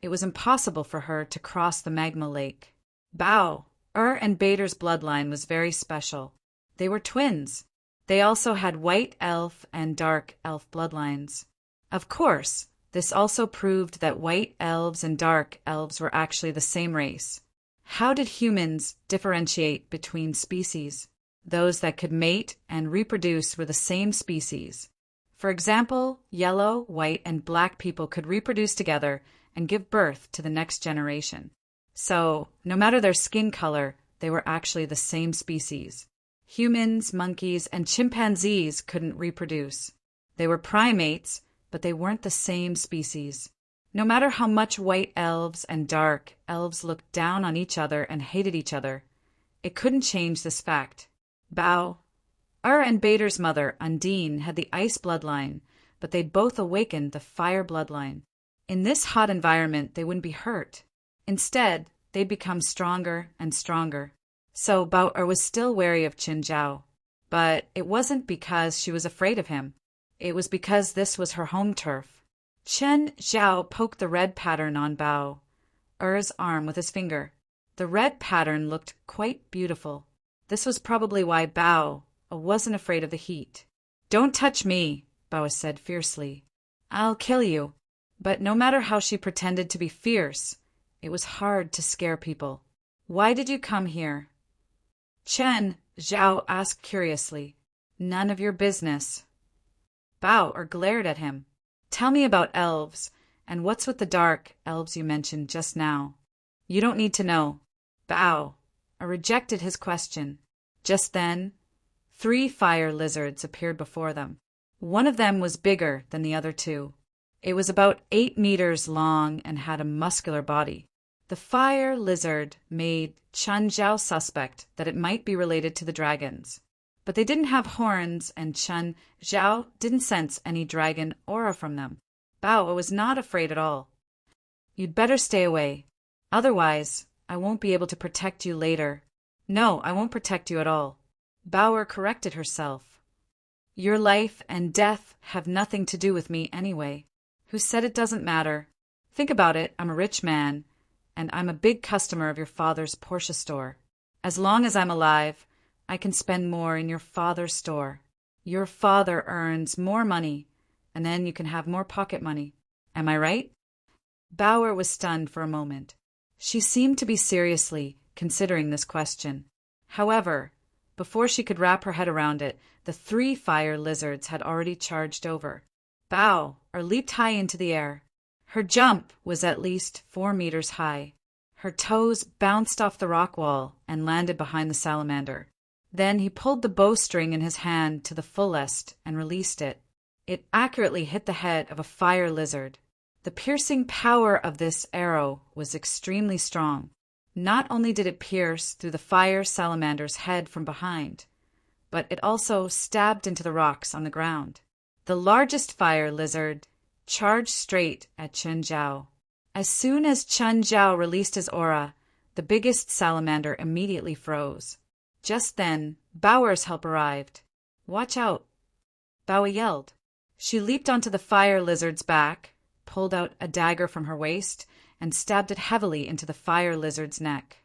Speaker 1: it was impossible for her to cross the magma lake. Bao and Bader's bloodline was very special. They were twins. They also had white elf and dark elf bloodlines. Of course, this also proved that white elves and dark elves were actually the same race. How did humans differentiate between species? Those that could mate and reproduce were the same species. For example, yellow, white, and black people could reproduce together and give birth to the next generation. So, no matter their skin color, they were actually the same species. Humans, monkeys, and chimpanzees couldn't reproduce. They were primates, but they weren't the same species. No matter how much white elves and dark elves looked down on each other and hated each other, it couldn't change this fact. Bao and Bader's mother, Undine, had the ice bloodline, but they'd both awakened the fire bloodline. In this hot environment, they wouldn't be hurt. Instead, they'd become stronger and stronger. So Bao was still wary of Chen Zhao. But it wasn't because she was afraid of him. It was because this was her home turf. Chen Zhao poked the red pattern on Bao's arm with his finger. The red pattern looked quite beautiful. This was probably why Bao wasn't afraid of the heat. "Don't touch me," Bao said fiercely. "I'll kill you." But no matter how she pretended to be fierce, it was hard to scare people. "Why did you come here?" Chen Zhao asked curiously. "None of your business." Bao glared at him. "Tell me about elves, and what's with the dark elves you mentioned just now?" "You don't need to know." Bao rejected his question. Just then, 3 fire lizards appeared before them. One of them was bigger than the other 2. It was about 8 meters long and had a muscular body. The fire lizard made Chen Zhao suspect that it might be related to the dragons. But they didn't have horns, and Chen Zhao didn't sense any dragon aura from them. Bao was not afraid at all. "You'd better stay away. Otherwise, I won't be able to protect you later." "No, I won't protect you at all." Bao corrected herself. "Your life and death have nothing to do with me anyway." "Who said it doesn't matter? Think about it, I'm a rich man, and I'm a big customer of your father's Porsche store. As long as I'm alive, I can spend more in your father's store. Your father earns more money, and then you can have more pocket money. Am I right?" Bao was stunned for a moment. She seemed to be seriously considering this question. However, before she could wrap her head around it, the 3 fire lizards had already charged over. Bao leaped high into the air. Her jump was at least 4 meters high. Her toes bounced off the rock wall and landed behind the salamander. Then he pulled the bowstring in his hand to the fullest and released it. It accurately hit the head of a fire lizard. The piercing power of this arrow was extremely strong. Not only did it pierce through the fire salamander's head from behind, but it also stabbed into the rocks on the ground. The largest fire lizard charged straight at Chen Zhao. As soon as Chen Zhao released his aura, the biggest salamander immediately froze. Just then, Bao's help arrived. "Watch out!" Bao yelled. She leaped onto the fire lizard's back, pulled out a dagger from her waist, and stabbed it heavily into the fire lizard's neck.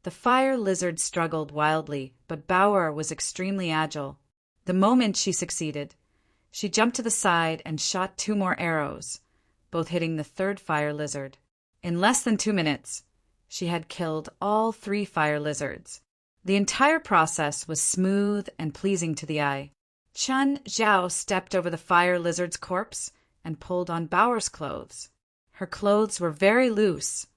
Speaker 1: The fire lizard struggled wildly, but Bao was extremely agile. The moment she succeeded, she jumped to the side and shot 2 more arrows, both hitting the 3rd fire lizard. In less than 2 minutes, she had killed all 3 fire lizards. The entire process was smooth and pleasing to the eye. Chen Zhao stepped over the fire lizard's corpse and pulled on Bao's clothes. Her clothes were very loose,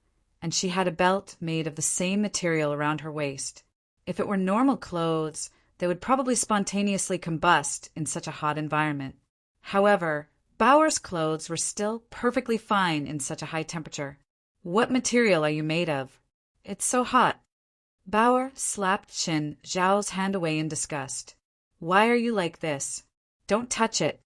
Speaker 1: and she had a belt made of the same material around her waist. If it were normal clothes, they would probably spontaneously combust in such a hot environment. However, Bauer's clothes were still perfectly fine in such a high temperature. What material are you made of? It's so hot. Bauer slapped Qin Zhao's hand away in disgust. Why are you like this? Don't touch it.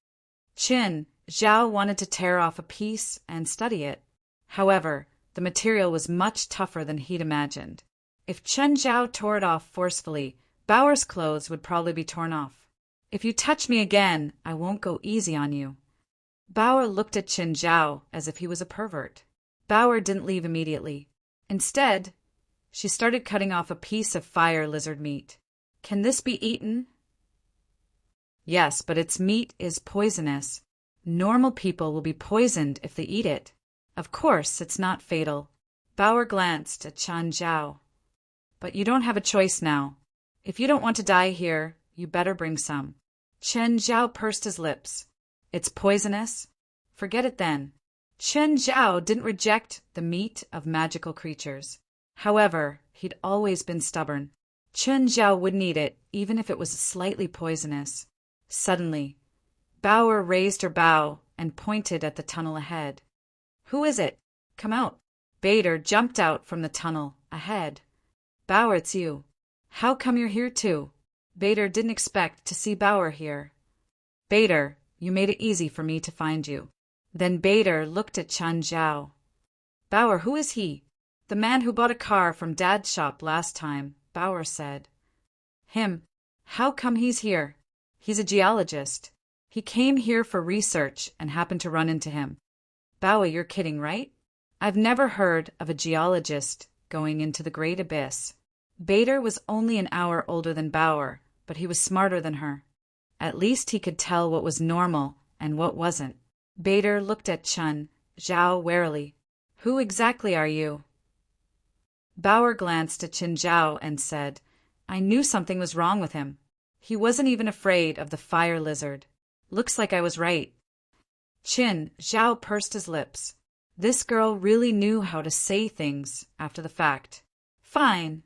Speaker 1: Qin Zhao wanted to tear off a piece and study it. However, the material was much tougher than he'd imagined. If Qin Zhao tore it off forcefully, Bauer's clothes would probably be torn off. If you touch me again, I won't go easy on you. Bauer looked at Qin Zhao as if he was a pervert. Bauer didn't leave immediately. Instead, she started cutting off a piece of fire lizard meat. Can this be eaten? Yes, but its meat is poisonous. Normal people will be poisoned if they eat it. Of course, it's not fatal. Bauer glanced at Qin Zhao. But you don't have a choice now. If you don't want to die here, you better bring some. Qin Zhao pursed his lips. It's poisonous? Forget it then. Qin Zhao didn't reject the meat of magical creatures. However, he'd always been stubborn. Qin Zhao wouldn't eat it, even if it was slightly poisonous. Suddenly, Bauer raised her bow and pointed at the tunnel ahead. Who is it? Come out. Bader jumped out from the tunnel ahead. Bauer, it's you. How come you're here too? Bader didn't expect to see Bauer here. Bader, you made it easy for me to find you. Then Bader looked at Qin Zhao. Bauer, who is he? The man who bought a car from Dad's shop last time, Bauer said. Him. How come he's here? He's a geologist. He came here for research and happened to run into him. Bauer, you're kidding, right? I've never heard of a geologist going into the great abyss. Bader was only an hour older than Bauer, but he was smarter than her. At least he could tell what was normal and what wasn't. Bader looked at Qin Zhao warily. Who exactly are you? Bauer glanced at Qin Zhao and said, I knew something was wrong with him. He wasn't even afraid of the fire lizard. Looks like I was right. Qin Zhao pursed his lips. This girl really knew how to say things after the fact. Fine,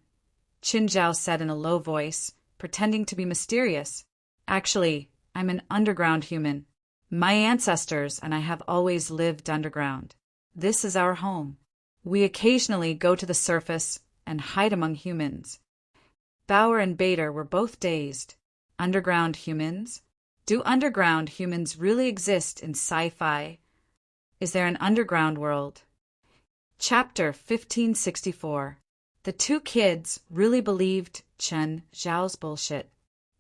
Speaker 1: Qin Zhao said in a low voice, pretending to be mysterious. Actually, I'm an underground human. My ancestors and I have always lived underground. This is our home. We occasionally go to the surface and hide among humans. Bauer and Bader were both dazed. Underground humans? Do underground humans really exist in sci-fi? Is there an underground world? Chapter 1564. The two kids really believed Qin Zhao's bullshit.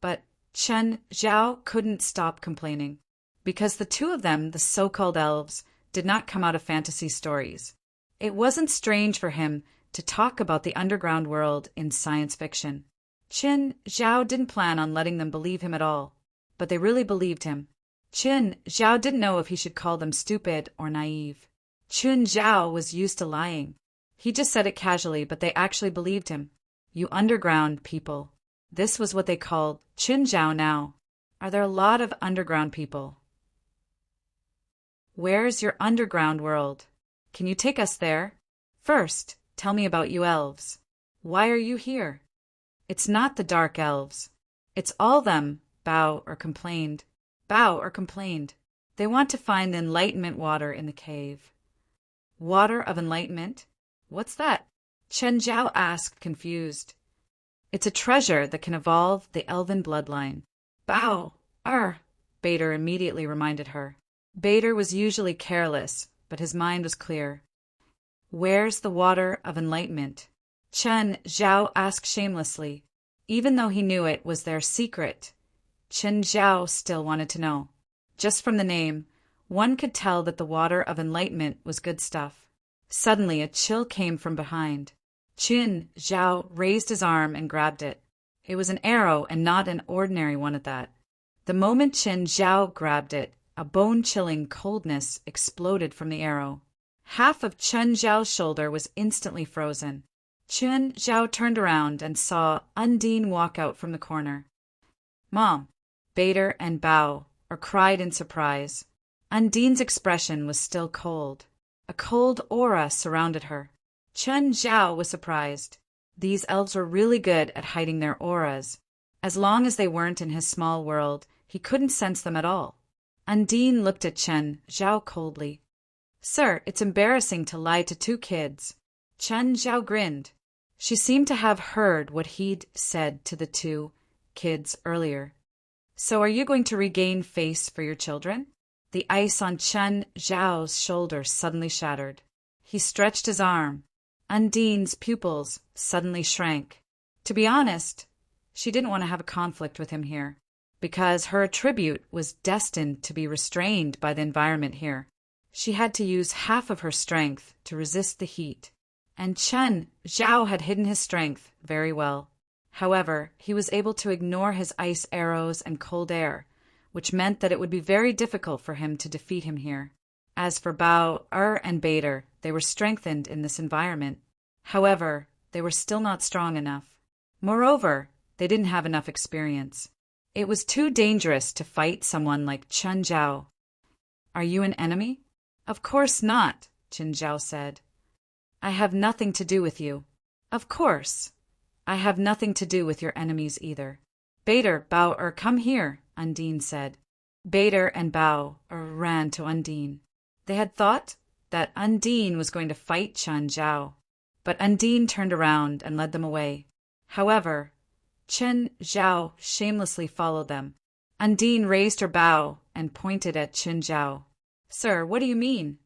Speaker 1: But Qin Zhao couldn't stop complaining. Because the two of them, the so-called elves, did not come out of fantasy stories. It wasn't strange for him to talk about the underground world in science fiction. Qin Zhao didn't plan on letting them believe him at all, but they really believed him. Qin Zhao didn't know if he should call them stupid or naive. Qin Zhao was used to lying. He just said it casually, but they actually believed him. You underground people. This was what they called Qin Zhao now. Are there a lot of underground people? Where's your underground world? Can you take us there? First, tell me about you elves. Why are you here? It's not the dark elves. It's all them, Bauer complained. They want to find the enlightenment water in the cave. Water of enlightenment? What's that? Qin Zhao asked, confused. It's a treasure that can evolve the elven bloodline. Bader immediately reminded her. Bader was usually careless, but his mind was clear. Where's the water of enlightenment? Qin Zhao asked shamelessly. Even though he knew it was their secret, Qin Zhao still wanted to know. Just from the name, one could tell that the water of enlightenment was good stuff. Suddenly, a chill came from behind. Qin Zhao raised his arm and grabbed it. It was an arrow and not an ordinary one at that. The moment Qin Zhao grabbed it, a bone-chilling coldness exploded from the arrow. Half of Qin Zhao's shoulder was instantly frozen. Qin Zhao turned around and saw Undine walk out from the corner. Mom, Bader and Bao cried in surprise. Undine's expression was still cold. A cold aura surrounded her. Qin Zhao was surprised. These elves were really good at hiding their auras. As long as they weren't in his small world, he couldn't sense them at all. Undine looked at Chen Zhao coldly. "Sir, it's embarrassing to lie to two kids." Chen Zhao grinned. She seemed to have heard what he'd said to the two kids earlier. "So are you going to regain face for your children?" The ice on Chen Zhao's shoulder suddenly shattered. He stretched his arm. Undine's pupils suddenly shrank. To be honest, she didn't want to have a conflict with him here, because her attribute was destined to be restrained by the environment here. She had to use half of her strength to resist the heat, and Chen Zhao had hidden his strength very well. However, he was able to ignore his ice arrows and cold air, which meant that it would be very difficult for him to defeat him here. As for Bao, and Bader, they were strengthened in this environment. However, they were still not strong enough. Moreover, they didn't have enough experience. It was too dangerous to fight someone like Chen Zhao. "Are you an enemy?" "Of course not," Chen Zhao said. "I have nothing to do with you." "Of course. I have nothing to do with your enemies either." "Bader, Bao, come here," Undine said. Bader and Bao ran to Undine. They had thought that Undine was going to fight Chen Zhao, but Undine turned around and led them away. However, Chen Zhao shamelessly followed them. Undine raised her bow and pointed at Chen Zhao. "Sir, what do you mean?"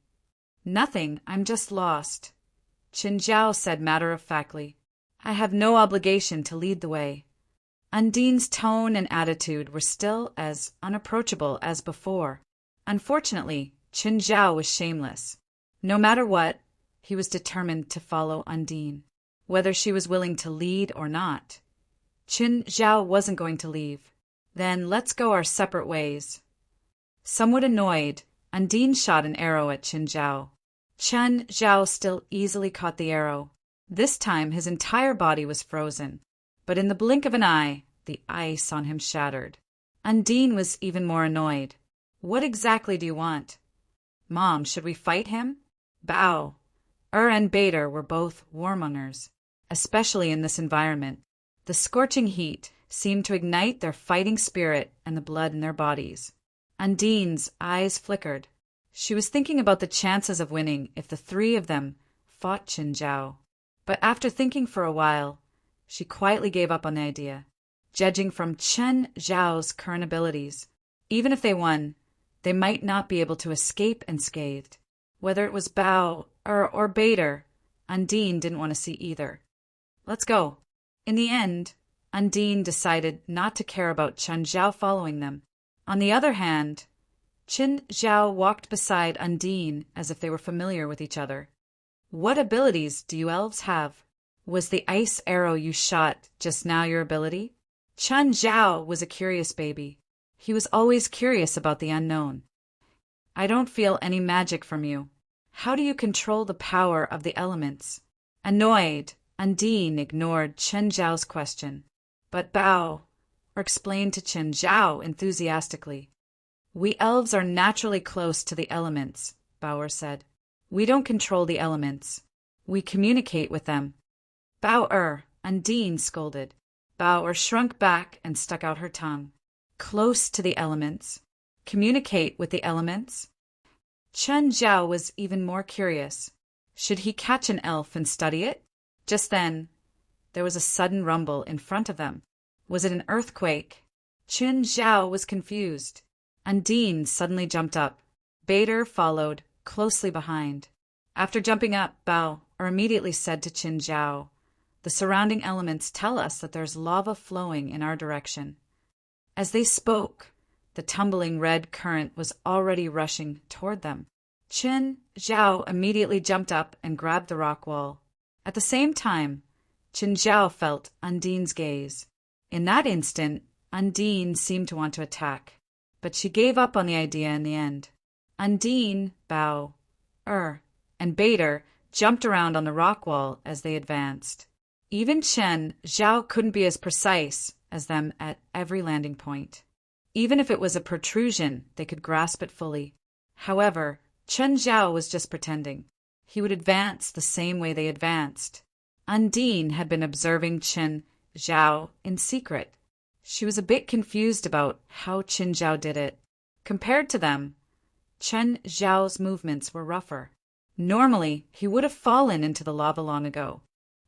Speaker 1: "Nothing, I'm just lost," Chen Zhao said matter-of-factly. "I have no obligation to lead the way." Undine's tone and attitude were still as unapproachable as before. Unfortunately, Chen Zhao was shameless. No matter what, he was determined to follow Undine, whether she was willing to lead or not. Chen Zhao wasn't going to leave. "Then let's go our separate ways." Somewhat annoyed, Undine shot an arrow at Chen Zhao. Chen Zhao still easily caught the arrow. This time his entire body was frozen, but in the blink of an eye, the ice on him shattered. Undine was even more annoyed. "What exactly do you want?" "Mom, should we fight him?" Bao, and Bader were both warmongers, especially in this environment. The scorching heat seemed to ignite their fighting spirit and the blood in their bodies. Undine's eyes flickered. She was thinking about the chances of winning if the three of them fought Chen Zhao. But after thinking for a while, she quietly gave up on the idea. Judging from Chen Zhao's current abilities, even if they won, they might not be able to escape unscathed. Whether it was Bao or Bader, Undine didn't want to see either. "Let's go." In the end, Undine decided not to care about Chen Zhao following them. On the other hand, Chen Zhao walked beside Undine as if they were familiar with each other. "What abilities do you elves have? Was the ice arrow you shot just now your ability?" Chen Zhao was a curious baby. He was always curious about the unknown. "I don't feel any magic from you. How do you control the power of the elements?" Annoyed, Undine ignored Chen Zhao's question, but Bao explained to Chen Zhao enthusiastically. "We elves are naturally close to the elements," Bao said. "We don't control the elements. We communicate with them." "Bao, Undine scolded. Bao shrunk back and stuck out her tongue. "Close to the elements? Communicate with the elements?" Chen Zhao was even more curious. Should he catch an elf and study it? Just then, there was a sudden rumble in front of them. Was it an earthquake? Chen Zhao was confused. Undine suddenly jumped up. Bader followed, closely behind. After jumping up, Bao immediately said to Chen Zhao, "The surrounding elements tell us that there's lava flowing in our direction." As they spoke, the tumbling red current was already rushing toward them. Chen Zhao immediately jumped up and grabbed the rock wall. At the same time, Chen Zhao felt Undine's gaze. In that instant, Undine seemed to want to attack, but she gave up on the idea in the end. Undine, Bao, and Bader jumped around on the rock wall as they advanced. Even Chen Zhao couldn't be as precise as them at every landing point. Even if it was a protrusion, they could grasp it fully. However, Chen Zhao was just pretending. He would advance the same way they advanced. Undine had been observing Chen Zhao in secret. She was a bit confused about how Chen Zhao did it. Compared to them, Chen Zhao's movements were rougher. Normally, he would have fallen into the lava long ago.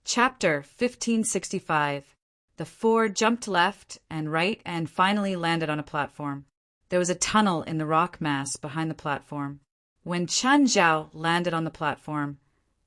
Speaker 1: Chapter 1565. The four jumped left and right and finally landed on a platform. There was a tunnel in the rock mass behind the platform. When Chen Zhao landed on the platform,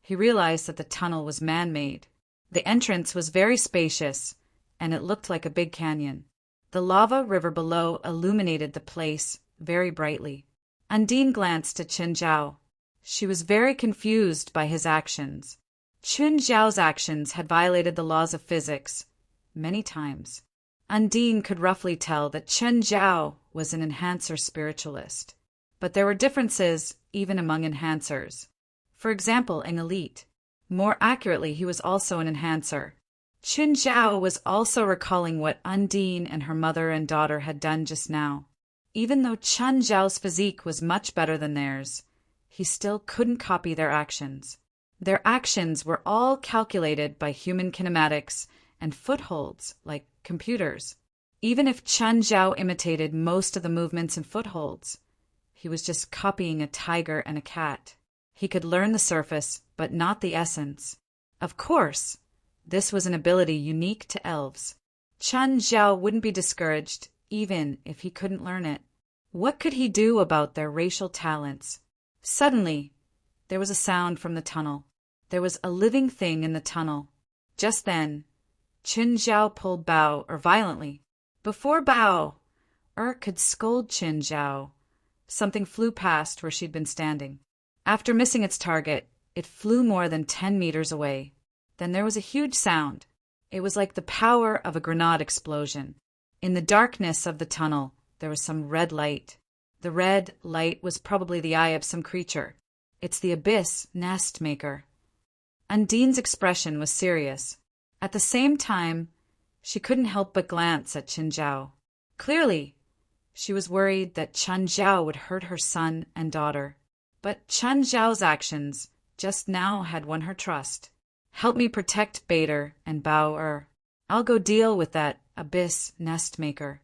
Speaker 1: he realized that the tunnel was man-made. The entrance was very spacious, and it looked like a big canyon. The lava river below illuminated the place very brightly. Undine glanced at Chen Zhao. She was very confused by his actions. Chen Zhao's actions had violated the laws of physics many times. Undine could roughly tell that Chen Zhao was an enhancer spiritualist. But there were differences even among enhancers. For example, an elite. More accurately, he was also an enhancer. Chen Zhao was also recalling what Undine and her mother and daughter had done just now. Even though Chen Zhao's physique was much better than theirs, he still couldn't copy their actions. Their actions were all calculated by human kinematics and footholds, like computers. Even if Chen Zhao imitated most of the movements and footholds, he was just copying a tiger and a cat. He could learn the surface, but not the essence. Of course, this was an ability unique to elves. Chen Zhao wouldn't be discouraged, even if he couldn't learn it. What could he do about their racial talents? Suddenly, there was a sound from the tunnel. There was a living thing in the tunnel. Just then, Chen Zhao pulled Bao violently. Before Bao could scold Chen Zhao, something flew past where she'd been standing. After missing its target, it flew more than 10 meters away. Then there was a huge sound. It was like the power of a grenade explosion. In the darkness of the tunnel, there was some red light. The red light was probably the eye of some creature. It's the abyss nest maker. Undine's expression was serious. At the same time, she couldn't help but glance at Chen Zhao. Clearly, she was worried that Chen Zhao would hurt her son and daughter. But Chen Zhao's actions just now had won her trust. Help me protect Bader and Bao. I'll go deal with that abyss nest maker.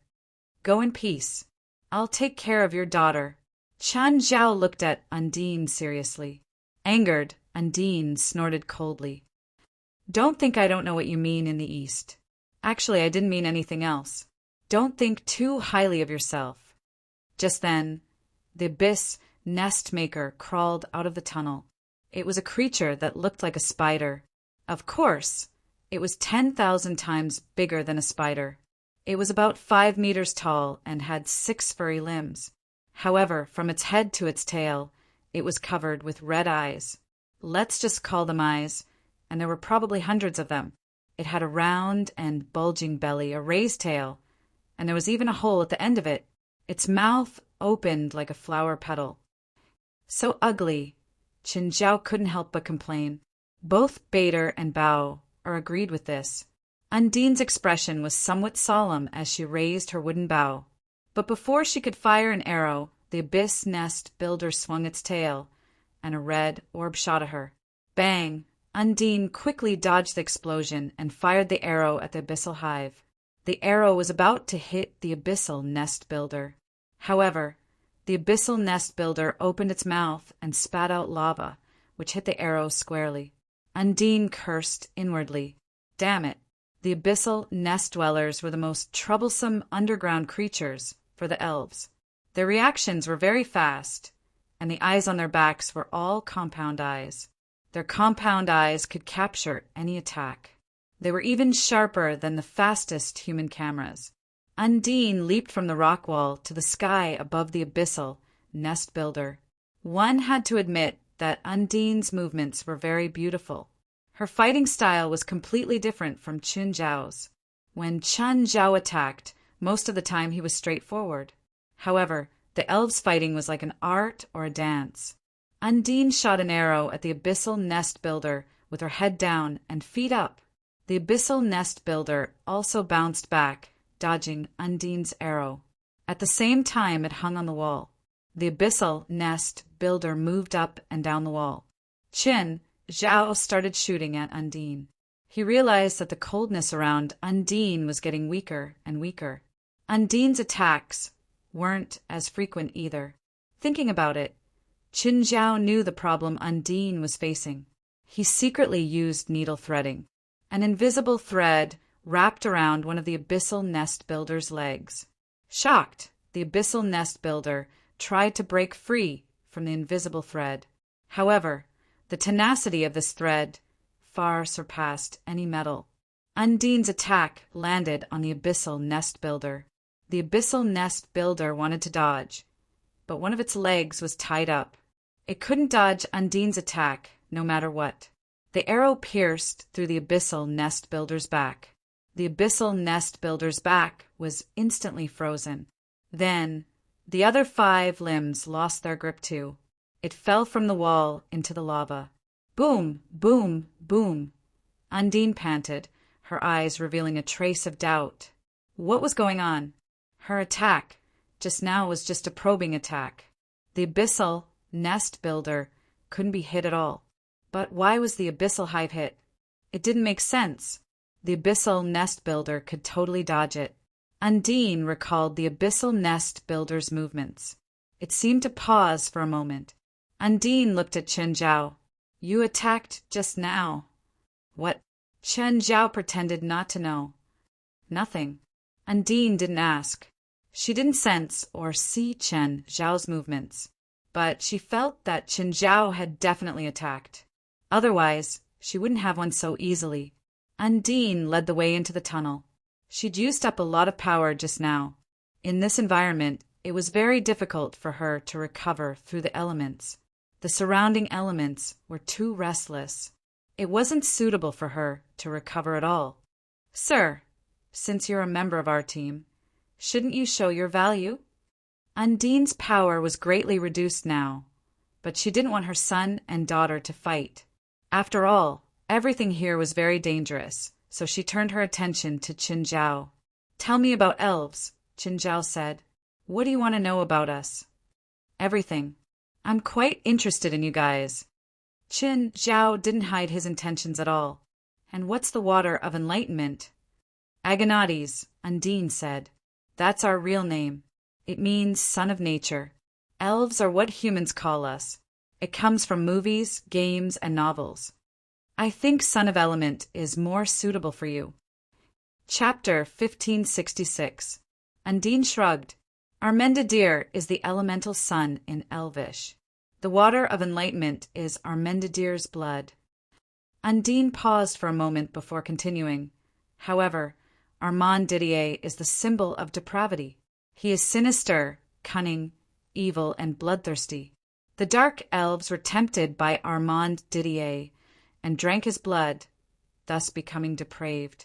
Speaker 1: Go in peace. I'll take care of your daughter. Chen Zhao looked at Undine seriously. Angered, Undine snorted coldly. Don't think I don't know what you mean in the East. Actually, I didn't mean anything else. Don't think too highly of yourself. Just then, the abyss nest maker crawled out of the tunnel. It was a creature that looked like a spider. Of course, it was 10,000 times bigger than a spider. It was about 5 meters tall and had 6 furry limbs. However, from its head to its tail, it was covered with red eyes. Let's just call them eyes, and there were probably hundreds of them. It had a round and bulging belly, a raised tail, and there was even a hole at the end of it. Its mouth opened like a flower petal. So ugly, Chen Zhao couldn't help but complain. Both Bader and Bao agreed with this. Undine's expression was somewhat solemn as she raised her wooden bow. But before she could fire an arrow, the abyss nest builder swung its tail, and a red orb shot at her. Bang! Undine quickly dodged the explosion and fired the arrow at the abyssal hive. The arrow was about to hit the abyssal nest builder. However, the abyssal nest builder opened its mouth and spat out lava, which hit the arrow squarely. Undine cursed inwardly. Damn it! The abyssal nest dwellers were the most troublesome underground creatures for the elves. Their reactions were very fast, and the eyes on their backs were all compound eyes. Their compound eyes could capture any attack. They were even sharper than the fastest human cameras. Undine leaped from the rock wall to the sky above the abyssal nest builder. One had to admit that Undine's movements were very beautiful. Her fighting style was completely different from Chen Zhao's. When Chen Zhao attacked, most of the time he was straightforward. However, the elves' fighting was like an art or a dance. Undine shot an arrow at the abyssal nest builder with her head down and feet up. The abyssal nest builder also bounced back, dodging Undine's arrow. At the same time it hung on the wall. The abyssal nest builder moved up and down the wall. Chen Zhao started shooting at Undine. He realized that the coldness around Undine was getting weaker and weaker. Undine's attacks weren't as frequent either. Thinking about it, Qin Zhao knew the problem Undine was facing. He secretly used needle threading, an invisible thread wrapped around one of the Abyssal Nest Builder's legs. Shocked, the Abyssal Nest Builder tried to break free from the invisible thread. However, the tenacity of this thread far surpassed any metal. Undine's attack landed on the Abyssal Nest Builder. The Abyssal Nest Builder wanted to dodge, but one of its legs was tied up. It couldn't dodge Undine's attack, no matter what. The arrow pierced through the Abyssal Nest Builder's back. The Abyssal Nest Builder's back was instantly frozen. Then, the other 5 limbs lost their grip too. It fell from the wall into the lava. Boom, boom, boom. Undine panted, her eyes revealing a trace of doubt. What was going on? Her attack just now was just a probing attack. The Abyssal Nest Builder couldn't be hit at all. But why was the Abyssal Hive hit? It didn't make sense. The Abyssal Nest Builder could totally dodge it. Undine recalled the Abyssal Nest Builder's movements. It seemed to pause for a moment. Undine looked at Qin Zhao. You attacked just now. What? Qin Zhao pretended not to know. Nothing. Undine didn't ask. She didn't sense or see Qin Zhao's movements, but she felt that Qin Zhao had definitely attacked. Otherwise, she wouldn't have won so easily. Undine led the way into the tunnel. She'd used up a lot of power just now. In this environment, it was very difficult for her to recover through the elements. The surrounding elements were too restless. It wasn't suitable for her to recover at all. Sir, since you're a member of our team, shouldn't you show your value? Undine's power was greatly reduced now, but she didn't want her son and daughter to fight. After all, everything here was very dangerous, so she turned her attention to Qin Zhao. Tell me about elves, Qin Zhao said. What do you want to know about us? Everything. I'm quite interested in you guys. Qin Zhao didn't hide his intentions at all. And what's the water of enlightenment? Agonades, Undine said. That's our real name. It means son of nature. Elves are what humans call us. It comes from movies, games, and novels. I think Son of Element is more suitable for you. Chapter 1566. Undine shrugged. Armendadir is the elemental sun in Elvish. The water of enlightenment is Armendadir's blood. Undine paused for a moment before continuing. However, Armand Didier is the symbol of depravity. He is sinister, cunning, evil, and bloodthirsty. The dark elves were tempted by Armand Didier and drank his blood, thus becoming depraved.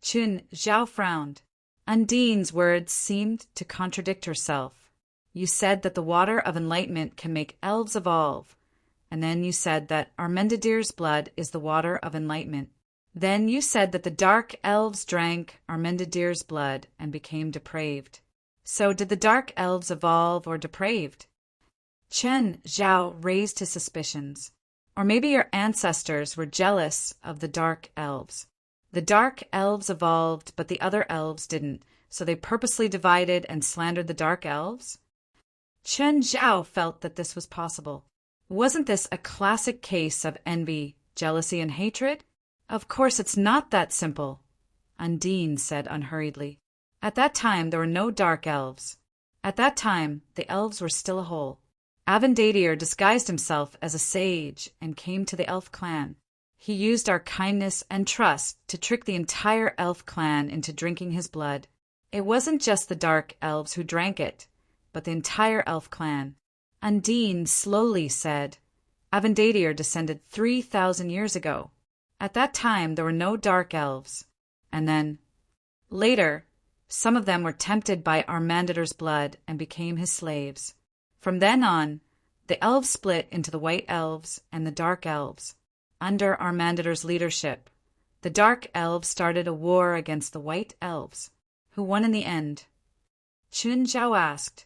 Speaker 1: Qin Zhao frowned. Undine's words seemed to contradict herself. You said that the water of enlightenment can make elves evolve, and then you said that Armendadir's blood is the water of enlightenment. Then you said that the dark elves drank Armendadir's blood and became depraved. So did the dark elves evolve or depraved? Qin Zhao raised his suspicions. Or maybe your ancestors were jealous of the dark elves. The dark elves evolved, but the other elves didn't, so they purposely divided and slandered the dark elves? Qin Zhao felt that this was possible. Wasn't this a classic case of envy, jealousy, and hatred? Of course it's not that simple, Undine said unhurriedly. At that time there were no dark elves. At that time the elves were still a whole. Avendadir disguised himself as a sage and came to the elf clan. He used our kindness and trust to trick the entire elf clan into drinking his blood. It wasn't just the dark elves who drank it, but the entire elf clan. Undine slowly said, Avendadir descended 3,000 years ago. At that time there were no dark elves. And then, later, some of them were tempted by Armandadir's blood and became his slaves. From then on, the elves split into the white elves and the dark elves. Under Armandadir's leadership, the dark elves started a war against the white elves. Who won in the end? Qin Zhao asked.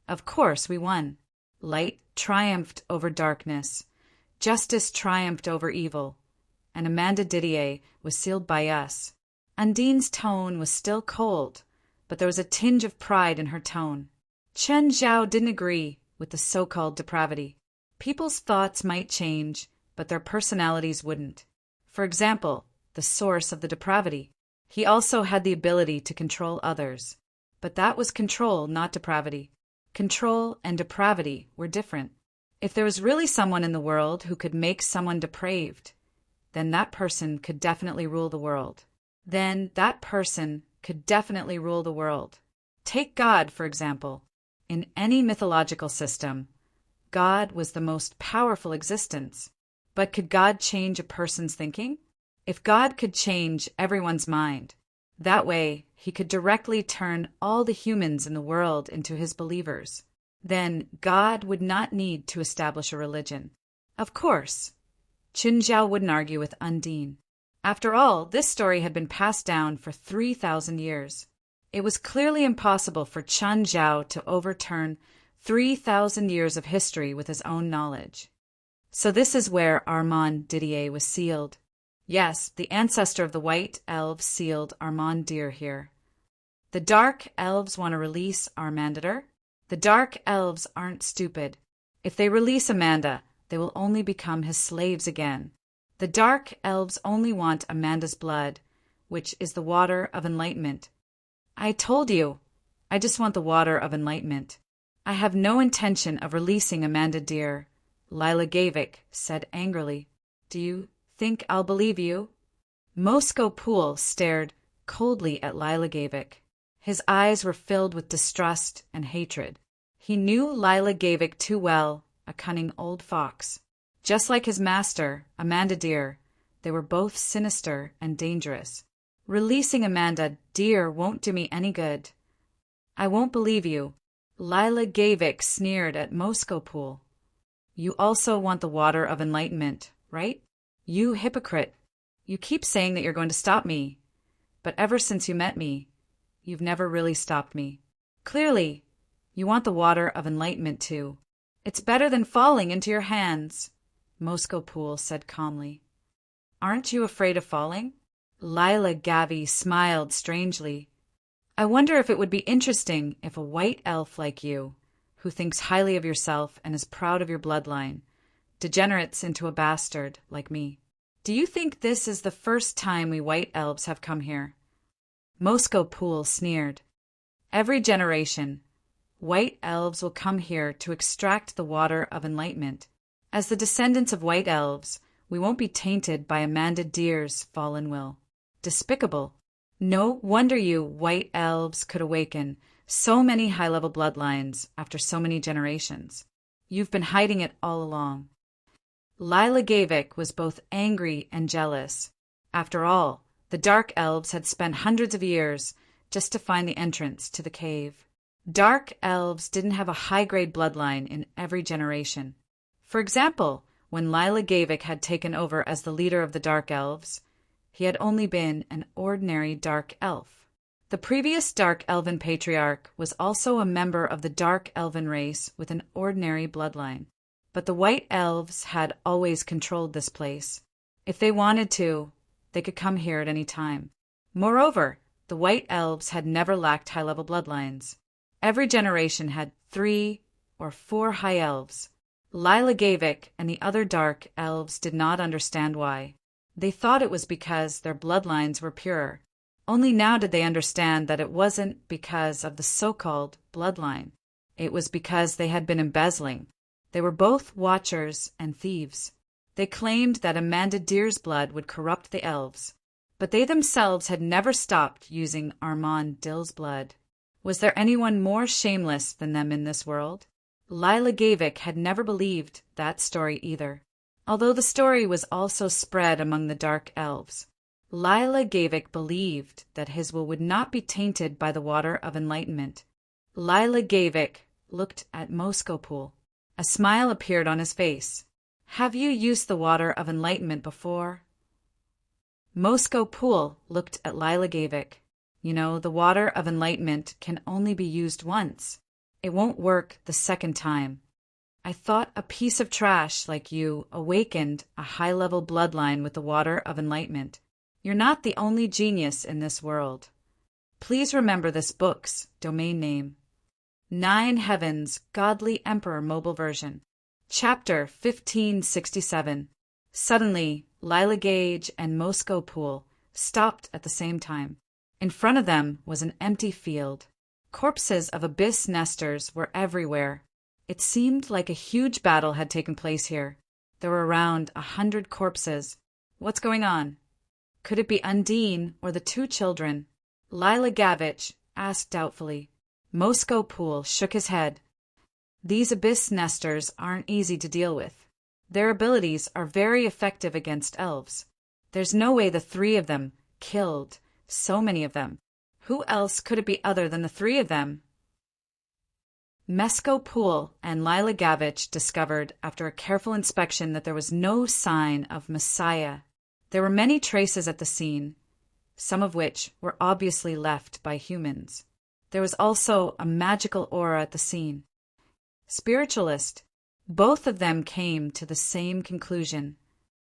Speaker 1: Of course we won. Light triumphed over darkness. Justice triumphed over evil. and Amanda Didier was sealed by us. Undine's tone was still cold, but there was a tinge of pride in her tone. Chen Zhao didn't agree with the so-called depravity. People's thoughts might change, but their personalities wouldn't. For example, the source of the depravity. He also had the ability to control others. But that was control, not depravity. Control and depravity were different. If there was really someone in the world who could make someone depraved, then that person could definitely rule the world. Take God, for example. In any mythological system, God was the most powerful existence. But could God change a person's thinking? If God could change everyone's mind, that way he could directly turn all the humans in the world into his believers, then God would not need to establish a religion. Of course, Qin Zhao wouldn't argue with Undine. After all, this story had been passed down for 3,000 years. It was clearly impossible for Chen Zhao to overturn 3,000 years of history with his own knowledge. So this is where Armand Didier was sealed. Yes, the ancestor of the White Elves sealed Armand Didier here. The Dark Elves want to release Armanditor. The Dark Elves aren't stupid. If they release Amanda, they will only become his slaves again. The Dark Elves only want Amanda's blood, which is the water of enlightenment. I told you, I just want the water of enlightenment. I have no intention of releasing Amanda Didier, Lila Gavik said angrily. Do you think I'll believe you? Moscow Pool stared coldly at Lila Gavik. His eyes were filled with distrust and hatred. He knew Lila Gavik too well, a cunning old fox. Just like his master, Amanda Didier, they were both sinister and dangerous. Releasing Amanda Didier won't do me any good. I won't believe you. Lila Gavik sneered at Moscow Pool. You also want the water of enlightenment, right? You hypocrite. You keep saying that you're going to stop me. But ever since you met me, you've never really stopped me. Clearly, you want the water of enlightenment too. It's better than falling into your hands, Moscow Pool said calmly. Aren't you afraid of falling? Lila Gavi smiled strangely. I wonder if it would be interesting if a white elf like you, who thinks highly of yourself and is proud of your bloodline, degenerates into a bastard like me. Do you think this is the first time we white elves have come here? Moscow Pool sneered. Every generation, white elves will come here to extract the water of enlightenment. As the descendants of white elves, we won't be tainted by Amanda Didier's fallen will. Despicable. No wonder you white elves could awaken so many high-level bloodlines after so many generations. You've been hiding it all along. Lila Gavik was both angry and jealous. After all, the Dark Elves had spent hundreds of years just to find the entrance to the cave. Dark Elves didn't have a high-grade bloodline in every generation. For example, when Lila Gavik had taken over as the leader of the Dark Elves, he had only been an ordinary Dark Elf. The previous Dark Elven Patriarch was also a member of the Dark Elven race with an ordinary bloodline. But the White Elves had always controlled this place. If they wanted to, they could come here at any time. Moreover, the White Elves had never lacked high-level bloodlines. Every generation had 3 or 4 High Elves. Lila Gavik and the other Dark Elves did not understand why. They thought it was because their bloodlines were pure. Only now did they understand that it wasn't because of the so-called bloodline. It was because they had been embezzling. They were both watchers and thieves. They claimed that Amanda Didier's blood would corrupt the elves, but they themselves had never stopped using Armand Dill's blood. Was there anyone more shameless than them in this world? Lila Gavik had never believed that story either, although the story was also spread among the Dark Elves. Lila Gavik believed that his will would not be tainted by the water of enlightenment. Lila Gavik looked at Moscow Pool. A smile appeared on his face. Have you used the water of enlightenment before? Moscow Pool looked at Lila Gavik. You know, the water of enlightenment can only be used once. It won't work the second time. I thought a piece of trash like you awakened a high-level bloodline with the water of enlightenment. You're not the only genius in this world. Please remember this book's domain name. 9 Heavens, Godly Emperor Mobile Version. Chapter 1567. Suddenly, Lila Gage and Moscow Pool stopped at the same time. In front of them was an empty field. Corpses of abyss nesters were everywhere. It seemed like a huge battle had taken place here. There were around 100 corpses. What's going on? Could it be Undine or the 2 children? Lila Gavich asked doubtfully. Moscow Pool shook his head. These abyss nesters aren't easy to deal with. Their abilities are very effective against elves. There's no way the 3 of them killed so many of them. Who else could it be other than the 3 of them? Moscow Pool and Lila Gavich discovered after a careful inspection that there was no sign of Messiah. There were many traces at the scene, some of which were obviously left by humans. There was also a magical aura at the scene. Spiritualist. Both of them came to the same conclusion.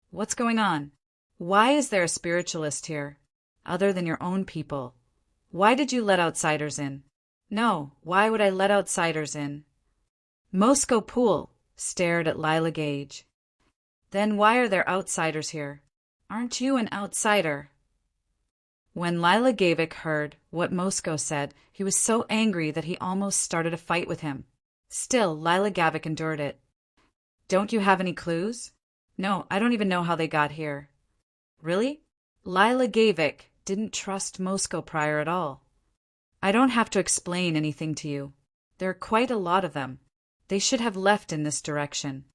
Speaker 1: What's going on? Why is there a spiritualist here, other than your own people? Why did you let outsiders in? No, why would I let outsiders in? Moscow Pool stared at Lila Gage. Then why are there outsiders here? Aren't you an outsider? When Lila Gavich heard what Moscow said, he was so angry that he almost started a fight with him. Still, Lila Gavich endured it. Don't you have any clues? No, I don't even know how they got here. Really? Lila Gavich didn't trust Moscow Prior at all. I don't have to explain anything to you. There are quite a lot of them. They should have left in this direction.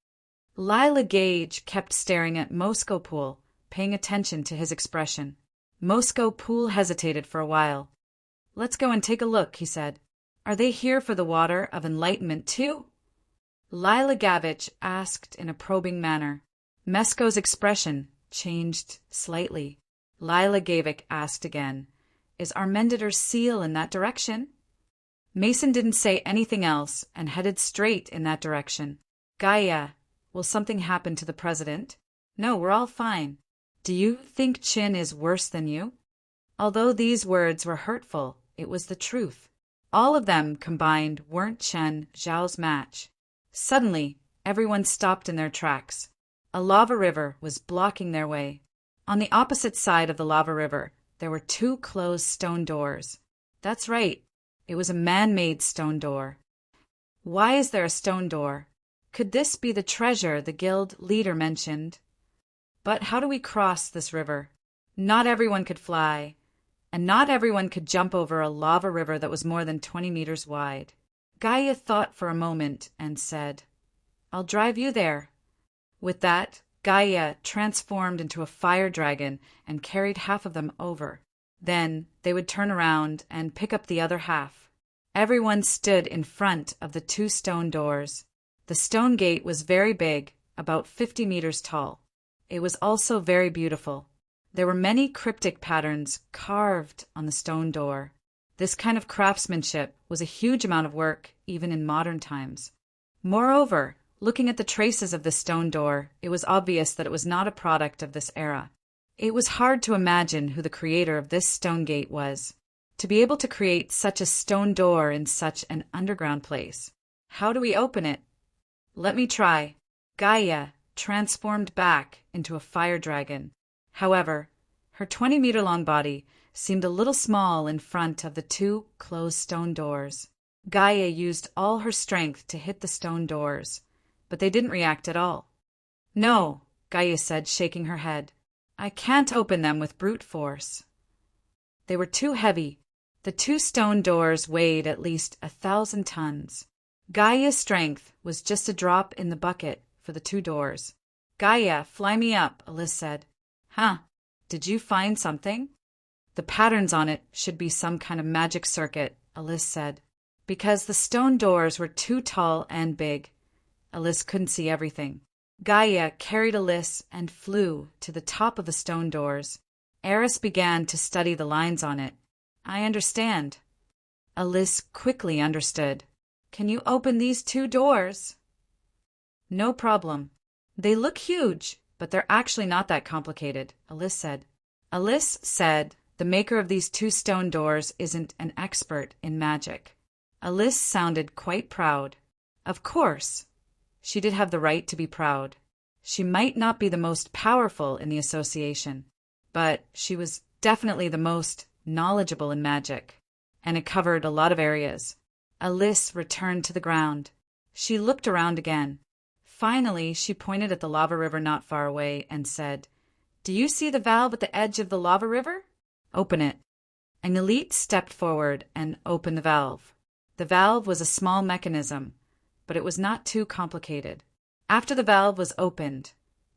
Speaker 1: Lila Gage kept staring at Moscow Pool, paying attention to his expression. Moscow Pool hesitated for a while. Let's go and take a look, he said. Are they here for the water of enlightenment too? Lila Gavich asked in a probing manner. Moscow's expression changed slightly. Lila Gavich asked again. Is Armenditor's seal in that direction? Mason didn't say anything else and headed straight in that direction. Gaia, will something happen to the president? No, we're all fine. Do you think Chin is worse than you? Although these words were hurtful, it was the truth. All of them combined weren't Chen Zhao's match. Suddenly, everyone stopped in their tracks. A lava river was blocking their way. On the opposite side of the lava river, there were 2 closed stone doors. That's right, it was a man-made stone door. Why is there a stone door? Could this be the treasure the guild leader mentioned? But how do we cross this river? Not everyone could fly, and not everyone could jump over a lava river that was more than 20 meters wide. Gaia thought for a moment and said, I'll drive you there. With that, Gaia transformed into a fire dragon and carried half of them over. Then they would turn around and pick up the other half. Everyone stood in front of the 2 stone doors. The stone gate was very big, about 50 meters tall. It was also very beautiful. There were many cryptic patterns carved on the stone door. This kind of craftsmanship was a huge amount of work, even in modern times. Moreover, looking at the traces of the stone door, it was obvious that it was not a product of this era. It was hard to imagine who the creator of this stone gate was. To be able to create such a stone door in such an underground place. How do we open it? Let me try. Gaia transformed back into a fire dragon. However, her 20-meter-long body seemed a little small in front of the 2 closed stone doors. Gaia used all her strength to hit the stone doors, but they didn't react at all. No, Gaia said, shaking her head. I can't open them with brute force. They were too heavy. The 2 stone doors weighed at least 1,000 tons. Gaia's strength was just a drop in the bucket for the 2 doors. Gaia, fly me up, Alice said. Huh, did you find something? The patterns on it should be some kind of magic circuit, Alice said. Because the stone doors were too tall and big, Alice couldn't see everything. Gaia carried Alice and flew to the top of the stone doors. Eris began to study the lines on it. I understand. Alice quickly understood. Can you open these 2 doors? No problem. They look huge, but they're actually not that complicated, Alice said. Alice said the maker of these two stone doors isn't an expert in magic. Alice sounded quite proud. Of course, she did have the right to be proud. She might not be the most powerful in the association, but she was definitely the most knowledgeable in magic, and it covered a lot of areas. Alice returned to the ground. She looked around again. Finally, she pointed at the lava river not far away and said, "Do you see the valve at the edge of the lava river? Open it." An elite stepped forward and opened the valve. The valve was a small mechanism, but it was not too complicated. After the valve was opened,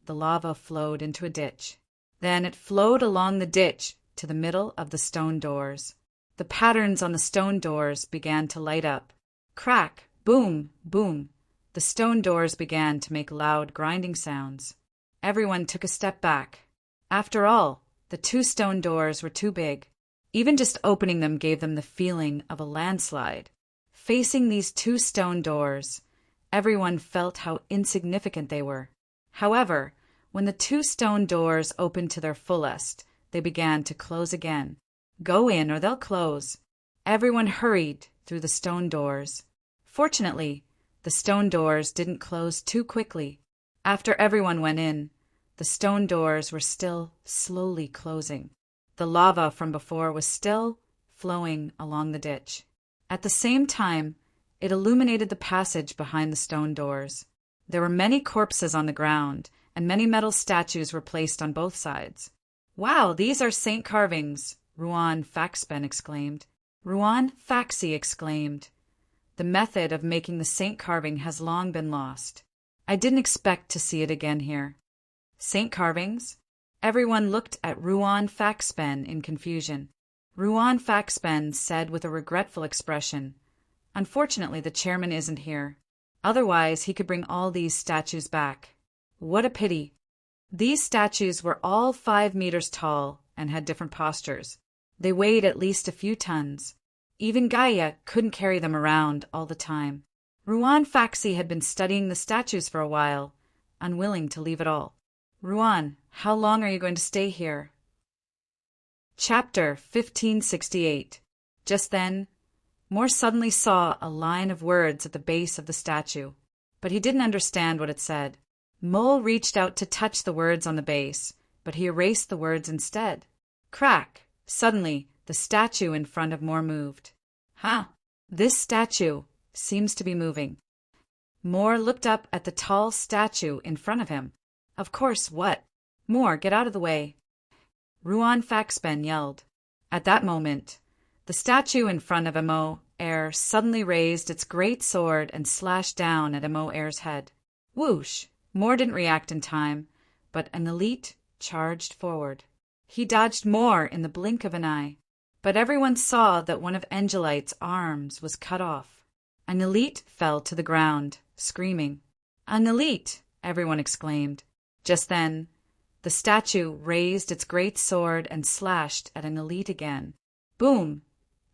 Speaker 1: the lava flowed into a ditch. Then it flowed along the ditch to the middle of the stone doors. The patterns on the stone doors began to light up. Crack, boom, boom. The stone doors began to make loud grinding sounds. Everyone took a step back. After all, the two stone doors were too big. Even just opening them gave them the feeling of a landslide. Facing these two stone doors, everyone felt how insignificant they were. However, when the two stone doors opened to their fullest, they began to close again. Go in or they'll close. Everyone hurried through the stone doors. Fortunately, the stone doors didn't close too quickly. After everyone went in, the stone doors were still slowly closing. The lava from before was still flowing along the ditch. At the same time, it illuminated the passage behind the stone doors. There were many corpses on the ground, and many metal statues were placed on both sides. "Wow, these are saint carvings," Ruan Faxben exclaimed. Ruan Faxi exclaimed, "The method of making the saint carving has long been lost. I didn't expect to see it again here." Saint carvings? Everyone looked at Ruan Faxben in confusion. Ruan Faxben said with a regretful expression, "Unfortunately, the chairman isn't here. Otherwise, he could bring all these statues back. What a pity." These statues were all 5 meters tall and had different postures. They weighed at least a few tons. Even Gaia couldn't carry them around all the time. Ruan Faxi had been studying the statues for a while, unwilling to leave at all. "Ruan, how long are you going to stay here?" Chapter 1568. Just then, Moore suddenly saw a line of words at the base of the statue, but he didn't understand what it said. Mole reached out to touch the words on the base, but he erased the words instead. Crack! Suddenly, the statue in front of Moore moved. "Huh! This statue seems to be moving." Moore looked up at the tall statue in front of him. "Of course, what?" "Moore, get out of the way!" Ruan Faxben yelled. At that moment, the statue in front of Mo Air suddenly raised its great sword and slashed down at Mo Air's head. Whoosh! Moore didn't react in time, but an elite charged forward. He dodged Moore in the blink of an eye, but everyone saw that one of Angelite's arms was cut off. An elite fell to the ground, screaming. "An elite!" everyone exclaimed. Just then, the statue raised its great sword and slashed at an elite again. Boom!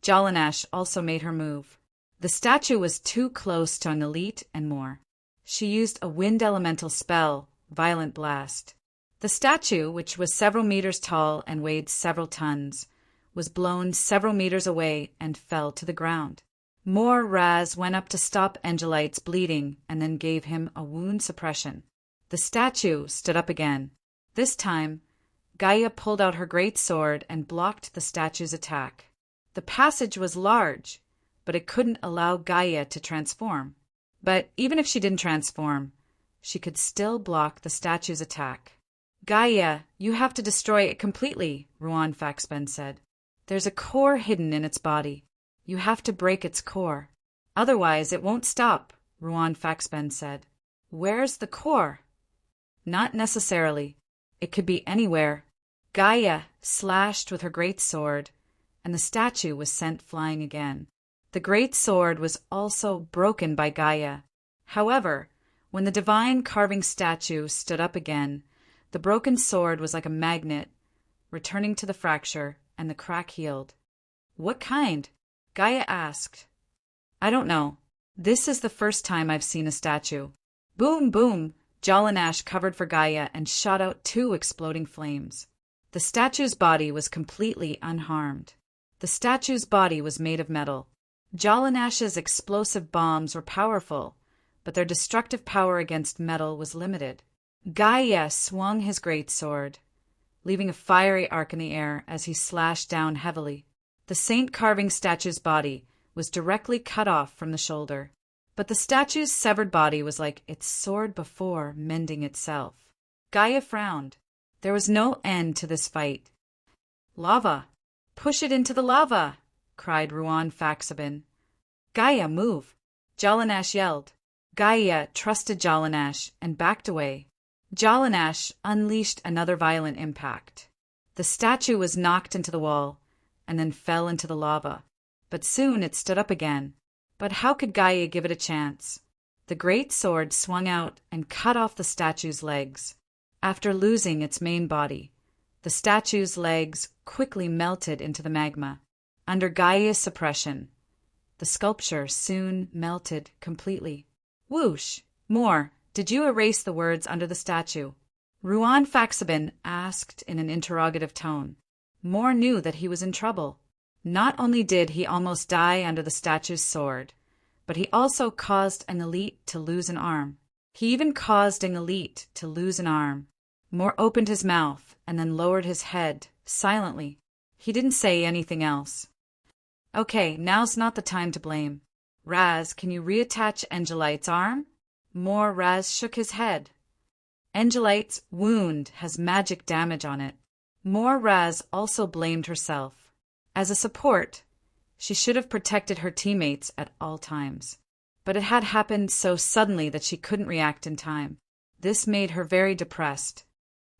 Speaker 1: Jolinash also made her move. The statue was too close to an elite and more. She used a wind elemental spell, Violent Blast. The statue, which was several meters tall and weighed several tons, was blown several meters away and fell to the ground. More Raz went up to stop Angelite's bleeding and then gave him a wound suppression. The statue stood up again. This time, Gaia pulled out her great sword and blocked the statue's attack. The passage was large, but it couldn't allow Gaia to transform. But even if she didn't transform, she could still block the statue's attack. "Gaia, you have to destroy it completely," Ruan Faxben said. "There's a core hidden in its body. You have to break its core. Otherwise, it won't stop," Ruan Faxben said. "Where's the core?" "Not necessarily. It could be anywhere." Gaia slashed with her great sword, and the statue was sent flying again. The great sword was also broken by Gaia. However, when the divine carving statue stood up again, the broken sword was like a magnet, returning to the fracture, and the crack healed. "What kind?" Gaia asked. "I don't know. This is the first time I've seen a statue. Boom, boom! Jalanash covered for Gaia and shot out 2 exploding flames. The statue's body was completely unharmed. The statue's body was made of metal. Jalanash's explosive bombs were powerful, but their destructive power against metal was limited. Gaia swung his great sword, leaving a fiery arc in the air as he slashed down heavily. The saint-carving statue's body was directly cut off from the shoulder, but the statue's severed body was like its sword before mending itself. Gaia frowned. There was no end to this fight. "Lava! Push it into the lava!" cried Ruan Faxabin. "Gaia, move!" Jalanash yelled. Gaia trusted Jalanash and backed away. Jalanash unleashed another violent impact. The statue was knocked into the wall and then fell into the lava. But soon it stood up again. But how could Gaia give it a chance? The great sword swung out and cut off the statue's legs. After losing its main body, the statue's legs quickly melted into the magma. Under Gaia's suppression, the sculpture soon melted completely. Whoosh! More! Did you erase the words under the statue? Ruan Faxabin asked in an interrogative tone. Moore knew that he was in trouble. Not only did he almost die under the statue's sword, but he also caused an elite to lose an arm. He even caused an elite to lose an arm. Moore opened his mouth and then lowered his head, silently. He didn't say anything else. Okay, now's not the time to blame. Raz, can you reattach Angelite's arm? Moore Raz shook his head. Angelite's wound has magic damage on it. Moore Raz also blamed herself. As a support, she should have protected her teammates at all times. But it had happened so suddenly that she couldn't react in time. This made her very depressed.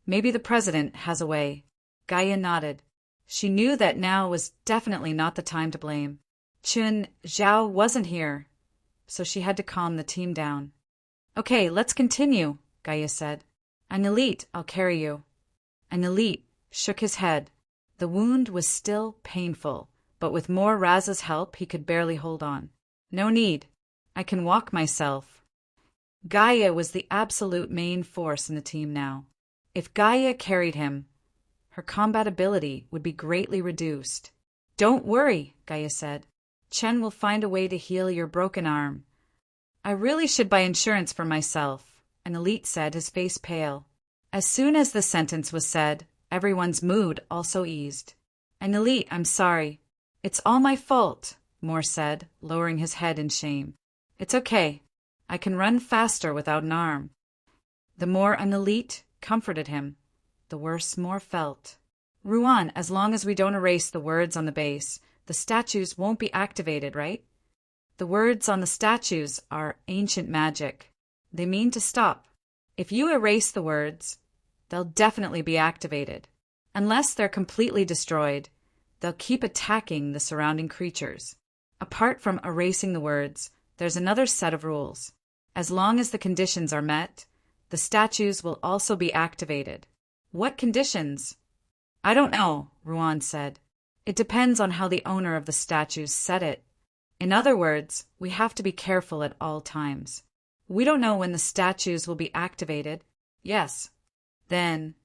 Speaker 1: Maybe the president has a way. Gaia nodded. She knew that now was definitely not the time to blame. Chun Zhao wasn't here, so she had to calm the team down. Okay, let's continue, Gaia said. An elite, I'll carry you. An elite shook his head. The wound was still painful, but with more Raz's help he could barely hold on. No need. I can walk myself. Gaia was the absolute main force in the team now. If Gaia carried him, her combat ability would be greatly reduced. Don't worry, Gaia said. Chen will find a way to heal your broken arm. I really should buy insurance for myself, an elite said, his face pale. As soon as the sentence was said, everyone's mood also eased. An elite, I'm sorry. It's all my fault, Moore said, lowering his head in shame. It's okay. I can run faster without an arm. The more an elite comforted him, the worse Moore felt. Ruan, as long as we don't erase the words on the base, the statues won't be activated, right? The words on the statues are ancient magic. They mean to stop. If you erase the words, they'll definitely be activated. Unless they're completely destroyed, they'll keep attacking the surrounding creatures. Apart from erasing the words, there's another set of rules. As long as the conditions are met, the statues will also be activated. What conditions? I don't know, Ruan said. It depends on how the owner of the statues set it. In other words, we have to be careful at all times. We don't know when the statues will be activated. Yes. Then,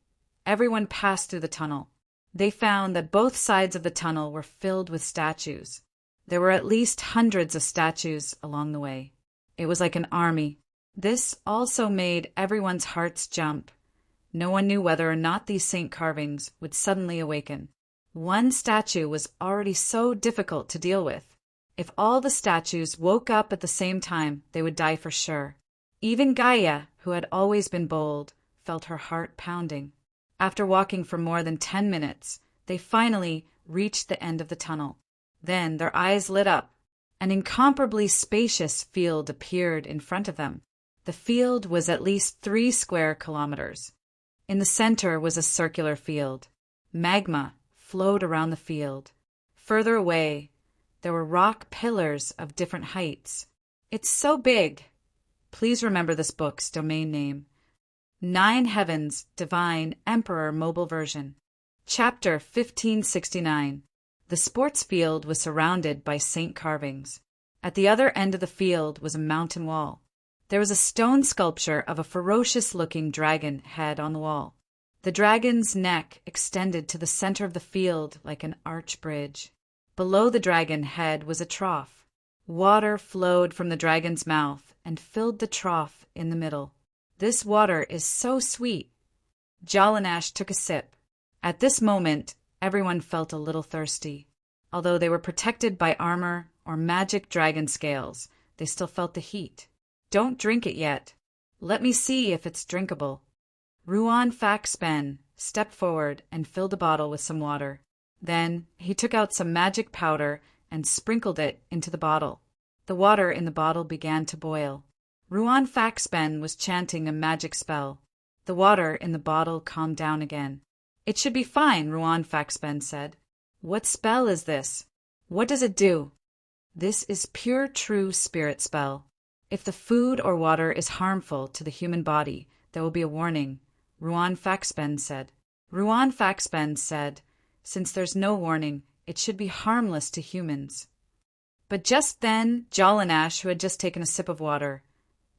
Speaker 1: everyone passed through the tunnel. They found that both sides of the tunnel were filled with statues. There were at least hundreds of statues along the way. It was like an army. This also made everyone's hearts jump. No one knew whether or not these saint carvings would suddenly awaken. One statue was already so difficult to deal with. If all the statues woke up at the same time, they would die for sure. Even Gaia, who had always been bold, felt her heart pounding. After walking for more than 10 minutes, they finally reached the end of the tunnel. Then their eyes lit up. An incomparably spacious field appeared in front of them. The field was at least 3 square kilometers. In the center was a circular field. Magma flowed around the field. Further away, there were rock pillars of different heights. It's so big. Please remember this book's domain name. 9 Heavens, Divine Emperor Mobile Version. Chapter 1569. The sports field was surrounded by saint carvings. At the other end of the field was a mountain wall. There was a stone sculpture of a ferocious-looking dragon head on the wall. The dragon's neck extended to the center of the field like an arch bridge. Below the dragon head was a trough. Water flowed from the dragon's mouth and filled the trough in the middle. "This water is so sweet." Jalanash took a sip. At this moment, everyone felt a little thirsty. Although they were protected by armor or magic dragon scales, they still felt the heat. "Don't drink it yet. Let me see if it's drinkable." Ruan Faxpen stepped forward and filled a bottle with some water. Then he took out some magic powder and sprinkled it into the bottle. The water in the bottle began to boil. Ruan Faxpen was chanting a magic spell. The water in the bottle calmed down again. "It should be fine," Ruan Faxpen said. "What spell is this? What does it do?" "This is pure true spirit spell. If the food or water is harmful to the human body, there will be a warning," Ruan Faxpen said. Ruan Faxpen said, "Since there's no warning, it should be harmless to humans." But just then, Jalanash, who had just taken a sip of water,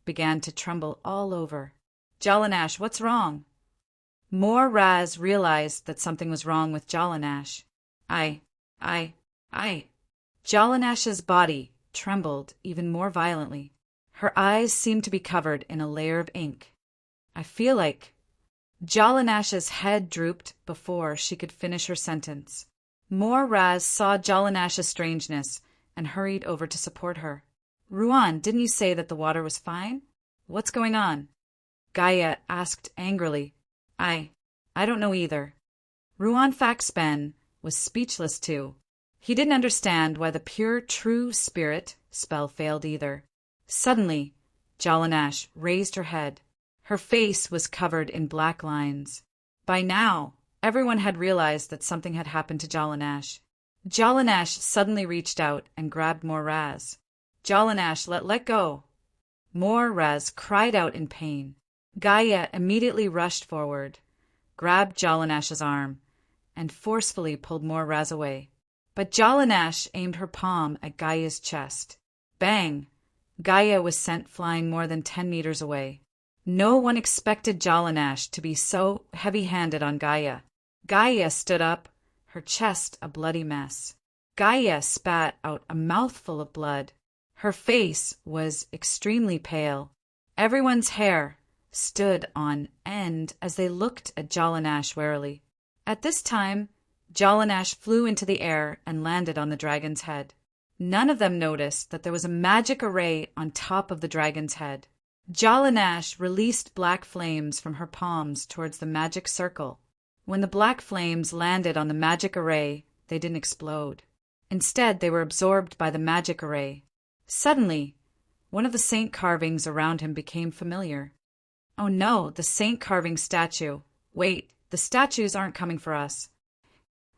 Speaker 1: began to tremble all over. "Jalanash, what's wrong?" More Raz realized that something was wrong with Jalanash. I. Jalanash's body trembled even more violently. Her eyes seemed to be covered in a layer of ink. "I feel like—" Jalanash's head drooped before she could finish her sentence. More Raz saw Jalanash's strangeness and hurried over to support her. "Ruan, didn't you say that the water was fine? What's going on?" Gaia asked angrily. I don't know either." Ruan Faxpen was speechless too. He didn't understand why the pure true spirit spell failed either. Suddenly, Jalanash raised her head. Her face was covered in black lines. By now, everyone had realized that something had happened to Jalanash. Jalanash suddenly reached out and grabbed More Raz. "Jalanash, let go." More Raz cried out in pain. Gaia immediately rushed forward, grabbed Jalanash's arm, and forcefully pulled More Raz away. But Jalanash aimed her palm at Gaia's chest. Bang! Gaia was sent flying more than 10 meters away. No one expected Jalanash to be so heavy-handed on Gaia. Gaia stood up, her chest a bloody mess. Gaia spat out a mouthful of blood. Her face was extremely pale. Everyone's hair stood on end as they looked at Jalanash warily. At this time, Jalanash flew into the air and landed on the dragon's head. None of them noticed that there was a magic array on top of the dragon's head. Jalanash released black flames from her palms towards the magic circle. When the black flames landed on the magic array, they didn't explode. Instead, they were absorbed by the magic array. Suddenly, one of the saint carvings around him became familiar. "Oh no, the saint carving statue. Wait, the statues aren't coming for us."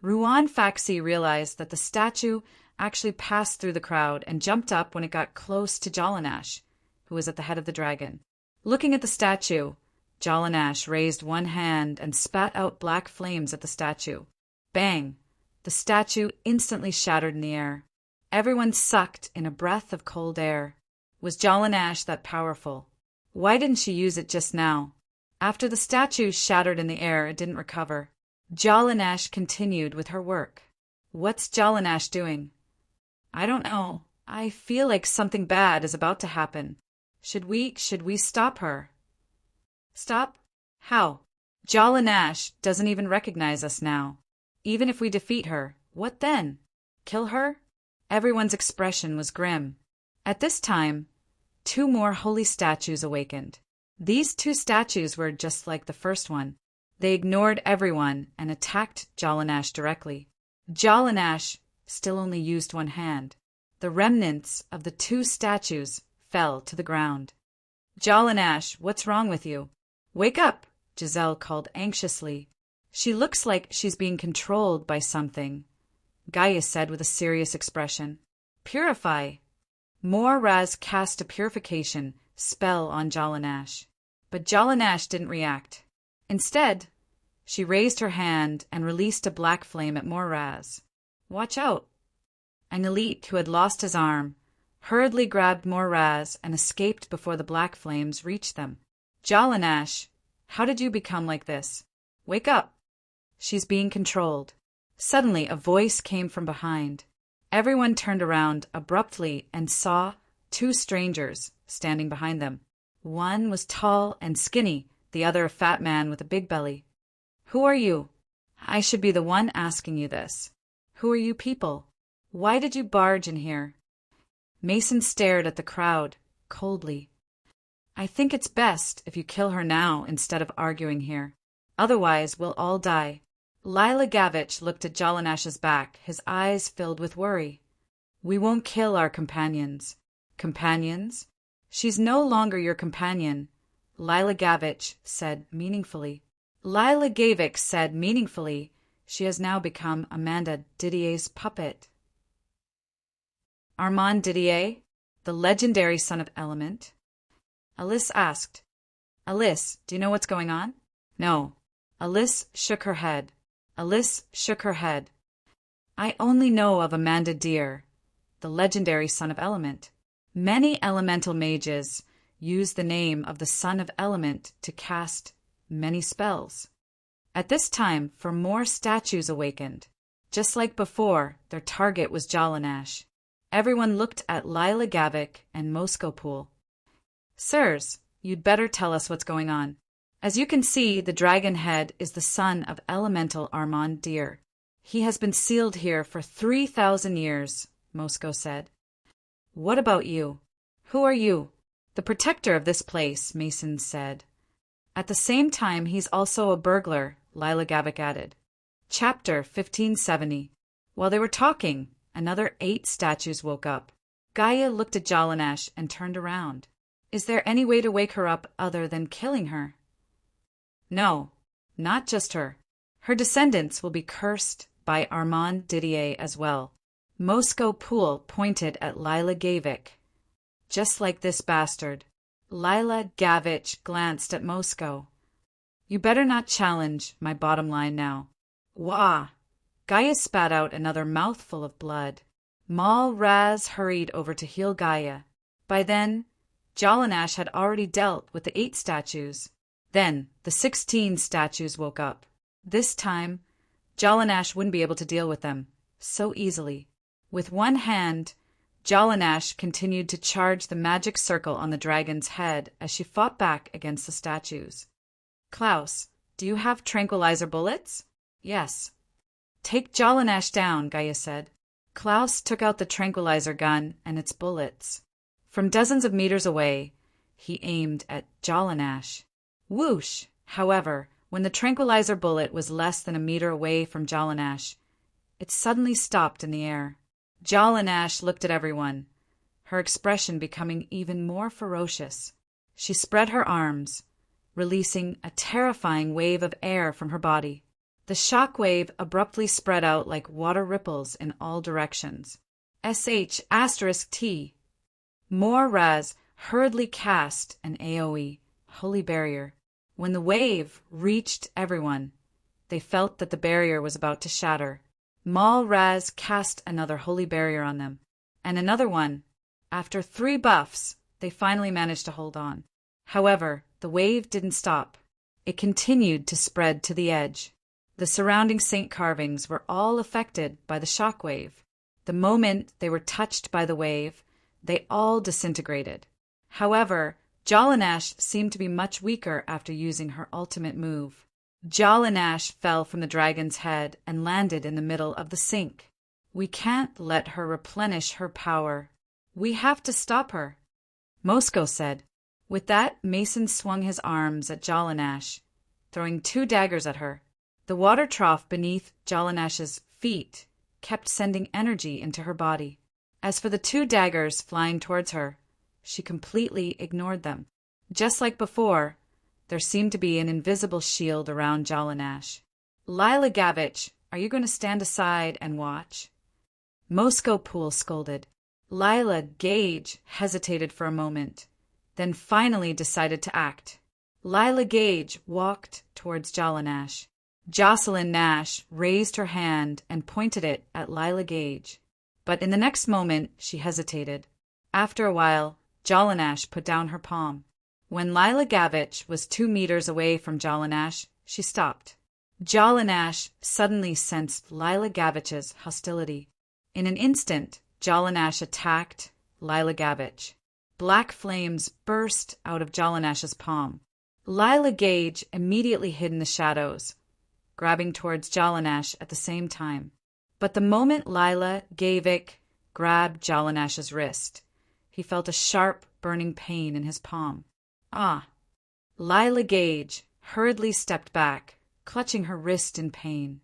Speaker 1: Ruan Faxi realized that the statue actually passed through the crowd and jumped up when it got close to Jalanash, who was at the head of the dragon. Looking at the statue, Jalanash raised one hand and spat out black flames at the statue. Bang! The statue instantly shattered in the air. Everyone sucked in a breath of cold air. Was Jalanash that powerful? Why didn't she use it just now? After the statue shattered in the air, it didn't recover. Jalanash continued with her work. "What's Jalanash doing?" "I don't know. I feel like something bad is about to happen. Should we stop her?" "Stop? How? Jalanash doesn't even recognize us now. Even if we defeat her, what then? Kill her?" Everyone's expression was grim. At this time, 2 more holy statues awakened. These 2 statues were just like the first one. They ignored everyone and attacked Jalanash directly. Jalanash still only used one hand. The remnants of the 2 statues fell to the ground. "Jalanash, what's wrong with you?" "Wake up," Giselle called anxiously. "She looks like she's being controlled by something," Gaia said with a serious expression. "Purify." More Raz cast a purification spell on Jalanash. But Jalanash didn't react. Instead, she raised her hand and released a black flame at More Raz. "Watch out." An elite who had lost his arm hurriedly grabbed more Raz, and escaped before the black flames reached them. Jalanash, how did you become like this? Wake up! She's being controlled. Suddenly, a voice came from behind. Everyone turned around abruptly and saw two strangers standing behind them. One was tall and skinny, the other a fat man with a big belly. Who are you? I should be the one asking you this. Who are you people? Why did you barge in here? Mason stared at the crowd, coldly. I think it's best if you kill her now instead of arguing here. Otherwise, we'll all die. Lila Gavich looked at Jalanash's back, his eyes filled with worry. We won't kill our companions. Companions? She's no longer your companion, Lila Gavich said meaningfully. Lila Gavich said meaningfully, she has now become Amanda Didier's puppet. Armand Didier, the legendary son of Element? Alice asked. Alice, do you know what's going on? No. Alice shook her head. I only know of Amanda Deer, the legendary son of Element. Many elemental mages use the name of the son of Element to cast many spells. At this time, for more statues awakened. Just like before, their target was Jalanash. Everyone looked at Lila Gavik and Moskopool. Sirs, you'd better tell us what's going on. As you can see, the dragon head is the son of Elemental Armand Deer. He has been sealed here for 3,000 years, Mosko said. What about you? Who are you? The protector of this place, Mason said. At the same time, he's also a burglar, Lila Gavik added. Chapter 1570. While they were talking, another 8 statues woke up. Gaia looked at Jalanash and turned around. Is there any way to wake her up other than killing her? No, not just her. Her descendants will be cursed by Armand Didier as well. Mosko Pool pointed at Lila Gavik. Just like this bastard. Lila Gavich glanced at Mosko. You better not challenge my bottom line now. Wah! Gaia spat out another mouthful of blood. Mal Raz hurried over to heal Gaia. By then, Jalanash had already dealt with the 8 statues. Then, the 16 statues woke up. This time, Jalanash wouldn't be able to deal with them so easily. With one hand, Jalanash continued to charge the magic circle on the dragon's head as she fought back against the statues. Klaus, do you have tranquilizer bullets? Yes. Take Jalanash down, Gaia said. Klaus took out the tranquilizer gun and its bullets. From dozens of meters away, he aimed at Jalanash. Whoosh! However, when the tranquilizer bullet was less than a meter away from Jalanash, it suddenly stopped in the air. Jalanash looked at everyone, her expression becoming even more ferocious. She spread her arms, releasing a terrifying wave of air from her body. The shock wave abruptly spread out like water ripples in all directions. *T. More Raz hurriedly cast an AoE, Holy Barrier. When the wave reached everyone, they felt that the barrier was about to shatter. Mal Raz cast another Holy Barrier on them, and another one. After 3 buffs, they finally managed to hold on. However, the wave didn't stop. It continued to spread to the edge. The surrounding saint carvings were all affected by the shock wave. The moment they were touched by the wave, they all disintegrated. However, Jalanash seemed to be much weaker after using her ultimate move. Jalanash fell from the dragon's head and landed in the middle of the sink. We can't let her replenish her power. We have to stop her, Mosko said. With that, Mason swung his arms at Jalanash, throwing 2 daggers at her. The water trough beneath Jalanash's feet kept sending energy into her body. As for the 2 daggers flying towards her, she completely ignored them. Just like before, there seemed to be an invisible shield around Jalanash. Lila Gavich, are you going to stand aside and watch? Mosko Pool scolded. Lila Gage hesitated for a moment, then finally decided to act. Lila Gage walked towards Jalanash. Jocelyn Nash raised her hand and pointed it at Lila Gage. But in the next moment, she hesitated. After a while, Jolanash put down her palm. When Lila Gavich was 2 meters away from Jolanash, she stopped. Jolanash suddenly sensed Lila Gavich's hostility. In an instant, Jolanash attacked Lila Gavich. Black flames burst out of Jolanash's palm. Lila Gage immediately hid in the shadows, grabbing towards Jolanash at the same time. But the moment Lila Gavich grabbed Jolanash's wrist, he felt a sharp, burning pain in his palm. Ah! Lila Gage hurriedly stepped back, clutching her wrist in pain.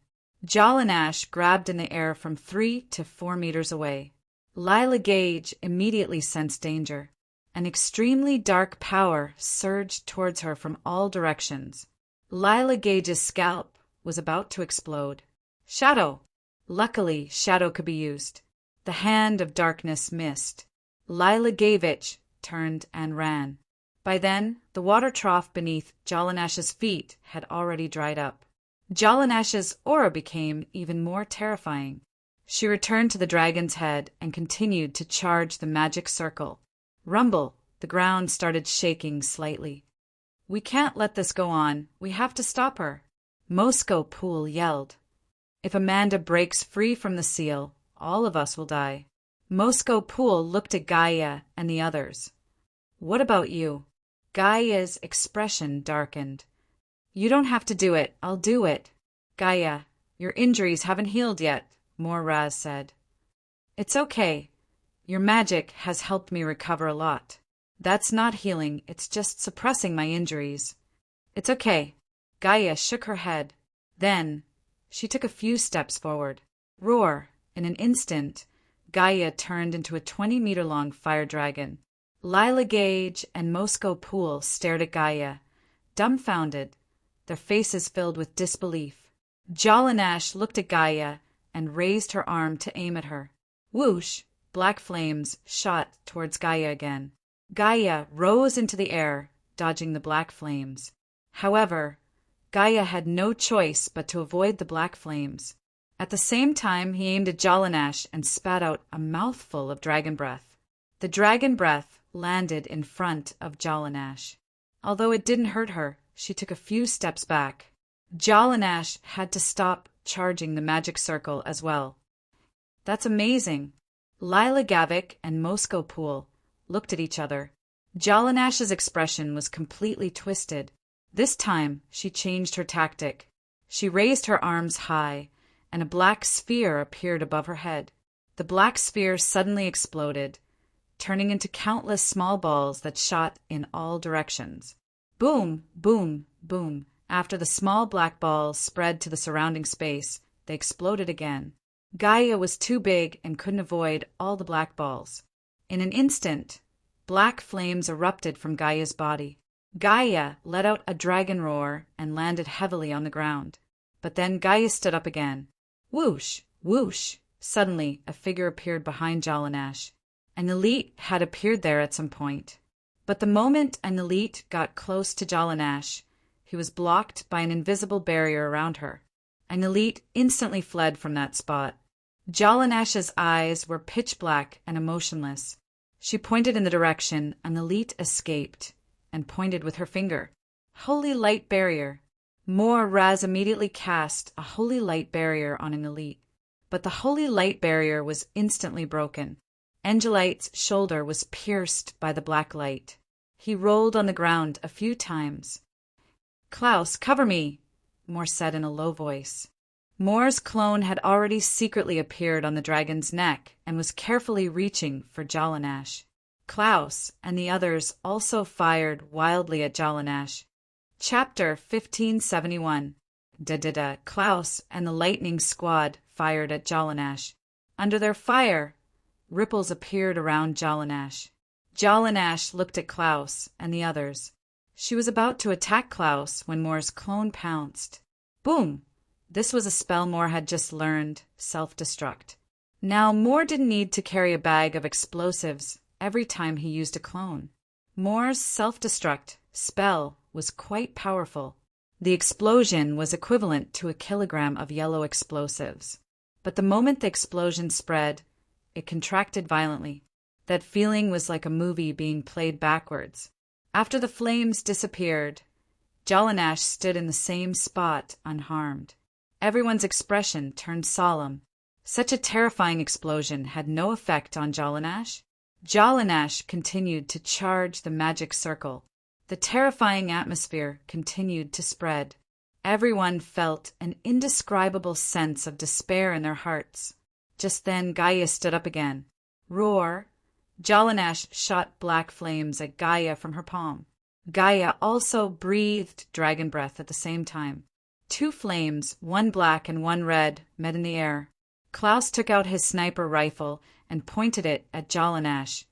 Speaker 1: Jolanash grabbed in the air from 3 to 4 meters away. Lila Gage immediately sensed danger. An extremely dark power surged towards her from all directions. Lila Gage's scalp was about to explode. Shadow! Luckily, shadow could be used. The hand of darkness missed. Lila Gavich turned and ran. By then, the water trough beneath Jolanash's feet had already dried up. Jolanash's aura became even more terrifying. She returned to the dragon's head and continued to charge the magic circle. Rumble! The ground started shaking slightly. We can't let this go on. We have to stop her. Moscow Pool yelled. If Amanda breaks free from the seal, all of us will die. Moscow Pool looked at Gaia and the others. What about you? Gaia's expression darkened. You don't have to do it. I'll do it. Gaia, your injuries haven't healed yet, Moraz said. It's okay. Your magic has helped me recover a lot. That's not healing, it's just suppressing my injuries. It's okay. Gaia shook her head. Then, she took a few steps forward. Roar! In an instant, Gaia turned into a 20-meter-long fire dragon. Lila Gage and Moscow Pool stared at Gaia, dumbfounded, their faces filled with disbelief. Jolanash looked at Gaia and raised her arm to aim at her. Whoosh! Black flames shot towards Gaia again. Gaia rose into the air, dodging the black flames. However, Gaia had no choice but to avoid the black flames. At the same time, he aimed at Jolanash and spat out a mouthful of dragon breath. The dragon breath landed in front of Jolanash. Although it didn't hurt her, she took a few steps back. Jolanash had to stop charging the magic circle as well. That's amazing. Lila Gavich and Moscow Pool looked at each other. Jolanash's expression was completely twisted. This time, she changed her tactic. She raised her arms high, and a black sphere appeared above her head. The black sphere suddenly exploded, turning into countless small balls that shot in all directions. Boom, boom, boom. After the small black balls spread to the surrounding space, they exploded again. Gaia was too big and couldn't avoid all the black balls. In an instant, black flames erupted from Gaia's body. Gaia let out a dragon roar and landed heavily on the ground. But then Gaia stood up again. Whoosh! Whoosh! Suddenly, a figure appeared behind Jolanash. An elite had appeared there at some point. But the moment an elite got close to Jolanash, he was blocked by an invisible barrier around her. An elite instantly fled from that spot. Jolanash's eyes were pitch black and emotionless. She pointed in the direction an elite escaped and pointed with her finger. Holy light barrier. Raz immediately cast a holy light barrier on an elite. But the holy light barrier was instantly broken. Angelite's shoulder was pierced by the black light. He rolled on the ground a few times. Klaus, cover me, Moore said in a low voice. Moore's clone had already secretly appeared on the dragon's neck and was carefully reaching for Jolanash. Klaus and the others also fired wildly at Jolanash. Chapter 1571. Klaus and the lightning squad fired at Jolanash. Under their fire, ripples appeared around Jolanash. Jolanash looked at Klaus and the others. She was about to attack Klaus when Moore's clone pounced. Boom! This was a spell Moore had just learned, self-destruct. Now Moore didn't need to carry a bag of explosives every time he used a clone. Moore's self-destruct spell was quite powerful. The explosion was equivalent to a kilogram of yellow explosives. But the moment the explosion spread, it contracted violently. That feeling was like a movie being played backwards. After the flames disappeared, Jalanash stood in the same spot unharmed. Everyone's expression turned solemn. Such a terrifying explosion had no effect on Jalanash. Jalanash continued to charge the magic circle. The terrifying atmosphere continued to spread. Everyone felt an indescribable sense of despair in their hearts. Just then Gaia stood up again. Roar! Jalanash shot black flames at Gaia from her palm. Gaia also breathed dragon breath at the same time. 2 flames, one black and one red, met in the air. Klaus took out his sniper rifle and pointed it at Jalanash,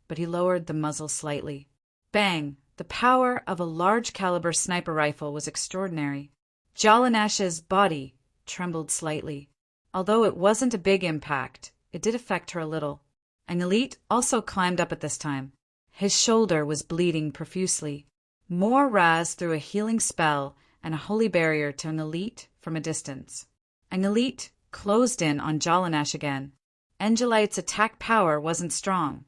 Speaker 1: but he lowered the muzzle slightly. Bang! The power of a large-caliber sniper rifle was extraordinary. Jalanash's body trembled slightly. Although it wasn't a big impact, it did affect her a little. An elite also climbed up at this time. His shoulder was bleeding profusely. Mor Raz threw a healing spell and a holy barrier to an elite from a distance. An elite closed in on Jalanash again. Angelite's attack power wasn't strong,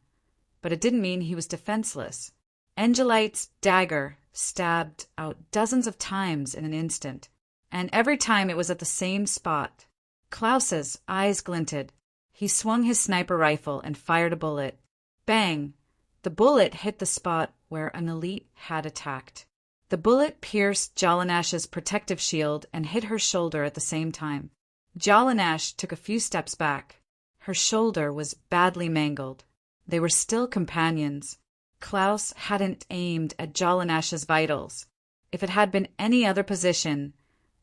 Speaker 1: but it didn't mean he was defenseless. Angelite's dagger stabbed out dozens of times in an instant, and every time it was at the same spot. Klaus's eyes glinted. He swung his sniper rifle and fired a bullet. Bang! The bullet hit the spot where an elite had attacked. The bullet pierced Jalanash's protective shield and hit her shoulder at the same time. Jalanash took a few steps back. Her shoulder was badly mangled. They were still companions. Klaus hadn't aimed at Jalanash's vitals. If it had been any other position,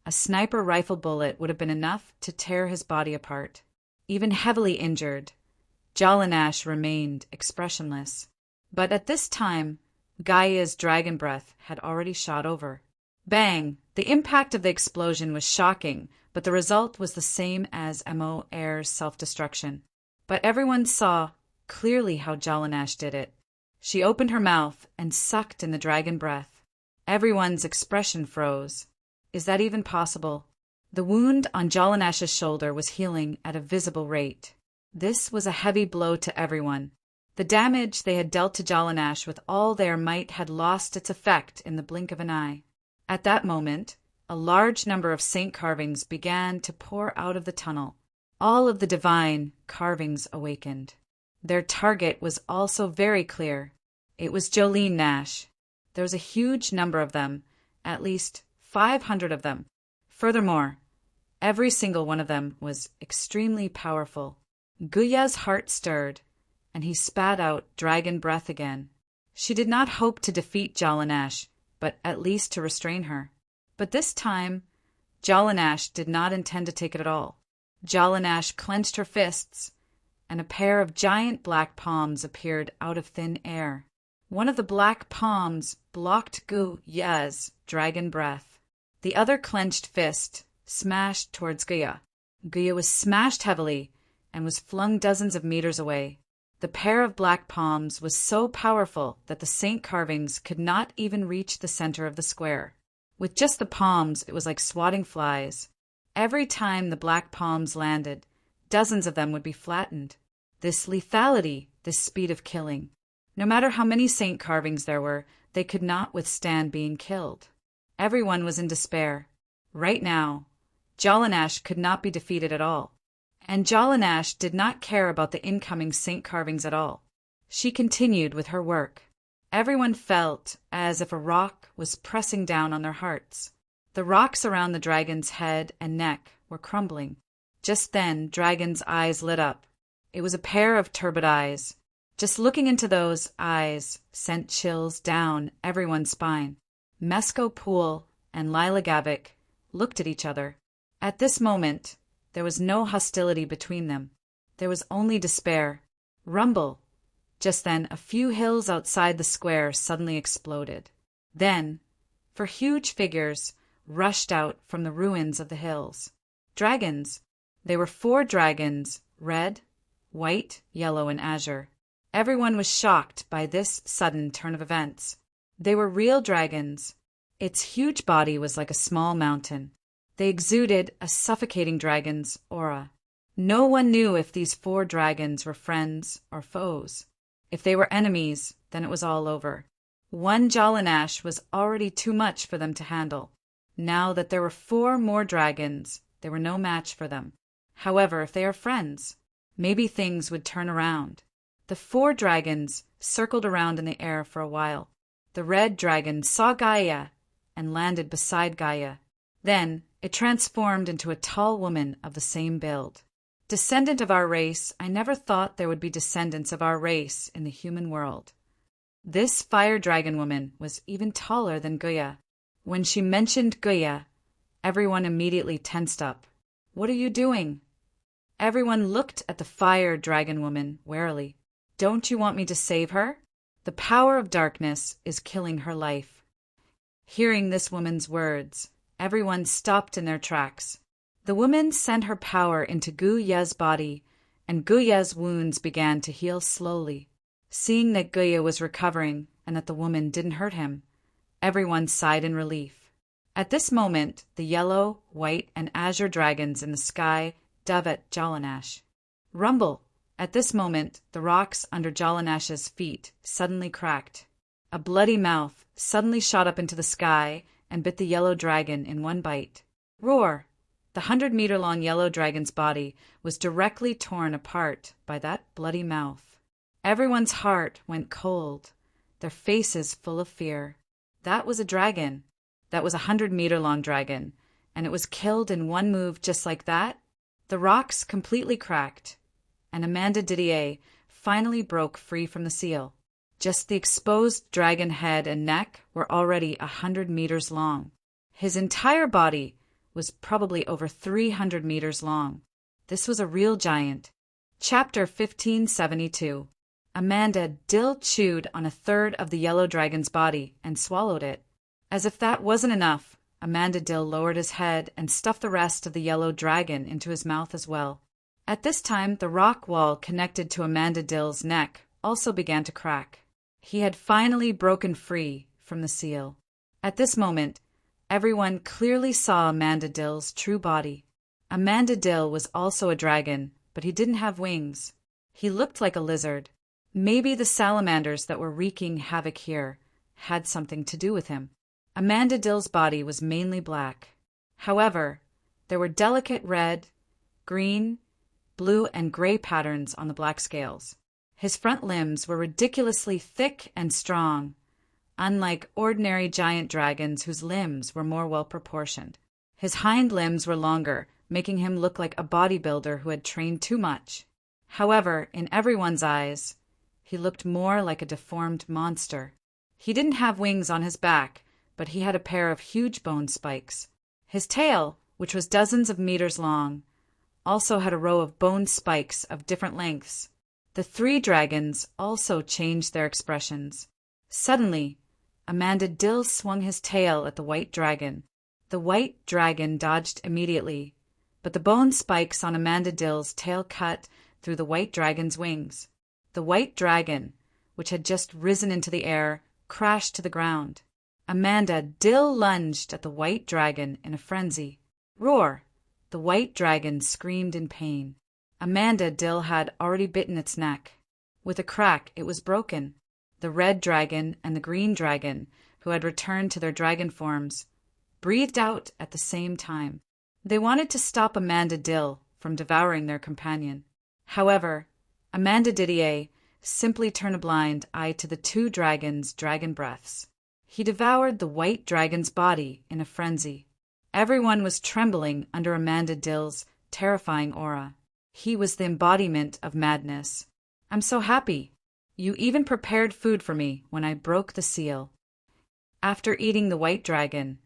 Speaker 1: a sniper rifle bullet would have been enough to tear his body apart. Even heavily injured, Jalanash remained expressionless. But at this time, Gaia's dragon breath had already shot over. Bang! The impact of the explosion was shocking, but the result was the same as Mo-Air's self-destruction. But everyone saw clearly how Jalanash did it. She opened her mouth and sucked in the dragon breath. Everyone's expression froze. Is that even possible? The wound on Jalanash's shoulder was healing at a visible rate. This was a heavy blow to everyone. The damage they had dealt to Jalanash with all their might had lost its effect in the blink of an eye. At that moment, a large number of saint carvings began to pour out of the tunnel. All of the divine carvings awakened. Their target was also very clear. It was Jolene Nash. There was a huge number of them, at least 500 of them. Furthermore, every single one of them was extremely powerful. Guya's heart stirred, and he spat out dragon breath again. She did not hope to defeat Jalanash, but at least to restrain her. But this time, Jalanash did not intend to take it at all. Jalanash clenched her fists, and a pair of giant black palms appeared out of thin air. One of the black palms blocked Guya's dragon breath. The other clenched fist smashed towards Guya. Guya was smashed heavily and was flung dozens of meters away. The pair of black palms was so powerful that the saint carvings could not even reach the center of the square. With just the palms, it was like swatting flies. Every time the black palms landed, dozens of them would be flattened. This lethality, this speed of killing. No matter how many saint carvings there were, they could not withstand being killed. Everyone was in despair. Right now, Jalanash could not be defeated at all. And Jalanash did not care about the incoming saint carvings at all. She continued with her work. Everyone felt as if a rock was pressing down on their hearts. The rocks around the dragon's head and neck were crumbling. Just then, Dragon's eyes lit up. It was a pair of turbid eyes. Just looking into those eyes sent chills down everyone's spine. Mesco Poole and Lila Gavik looked at each other. At this moment, there was no hostility between them. There was only despair. Rumble. Just then, a few hills outside the square suddenly exploded. Then, four huge figures rushed out from the ruins of the hills. Dragons. They were 4 dragons, red, white, yellow, and azure. Everyone was shocked by this sudden turn of events. They were real dragons. Its huge body was like a small mountain. They exuded a suffocating dragon's aura. No one knew if these 4 dragons were friends or foes. If they were enemies, then it was all over. One Jalanash was already too much for them to handle. Now that there were 4 more dragons, they were no match for them. However, if they are friends, maybe things would turn around. The 4 dragons circled around in the air for a while. The red dragon saw Gaia and landed beside Gaia. Then it transformed into a tall woman of the same build. Descendant of our race, I never thought there would be descendants of our race in the human world. This fire dragon woman was even taller than Gaia. When she mentioned Gaia, everyone immediately tensed up. What are you doing? Everyone looked at the fire dragon woman warily. Don't you want me to save her? The power of darkness is killing her life. Hearing this woman's words, everyone stopped in their tracks. The woman sent her power into Guya's body, and Guya's wounds began to heal slowly. Seeing that Guya was recovering and that the woman didn't hurt him, everyone sighed in relief. At this moment, the yellow, white, and azure dragons in the sky dove at Jalanash. Rumble! At this moment, the rocks under Jalanash's feet suddenly cracked. A bloody mouth suddenly shot up into the sky and bit the yellow dragon in one bite. Roar! The 100-meter-long yellow dragon's body was directly torn apart by that bloody mouth. Everyone's heart went cold, their faces full of fear. That was a dragon. That was a 100-meter-long dragon, and it was killed in one move just like that. The rocks completely cracked, and Amanda Didier finally broke free from the seal. Just the exposed dragon head and neck were already 100 meters long. His entire body was probably over 300 meters long. This was a real giant. Chapter 1572. Amanda Dill chewed on a third of the yellow dragon's body and swallowed it. As if that wasn't enough, Amanda Dill lowered his head and stuffed the rest of the yellow dragon into his mouth as well. At this time, the rock wall connected to Amanda Dill's neck also began to crack. He had finally broken free from the seal. At this moment, everyone clearly saw Amanda Dill's true body. Amanda Dill was also a dragon, but he didn't have wings. He looked like a lizard. Maybe the salamanders that were wreaking havoc here had something to do with him. Amanda Dill's body was mainly black. However, there were delicate red, green, blue, and gray patterns on the black scales. His front limbs were ridiculously thick and strong, unlike ordinary giant dragons whose limbs were more well-proportioned. His hind limbs were longer, making him look like a bodybuilder who had trained too much. However, in everyone's eyes, he looked more like a deformed monster. He didn't have wings on his back, but he had a pair of huge bone spikes. His tail, which was dozens of meters long, also had a row of bone spikes of different lengths. The 3 dragons also changed their expressions. Suddenly, Amanda Dill swung his tail at the white dragon. The white dragon dodged immediately, but the bone spikes on Amanda Dill's tail cut through the white dragon's wings. The white dragon, which had just risen into the air, crashed to the ground. Amanda Dill lunged at the white dragon in a frenzy. Roar! The white dragon screamed in pain. Amanda Dill had already bitten its neck. With a crack, it was broken. The red dragon and the green dragon, who had returned to their dragon forms, breathed out at the same time. They wanted to stop Amanda Dill from devouring their companion. However, Amanda Didier simply turned a blind eye to the 2 dragons' dragon breaths. He devoured the white dragon's body in a frenzy. Everyone was trembling under Amanda Dill's terrifying aura. He was the embodiment of madness. I'm so happy. You even prepared food for me when I broke the seal. After eating the white dragon,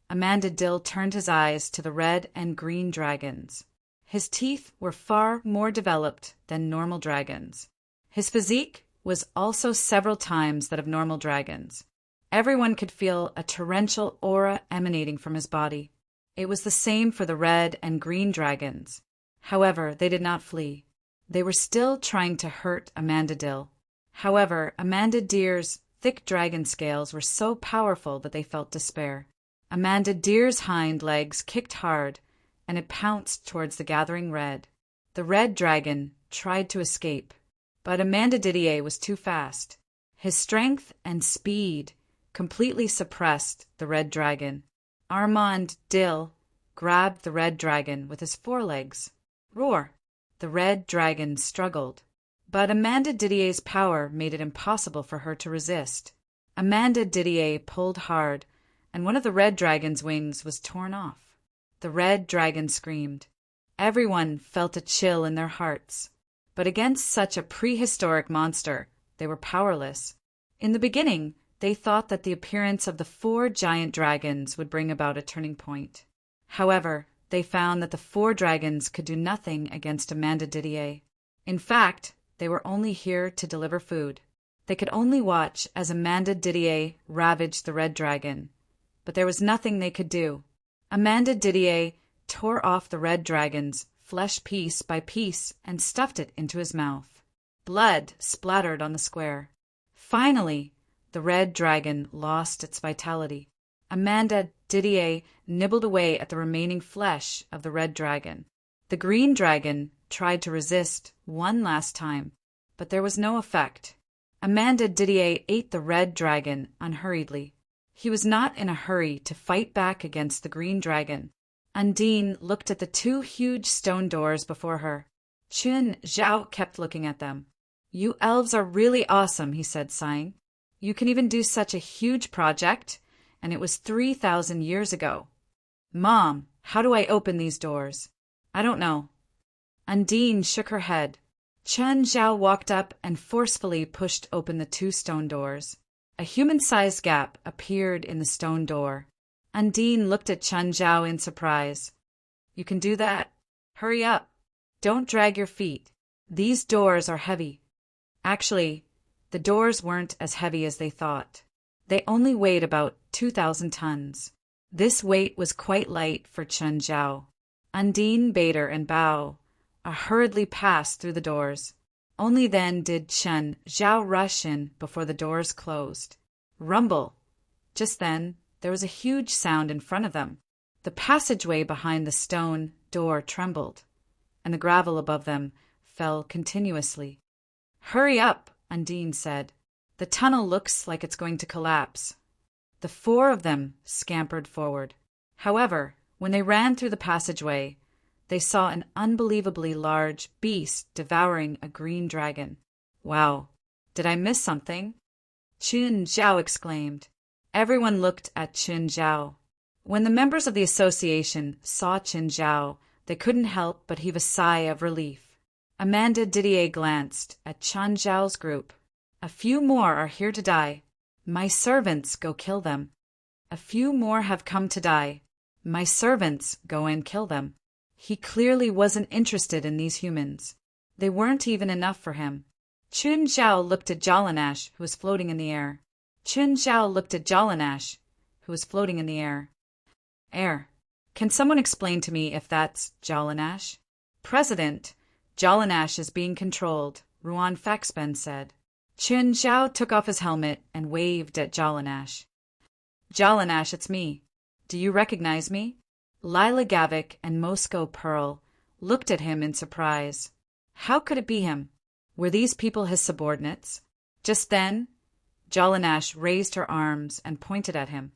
Speaker 1: Amanda Dill turned his eyes to the red and green dragons. His teeth were far more developed than normal dragons. His physique was also several times that of normal dragons. Everyone could feel a torrential aura emanating from his body. It was the same for the red and green dragons. However, they did not flee. They were still trying to hurt Amanda Dill. However, Amanda Deer's thick dragon scales were so powerful that they felt despair. Amanda Deer's hind legs kicked hard, and it pounced towards the gathering red. The red dragon tried to escape. But Amanda Didier was too fast. His strength and speed completely suppressed the red dragon. Armand Dill grabbed the red dragon with his forelegs. Roar! The red dragon struggled. But Amanda Didier's power made it impossible for her to resist. Amanda Didier pulled hard, and one of the red dragon's wings was torn off. The red dragon screamed. Everyone felt a chill in their hearts. But against such a prehistoric monster, they were powerless. In the beginning, they thought that the appearance of the 4 giant dragons would bring about a turning point. However, they found that the 4 dragons could do nothing against Amanda Didier. In fact, they were only here to deliver food. They could only watch as Amanda Didier ravaged the red dragon. But there was nothing they could do. Amanda Didier tore off the red dragon's flesh piece by piece and stuffed it into his mouth. Blood splattered on the square. Finally, the red dragon lost its vitality. Amanda Didier nibbled away at the remaining flesh of the red dragon. The green dragon tried to resist one last time, but there was no effect. Amanda Didier ate the red dragon unhurriedly. He was not in a hurry to fight back against the green dragon. Undine looked at the 2 huge stone doors before her. Qin Zhao kept looking at them. "You elves are really awesome," he said, sighing. "You can even do such a huge project, and it was 3,000 years ago. Mom, how do I open these doors?" "I don't know." Undine shook her head. Qin Zhao walked up and forcefully pushed open the 2 stone doors. A human-sized gap appeared in the stone door. Undine looked at Qin Zhao in surprise. "You can do that? Hurry up. Don't drag your feet. These doors are heavy." Actually, the doors weren't as heavy as they thought. They only weighed about 2,000 tons. This weight was quite light for Qin Zhao. Undine bade her and bow, hurriedly passed through the doors. Only then did Qin Zhao rush in before the doors closed. Rumble! Just then, there was a huge sound in front of them. The passageway behind the stone door trembled, and the gravel above them fell continuously. "Hurry up," Undine said. "The tunnel looks like it's going to collapse." The 4 of them scampered forward. However, when they ran through the passageway, they saw an unbelievably large beast devouring a green dragon. "Wow, did I miss something?" Qin Zhao exclaimed. Everyone looked at Qin Zhao. When the members of the association saw Qin Zhao, they couldn't help but heave a sigh of relief. Amanda Didier glanced at Qin Zhao's group. "A few more are here to die. My servants go kill them. A few more have come to die. My servants go and kill them." He clearly wasn't interested in these humans. They weren't even enough for him. Qin Zhao looked at Jalanash, who was floating in the air. Qin Zhao looked at Jalanash, who was floating in the air. "Air. Can someone explain to me if that's Jalanash?" "President, Jalanash is being controlled," Ruan Faxben said. Qin Zhao took off his helmet and waved at Jalanash. "Jalanash, it's me. Do you recognize me?" Lila Gavik and Moscow Pearl looked at him in surprise. How could it be him? Were these people his subordinates? Just then, Jalanash raised her arms and pointed at him.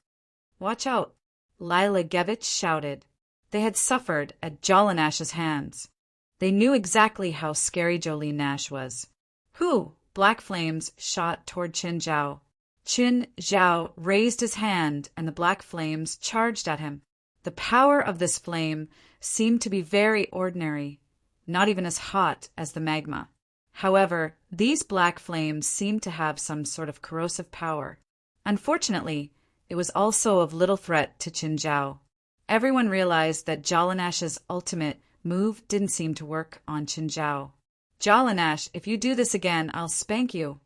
Speaker 1: "Watch out!" Lila Gavik shouted. They had suffered at Jalanash's hands. They knew exactly how scary Jolene Nash was. "Who?" Black flames shot toward Qin Zhao. Qin Zhao raised his hand and the black flames charged at him. The power of this flame seemed to be very ordinary, not even as hot as the magma. However, these black flames seemed to have some sort of corrosive power. Unfortunately, it was also of little threat to Qin Zhao. Everyone realized that Jalanash's ultimate move didn't seem to work on Qin Zhao. "Jalanash, if you do this again, I'll spank you."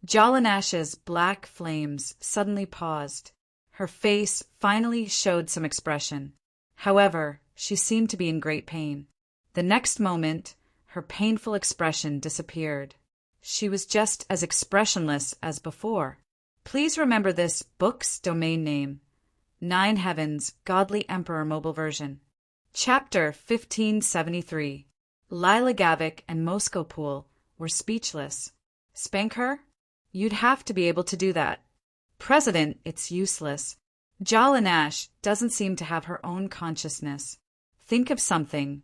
Speaker 1: Jalanash's black flames suddenly paused. Her face finally showed some expression. However, she seemed to be in great pain. The next moment, her painful expression disappeared. She was just as expressionless as before. Please remember this book's domain name: 9 Heavens, Godly Emperor Mobile Version. Chapter 1573. Lila Gavik and Moscow Pool were speechless. Spank her? You'd have to be able to do that. President, it's useless. Jalanash doesn't seem to have her own consciousness. Think of something,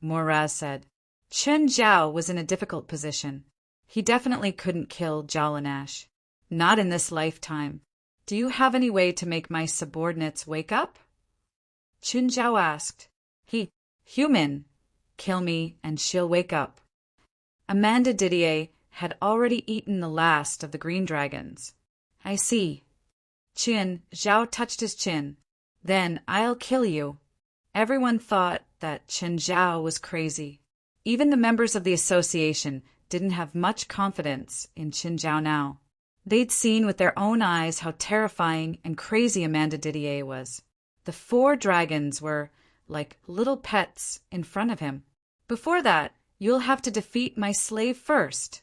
Speaker 1: Moraz said. Chen Zhao was in a difficult position. He definitely couldn't kill Jalanash. Not in this lifetime. Do you have any way to make my subordinates wake up? Chen Zhao asked. Human. Kill me and she'll wake up. Amanda Didier had already eaten the last of the green dragons. I see. Chen Zhao touched his chin. Then I'll kill you. Everyone thought that Chen Zhao was crazy. Even the members of the association didn't have much confidence in Chen Zhao now. They'd seen with their own eyes how terrifying and crazy Amanda Didier was. The 4 dragons were like little pets in front of him. Before that, you'll have to defeat my slave first,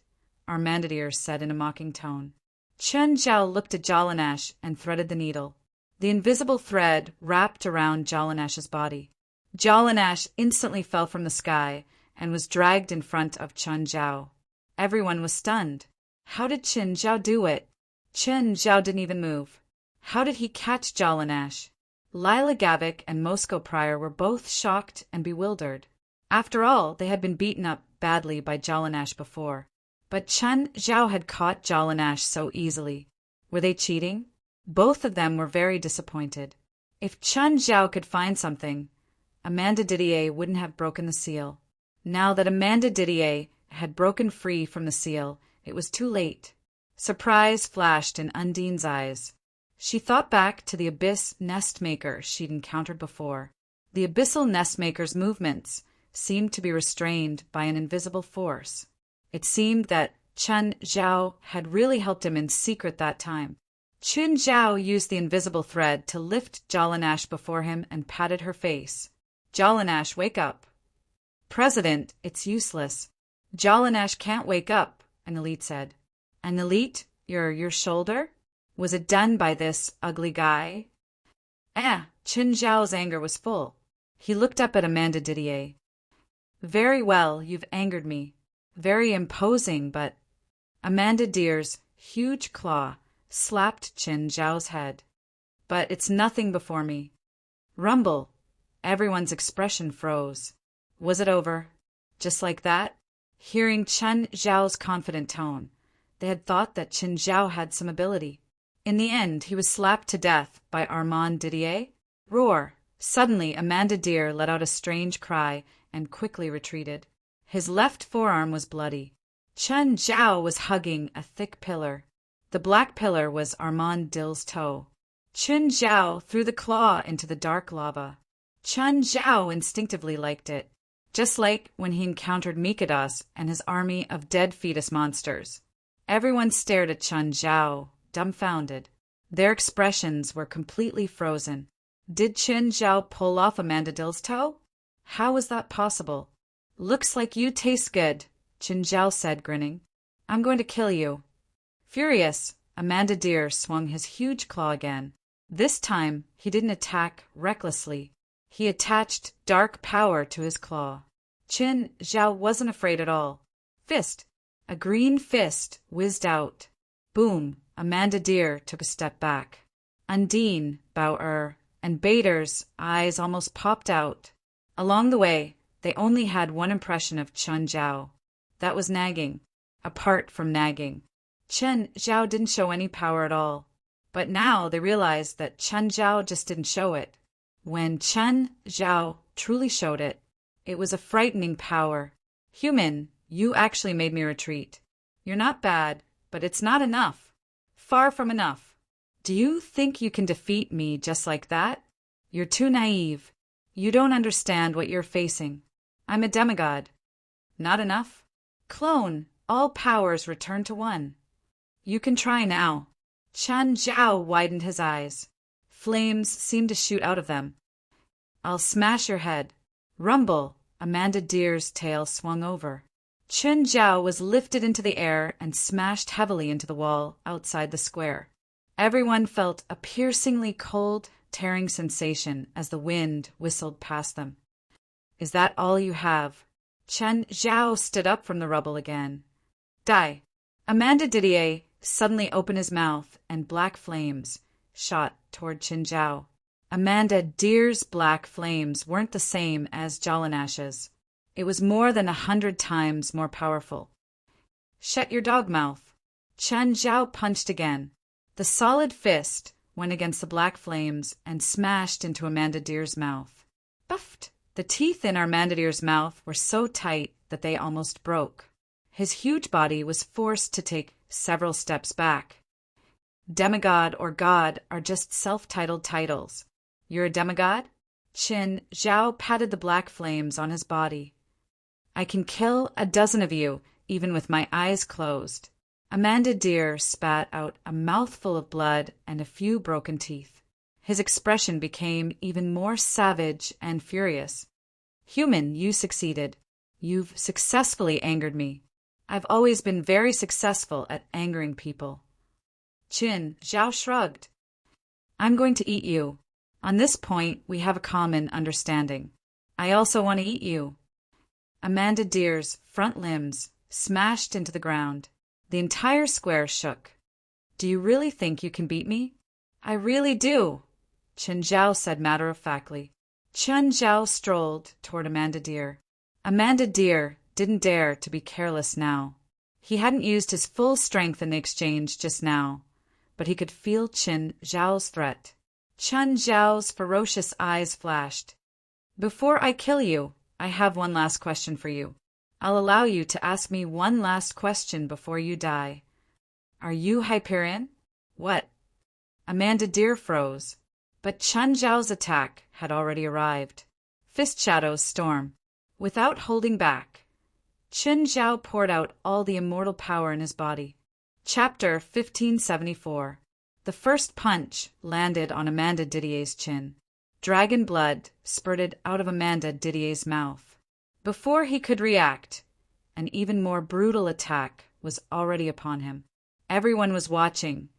Speaker 1: Armandier said in a mocking tone. Chen Zhao looked at Jalanash and threaded the needle. The invisible thread wrapped around Jalanash's body. Jalanash instantly fell from the sky and was dragged in front of Chen Zhao. Everyone was stunned. How did Chen Zhao do it? Chen Zhao didn't even move. How did he catch Jalanash? Lila Gavik and Moscow Prior were both shocked and bewildered. After all, they had been beaten up badly by Jalanash before. But Chen Zhao had caught Jalanash so easily. Were they cheating? Both of them were very disappointed. If Chen Zhao could find something, Amanda Didier wouldn't have broken the seal. Now that Amanda Didier had broken free from the seal, it was too late. Surprise flashed in Undine's eyes. She thought back to the abyss nest-maker she'd encountered before. The abyssal nest-maker's movements seemed to be restrained by an invisible force. It seemed that Chen Zhao had really helped him in secret that time. Chen Zhao used the invisible thread to lift Jalanash before him and patted her face. Jalanash, wake up. President, it's useless. Jalanash can't wake up, an elite said. An elite? Your shoulder? Was it done by this ugly guy? Chen Zhao's anger was full. He looked up at Amanda Didier. Very well, you've angered me. Very imposing, but... Amanda Didier's huge claw slapped Chen Zhao's head. But it's nothing before me. Rumble. Everyone's expression froze. Was it over? Just like that? Hearing Chen Zhao's confident tone, they had thought that Chen Zhao had some ability. In the end, he was slapped to death by Armand Didier. Roar! Suddenly, Amanda Didier let out a strange cry and quickly retreated. His left forearm was bloody. Chen Zhao was hugging a thick pillar. The black pillar was Armand Dill's toe. Chen Zhao threw the claw into the dark lava. Chen Zhao instinctively liked it, just like when he encountered Mikados and his army of dead fetus monsters. Everyone stared at Chen Zhao, dumbfounded. Their expressions were completely frozen. Did Chen Zhao pull off Amanda Dill's toe? How was that possible? Looks like you taste good, Chen Zhao said, grinning. I'm going to kill you. Furious, Amanda Didier swung his huge claw again. This time, he didn't attack recklessly. He attached dark power to his claw. Chen Zhao wasn't afraid at all. Fist. A green fist whizzed out. Boom. Amanda Didier took a step back. Undine, Bao and Bader's eyes almost popped out. Along the way, they only had one impression of Chen Zhao. That was nagging. Apart from nagging, Chen Zhao didn't show any power at all. But now they realized that Chen Zhao just didn't show it. When Chen Zhao truly showed it, it was a frightening power. Human, you actually made me retreat. You're not bad, but it's not enough. Far from enough. Do you think you can defeat me just like that? You're too naive. You don't understand what you're facing. I'm a demigod. Not enough? Clone, all powers return to one. You can try now. Chen Zhao widened his eyes. Flames seemed to shoot out of them. I'll smash your head. Rumble, Amanda Didier's tail swung over. Chen Zhao was lifted into the air and smashed heavily into the wall outside the square. Everyone felt a piercingly cold, tearing sensation as the wind whistled past them. Is that all you have? Chen Zhao stood up from the rubble again. Die. Amanda Didier suddenly opened his mouth, and black flames shot toward Qin Zhao. Amanda Deer's black flames weren't the same as Jallanash's. It was more than 100 times more powerful. Shut your dog mouth. Qin Zhao punched again. The solid fist went against the black flames and smashed into Amanda Deer's mouth. Buffed! The teeth in Amanda Deer's mouth were so tight that they almost broke. His huge body was forced to take several steps back. Demigod or God are just self-titled titles. You're a demigod? Qin Zhao patted the black flames on his body. I can kill a dozen of you, even with my eyes closed. Amanda Deer spat out a mouthful of blood and a few broken teeth. His expression became even more savage and furious. Human, you succeeded. You've successfully angered me. I've always been very successful at angering people. Qin Zhao shrugged. I'm going to eat you. On this point, we have a common understanding. I also want to eat you. Amanda Deer's front limbs smashed into the ground. The entire square shook. Do you really think you can beat me? I really do, Qin Zhao said matter-of-factly. Qin Zhao strolled toward Amanda Deer. Amanda Deer didn't dare to be careless now. He hadn't used his full strength in the exchange just now, but he could feel Qin Zhao's threat. Qin Zhao's ferocious eyes flashed. Before I kill you, I have one last question for you. I'll allow you to ask me one last question before you die. Are you Hyperion? What? Amanda Deer froze. But Qin Zhao's attack had already arrived. Fist shadows storm. Without holding back, Qin Zhao poured out all the immortal power in his body. Chapter 1574. The first punch landed on Amanda Didier's chin. Dragon blood spurted out of Amanda Didier's mouth. Before he could react, an even more brutal attack was already upon him. Everyone was watching,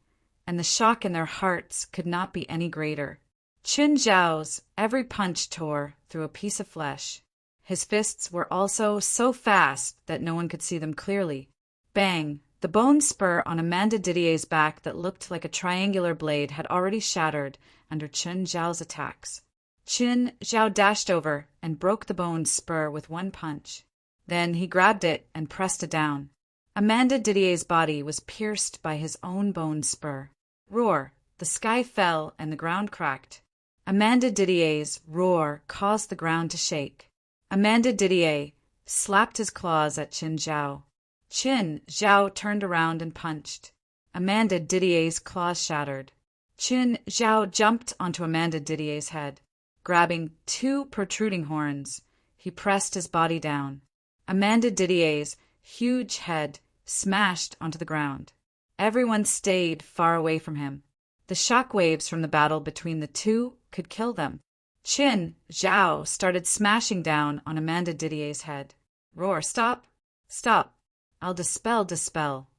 Speaker 1: and the shock in their hearts could not be any greater. Qin Zhao's every punch tore through a piece of flesh. His fists were also so fast that no one could see them clearly. Bang! The bone spur on Amanda Didier's back that looked like a triangular blade had already shattered under Qin Zhao's attacks. Qin Zhao dashed over and broke the bone spur with one punch. Then he grabbed it and pressed it down. Amanda Didier's body was pierced by his own bone spur. Roar! The sky fell and the ground cracked. Amanda Didier's roar caused the ground to shake. Amanda Didier slapped his claws at Qin Zhao. Qin Zhao turned around and punched. Amanda Didier's claws shattered. Qin Zhao jumped onto Amanda Didier's head. Grabbing two protruding horns, he pressed his body down. Amanda Didier's huge head smashed onto the ground. Everyone stayed far away from him. The shock waves from the battle between the two could kill them. Qin Zhao started smashing down on Amanda Didier's head. Roar! Stop! Stop! I'll dispel.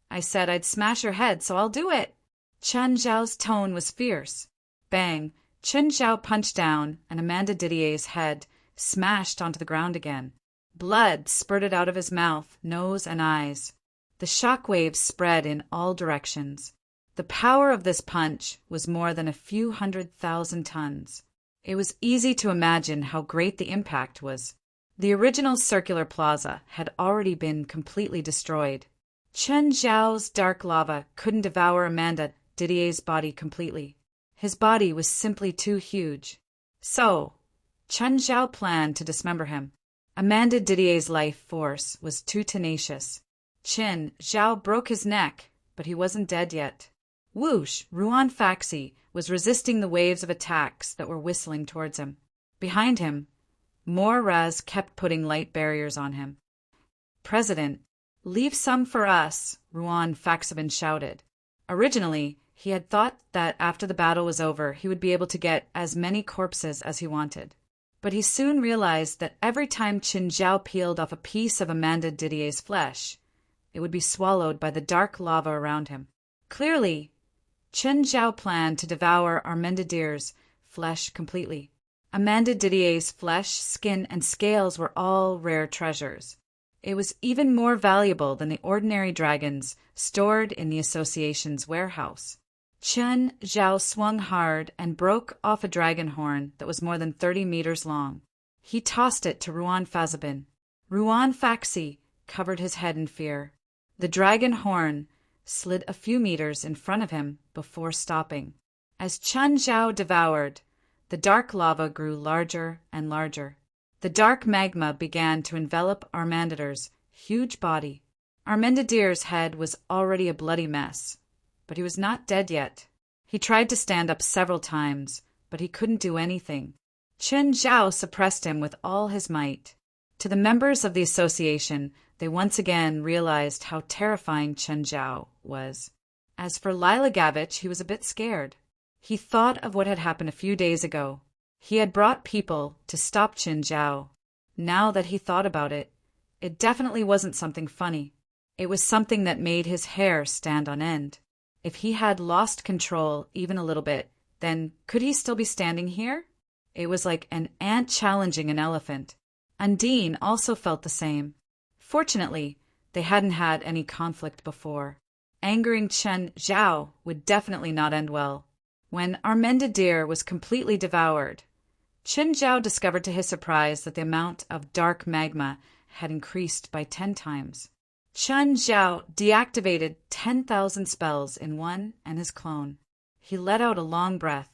Speaker 1: I said I'd smash your head, so I'll do it. Qin Zhao's tone was fierce. Bang! Qin Zhao punched down, and Amanda Didier's head smashed onto the ground again. Blood spurted out of his mouth, nose, and eyes. The shock waves spread in all directions. The power of this punch was more than a few 100,000 tons. It was easy to imagine how great the impact was. The original circular plaza had already been completely destroyed. Qin Zhao's dark lava couldn't devour Amanda Didier's body completely. His body was simply too huge. So, Qin Zhao planned to dismember him. Amanda Didier's life force was too tenacious. Qin Zhao broke his neck, but he wasn't dead yet. Whoosh! Ruan Faxi was resisting the waves of attacks that were whistling towards him. Behind him, more Raz kept putting light barriers on him. President, leave some for us, Ruan Faxibin shouted. Originally, he had thought that after the battle was over, he would be able to get as many corpses as he wanted. But he soon realized that every time Qin Zhao peeled off a piece of Amanda Didier's flesh, it would be swallowed by the dark lava around him. Clearly, Qin Zhao planned to devour Amanda Didier's flesh completely. Amanda Didier's flesh, skin, and scales were all rare treasures. It was even more valuable than the ordinary dragons stored in the association's warehouse. Chen Zhao swung hard and broke off a dragon horn that was more than 30 meters long. He tossed it to Ruan Fazabin. Ruan Faxi covered his head in fear. The dragon horn slid a few meters in front of him before stopping. As Chen Zhao devoured, the dark lava grew larger and larger. The dark magma began to envelop Armanditor's huge body. Armanditor's head was already a bloody mess, but he was not dead yet. He tried to stand up several times, but he couldn't do anything. Chen Zhao suppressed him with all his might. To the members of the association, they once again realized how terrifying Chen Zhao was. As for Lila Gavich, he was a bit scared. He thought of what had happened a few days ago. He had brought people to stop Chen Zhao. Now that he thought about it, it definitely wasn't something funny. It was something that made his hair stand on end. If he had lost control even a little bit, then could he still be standing here? It was like an ant challenging an elephant. Undine also felt the same. Fortunately, they hadn't had any conflict before. Angering Chen Zhao would definitely not end well. When Armanditor was completely devoured, Chen Zhao discovered to his surprise that the amount of dark magma had increased by 10 times. Chen Zhao deactivated 10,000 spells in one and his clone. He let out a long breath.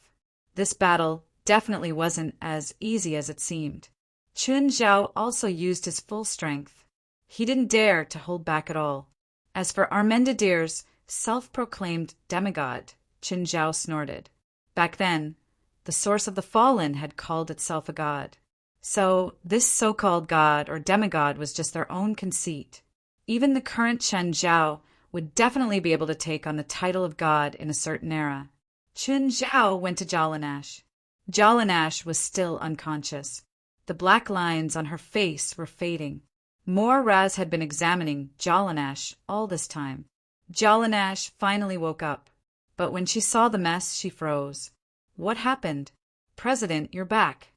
Speaker 1: This battle definitely wasn't as easy as it seemed. Chen Zhao also used his full strength. He didn't dare to hold back at all. As for Armanditor's self-proclaimed demigod, Chen Zhao snorted. Back then, the source of the fallen had called itself a god. So this so-called god or demigod was just their own conceit. Even the current Chen Zhao would definitely be able to take on the title of god in a certain era. Chen Zhao went to Jalanash. Jalanash was still unconscious. The black lines on her face were fading. More Raz had been examining Jalanash all this time. Jalanash finally woke up, but when she saw the mess, she froze. What happened? President, you're back.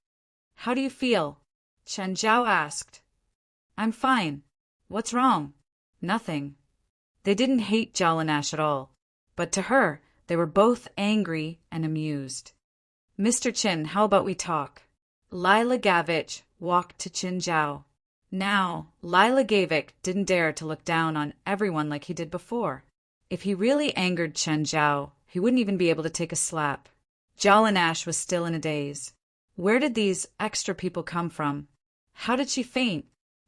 Speaker 1: How do you feel? Chen Zhao asked. I'm fine. What's wrong? Nothing. They didn't hate Jalanash at all, but to her, they were both angry and amused. Mr. Chin, how about we talk? Lila Gavich walked to Chen Zhao. Now, Lila Gavich didn't dare to look down on everyone like he did before. If he really angered Chen Zhao, he wouldn't even be able to take a slap. Jalanash was still in a daze. Where did these extra people come from? How did she faint?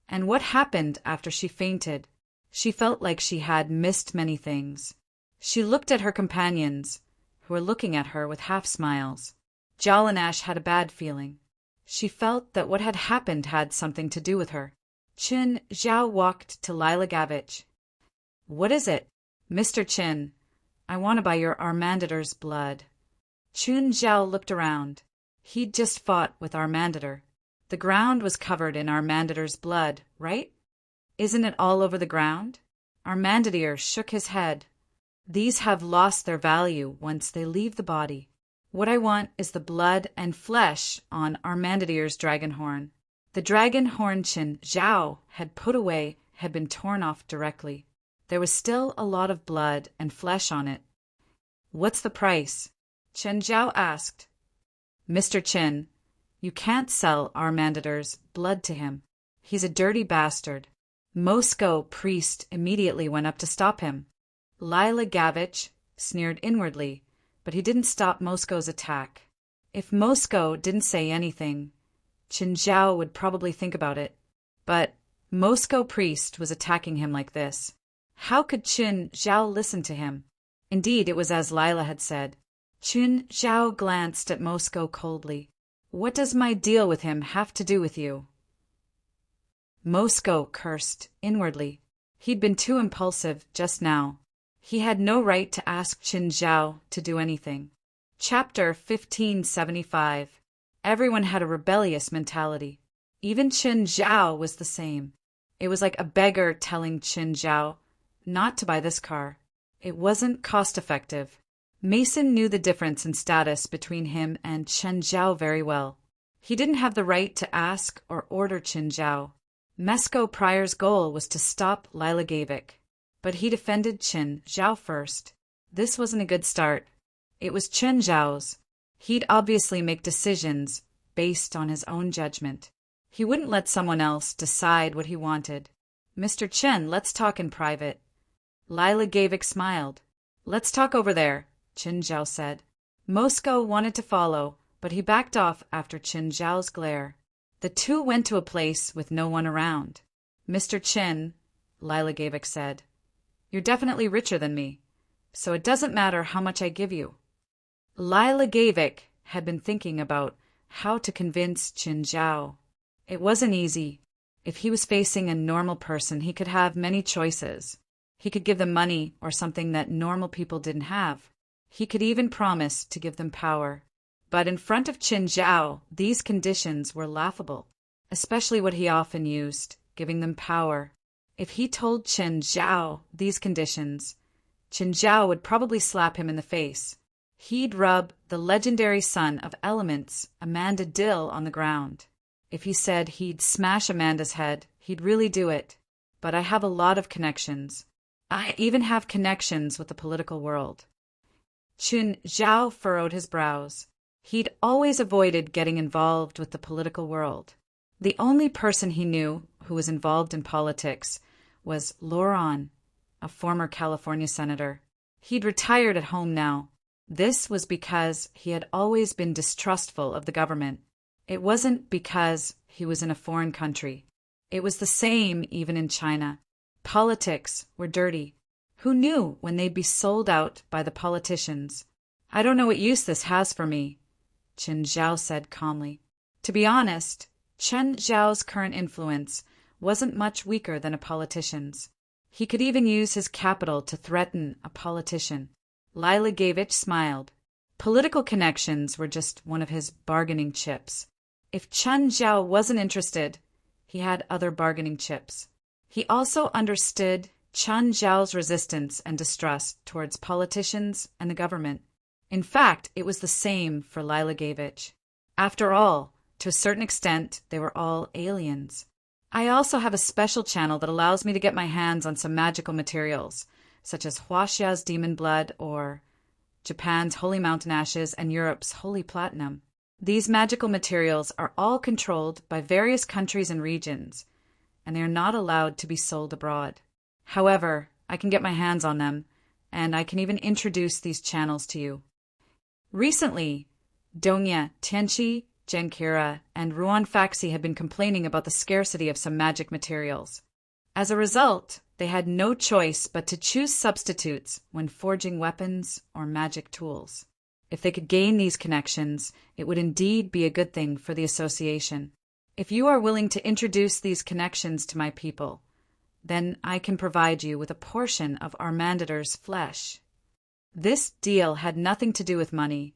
Speaker 1: And what happened after she fainted? She felt like she had missed many things. She looked at her companions, who were looking at her with half-smiles. Jalanash had a bad feeling. She felt that what had happened had something to do with her. Chen Zhao walked to Lila Gavich. What is it? Mr. Chin, I want to buy your Armanditor's blood. Chen Zhao looked around. He'd just fought with Armanditor. The ground was covered in Armanditor's blood, right? Isn't it all over the ground? Armanditor shook his head. These have lost their value once they leave the body. What I want is the blood and flesh on Armanditor's dragon horn. The dragon horn Chen Zhao had put away had been torn off directly. There was still a lot of blood and flesh on it. What's the price? Chen Zhao asked. Mr. Chin, you can't sell Armanditor's blood to him. He's a dirty bastard. Moscow priest immediately went up to stop him. Lila Gavich sneered inwardly, but he didn't stop Moscow's attack. If Moscow didn't say anything, Chen Zhao would probably think about it. But Moscow priest was attacking him like this. How could Chen Zhao listen to him? Indeed, it was as Lila had said. Chen Zhao glanced at Moscow coldly. What does my deal with him have to do with you? Moscow cursed inwardly. He'd been too impulsive just now. He had no right to ask Chen Zhao to do anything. Chapter 1575. Everyone had a rebellious mentality. Even Chen Zhao was the same. It was like a beggar telling Chen Zhao not to buy this car. It wasn't cost-effective. Mason knew the difference in status between him and Chen Zhao very well. He didn't have the right to ask or order Chen Zhao. Mesco Prior's goal was to stop Lilagevic, but he defended Chen Zhao first. This wasn't a good start. It was Chen Zhao's. He'd obviously make decisions based on his own judgment. He wouldn't let someone else decide what he wanted. "Mr. Chen, let's talk in private." Lilagevic smiled. "Let's talk over there," Chen Zhao said. Moscow wanted to follow, but he backed off after Chen Zhao's glare. The two went to a place with no one around. "Mr. Chen," Lilagevic said, "you're definitely richer than me, so it doesn't matter how much I give you." Lilagevic had been thinking about how to convince Chen Zhao. It wasn't easy. If he was facing a normal person, he could have many choices. He could give them money or something that normal people didn't have. He could even promise to give them power. But in front of Chen Zhao, these conditions were laughable, especially what he often used, giving them power. If he told Chen Zhao these conditions, Chen Zhao would probably slap him in the face. He'd rub the legendary son of elements, Amanda Dill, on the ground. If he said he'd smash Amanda's head, he'd really do it. But I have a lot of connections. I even have connections with the political world. Chen Zhao furrowed his brows. He'd always avoided getting involved with the political world. The only person he knew who was involved in politics was Laurent, a former California senator. He'd retired at home now. This was because he had always been distrustful of the government. It wasn't because he was in a foreign country. It was the same even in China. Politics were dirty. Who knew when they'd be sold out by the politicians? "I don't know what use this has for me," Chen Zhao said calmly. To be honest, Chen Zhao's current influence wasn't much weaker than a politician's. He could even use his capital to threaten a politician. Lilagevic smiled. Political connections were just one of his bargaining chips. If Chen Zhao wasn't interested, he had other bargaining chips. He also understood Chen Zhao's resistance and distrust towards politicians and the government. In fact, it was the same for Lilagevic. After all, to a certain extent, they were all aliens. "I also have a special channel that allows me to get my hands on some magical materials, such as Huaxia's demon blood or Japan's holy mountain ashes and Europe's holy platinum. These magical materials are all controlled by various countries and regions, and they are not allowed to be sold abroad. However, I can get my hands on them, and I can even introduce these channels to you." Recently, Donya Tianqi, Genkira, and Ruan Faxi had been complaining about the scarcity of some magic materials. As a result, they had no choice but to choose substitutes when forging weapons or magic tools. If they could gain these connections, it would indeed be a good thing for the association. If you are willing to introduce these connections to my people, then I can provide you with a portion of Armandator's flesh. This deal had nothing to do with money,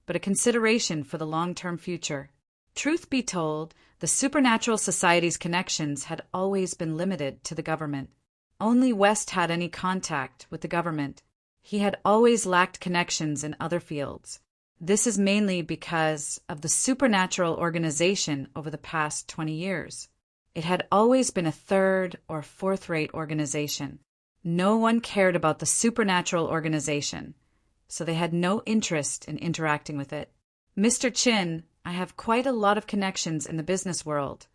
Speaker 1: but a consideration for the long-term future. Truth be told, the supernatural society's connections had always been limited to the government. Only West had any contact with the government. He had always lacked connections in other fields. This is mainly because of the supernatural organization over the past 20 years. It had always been a third or fourth-rate organization. No one cared about the supernatural organization, so they had no interest in interacting with it. "Mr. Chin, I have quite a lot of connections in the business world,"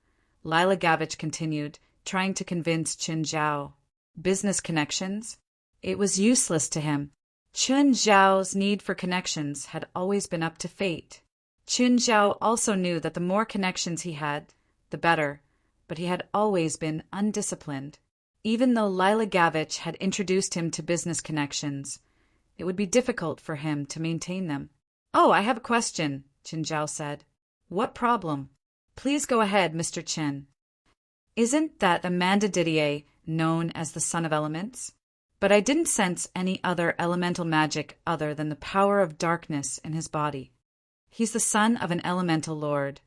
Speaker 1: Lilagevic continued, trying to convince Chen Zhao. Business connections? It was useless to him. Chen Zhao's need for connections had always been up to fate. Chen Zhao also knew that the more connections he had, the better, but he had always been undisciplined. Even though Lilagevic had introduced him to business connections, it would be difficult for him to maintain them. "Oh, I have a question," Chen Zhao said. "What problem?" "Please go ahead, Mr. Chen." "Isn't that Amanda Didier known as the Son of Elements? But I didn't sense any other elemental magic other than the power of darkness in his body. He's the son of an elemental lord,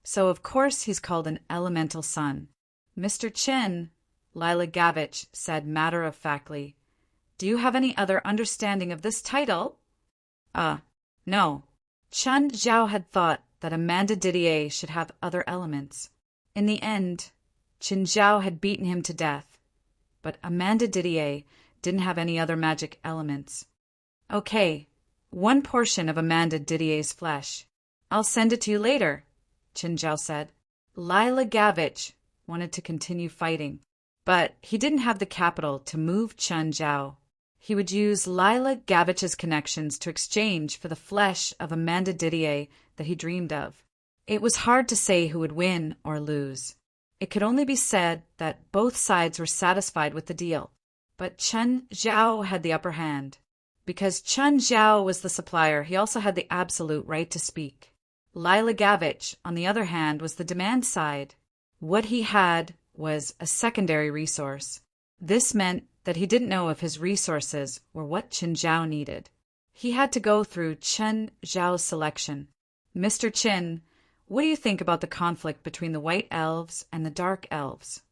Speaker 1: so of course he's called an elemental son." "Mr. Chen," Lilagevic said matter-of-factly, "do you have any other understanding of this title?" No." Chen Zhao had thought that Amanda Didier should have other elements. In the end, Qin Zhao had beaten him to death, but Amanda Didier didn't have any other magic elements. Okay, one portion of Amanda Didier's flesh. I'll send it to you later, Qin Zhao said. Lila Gavich wanted to continue fighting, but he didn't have the capital to move Qin Zhao. He would use Lila Gavich's connections to exchange for the flesh of Amanda Didier that he dreamed of. It was hard to say who would win or lose. It could only be said that both sides were satisfied with the deal, but Qin Zhao had the upper hand. Because Qin Zhao was the supplier, he also had the absolute right to speak. Lila Gavich, on the other hand, was the demand side. What he had was a secondary resource. This meant that he didn't know if his resources were what Qin Zhao needed. He had to go through Qin Zhao's selection. Mr. Qin, what do you think about the conflict between the White Elves and the Dark Elves?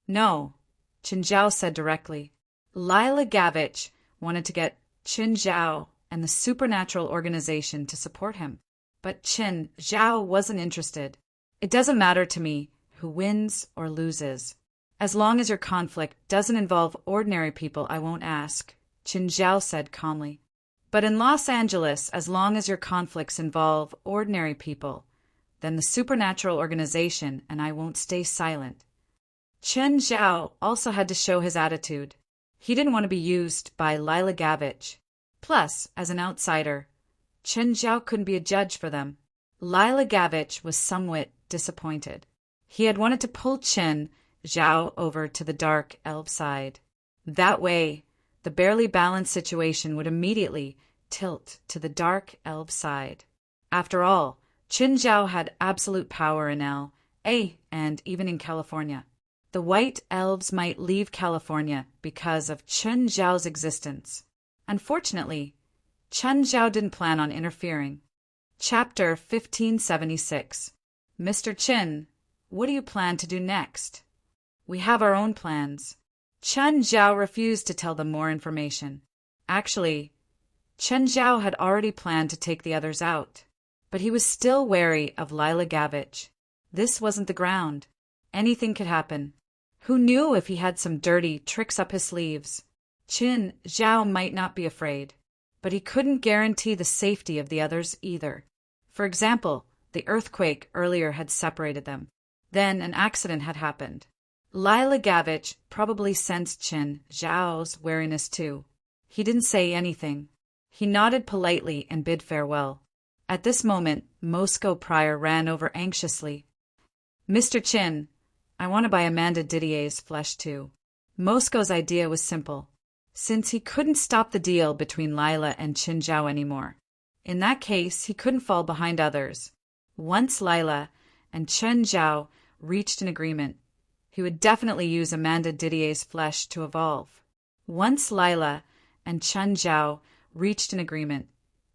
Speaker 1: No, Qin Zhao said directly. Lila Gavich wanted to get Qin Zhao and the supernatural organization to support him. But Qin Zhao wasn't interested. It doesn't matter to me who wins or loses. As long as your conflict doesn't involve ordinary people, I won't ask, Qin Zhao said calmly. But in Los Angeles, as long as your conflicts involve ordinary people, then the supernatural organization and I won't stay silent. Qin Zhao also had to show his attitude. He didn't want to be used by Lila Gavich. Plus, as an outsider, Qin Zhao couldn't be a judge for them. Lila Gavich was somewhat disappointed. He had wanted to pull Qin Zhao over to the Dark Elf side. That way, the barely balanced situation would immediately tilt to the Dark Elf side. After all, Qin Zhao had absolute power in L.A. and even in California. The White Elves might leave California because of Qin Zhao's existence. Unfortunately, Qin Zhao didn't plan on interfering. Chapter 1576. Mr. Qin, what do you plan to do next? We have our own plans. Qin Zhao refused to tell them more information. Actually, Qin Zhao had already planned to take the others out, but he was still wary of Lila Gavich. This wasn't the ground. Anything could happen. Who knew if he had some dirty tricks up his sleeves? Qin Zhao might not be afraid, but he couldn't guarantee the safety of the others either. For example, the earthquake earlier had separated them. Then an accident had happened. Lila Gavich probably sensed Qin Zhao's wariness too. He didn't say anything. He nodded politely and bid farewell. At this moment, Moscow Prior ran over anxiously. Mr. Qin, I want to buy Amanda Didier's flesh too. Moscow's idea was simple. Since he couldn't stop the deal between Lila and Qin Zhao anymore. In that case, he couldn't fall behind others. Once Lila and Qin Zhao reached an agreement, he would definitely use Amanda Didier's flesh to evolve. Once Lila and Qin Zhao reached an agreement,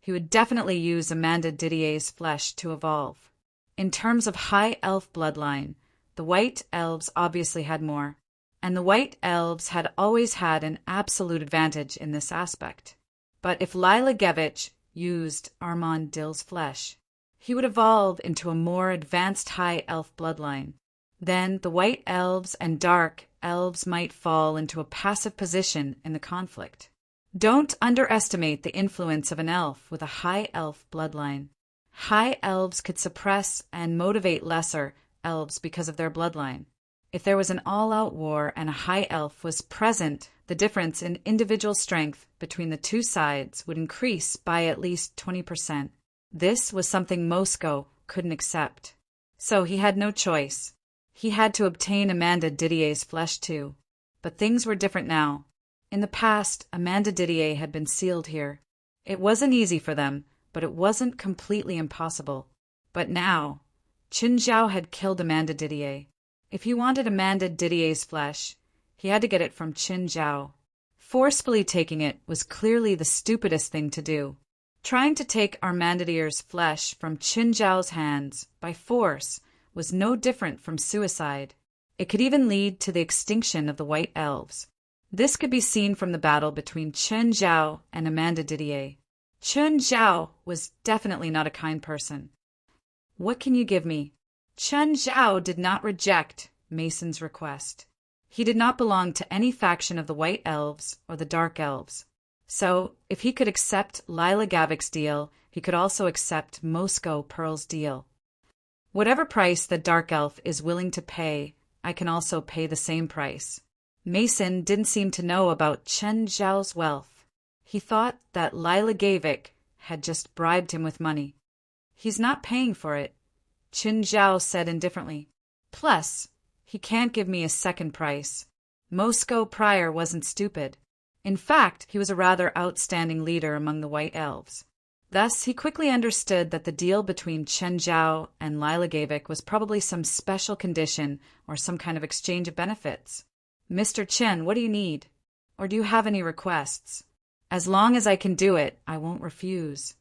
Speaker 1: he would definitely use Amanda Didier's flesh to evolve. In terms of high elf bloodline, the White Elves obviously had more, and the White Elves had always had an absolute advantage in this aspect. But if Lila Gavich used Armand Dill's flesh, he would evolve into a more advanced high elf bloodline. Then the White Elves and Dark Elves might fall into a passive position in the conflict. Don't underestimate the influence of an elf with a high elf bloodline. High elves could suppress and motivate lesser elves because of their bloodline. If there was an all-out war and a high elf was present, the difference in individual strength between the two sides would increase by at least 20%. This was something Moscow couldn't accept. So he had no choice. He had to obtain Amanda Didier's flesh too. But things were different now. In the past, Amanda Didier had been sealed here. It wasn't easy for them, but it wasn't completely impossible. But now, Qin Zhao had killed Amanda Didier. If he wanted Amanda Didier's flesh, he had to get it from Qin Zhao. Forcefully taking it was clearly the stupidest thing to do. Trying to take Amanda Didier's flesh from Qin Zhao's hands by force was no different from suicide. It could even lead to the extinction of the White Elves. This could be seen from the battle between Qin Zhao and Amanda Didier. Qin Zhao was definitely not a kind person. What can you give me? Qin Zhao did not reject Mason's request. He did not belong to any faction of the White Elves or the Dark Elves. So, if he could accept Lila Gavik's deal, he could also accept Moscow Pearl's deal. Whatever price the Dark Elf is willing to pay, I can also pay the same price. Mason didn't seem to know about Chen Zhao's wealth. He thought that Lila Gavik had just bribed him with money. He's not paying for it, Chen Zhao said indifferently. Plus, he can't give me a second price. Moscow Prior wasn't stupid. In fact, he was a rather outstanding leader among the White Elves. Thus, he quickly understood that the deal between Chen Zhao and Lila Gavik was probably some special condition or some kind of exchange of benefits. Mr. Chen, what do you need? Or do you have any requests? As long as I can do it, I won't refuse.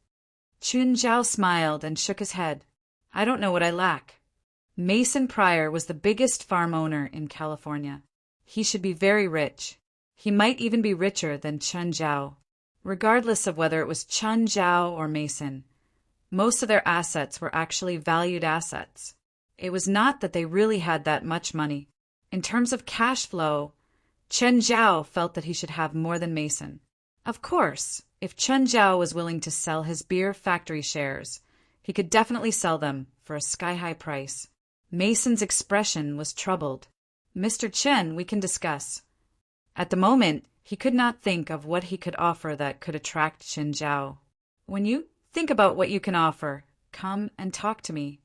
Speaker 1: Chen Zhao smiled and shook his head. I don't know what I lack. Mason Prior was the biggest farm owner in California. He should be very rich. He might even be richer than Chen Zhao. Regardless of whether it was Chen Zhao or Mason, most of their assets were actually valued assets. It was not that they really had that much money. In terms of cash flow, Chen Zhao felt that he should have more than Mason. Of course, if Chen Zhao was willing to sell his beer factory shares, he could definitely sell them for a sky-high price. Mason's expression was troubled. Mr. Chen, we can discuss. At the moment, he could not think of what he could offer that could attract Chen Zhao. When you think about what you can offer, come and talk to me.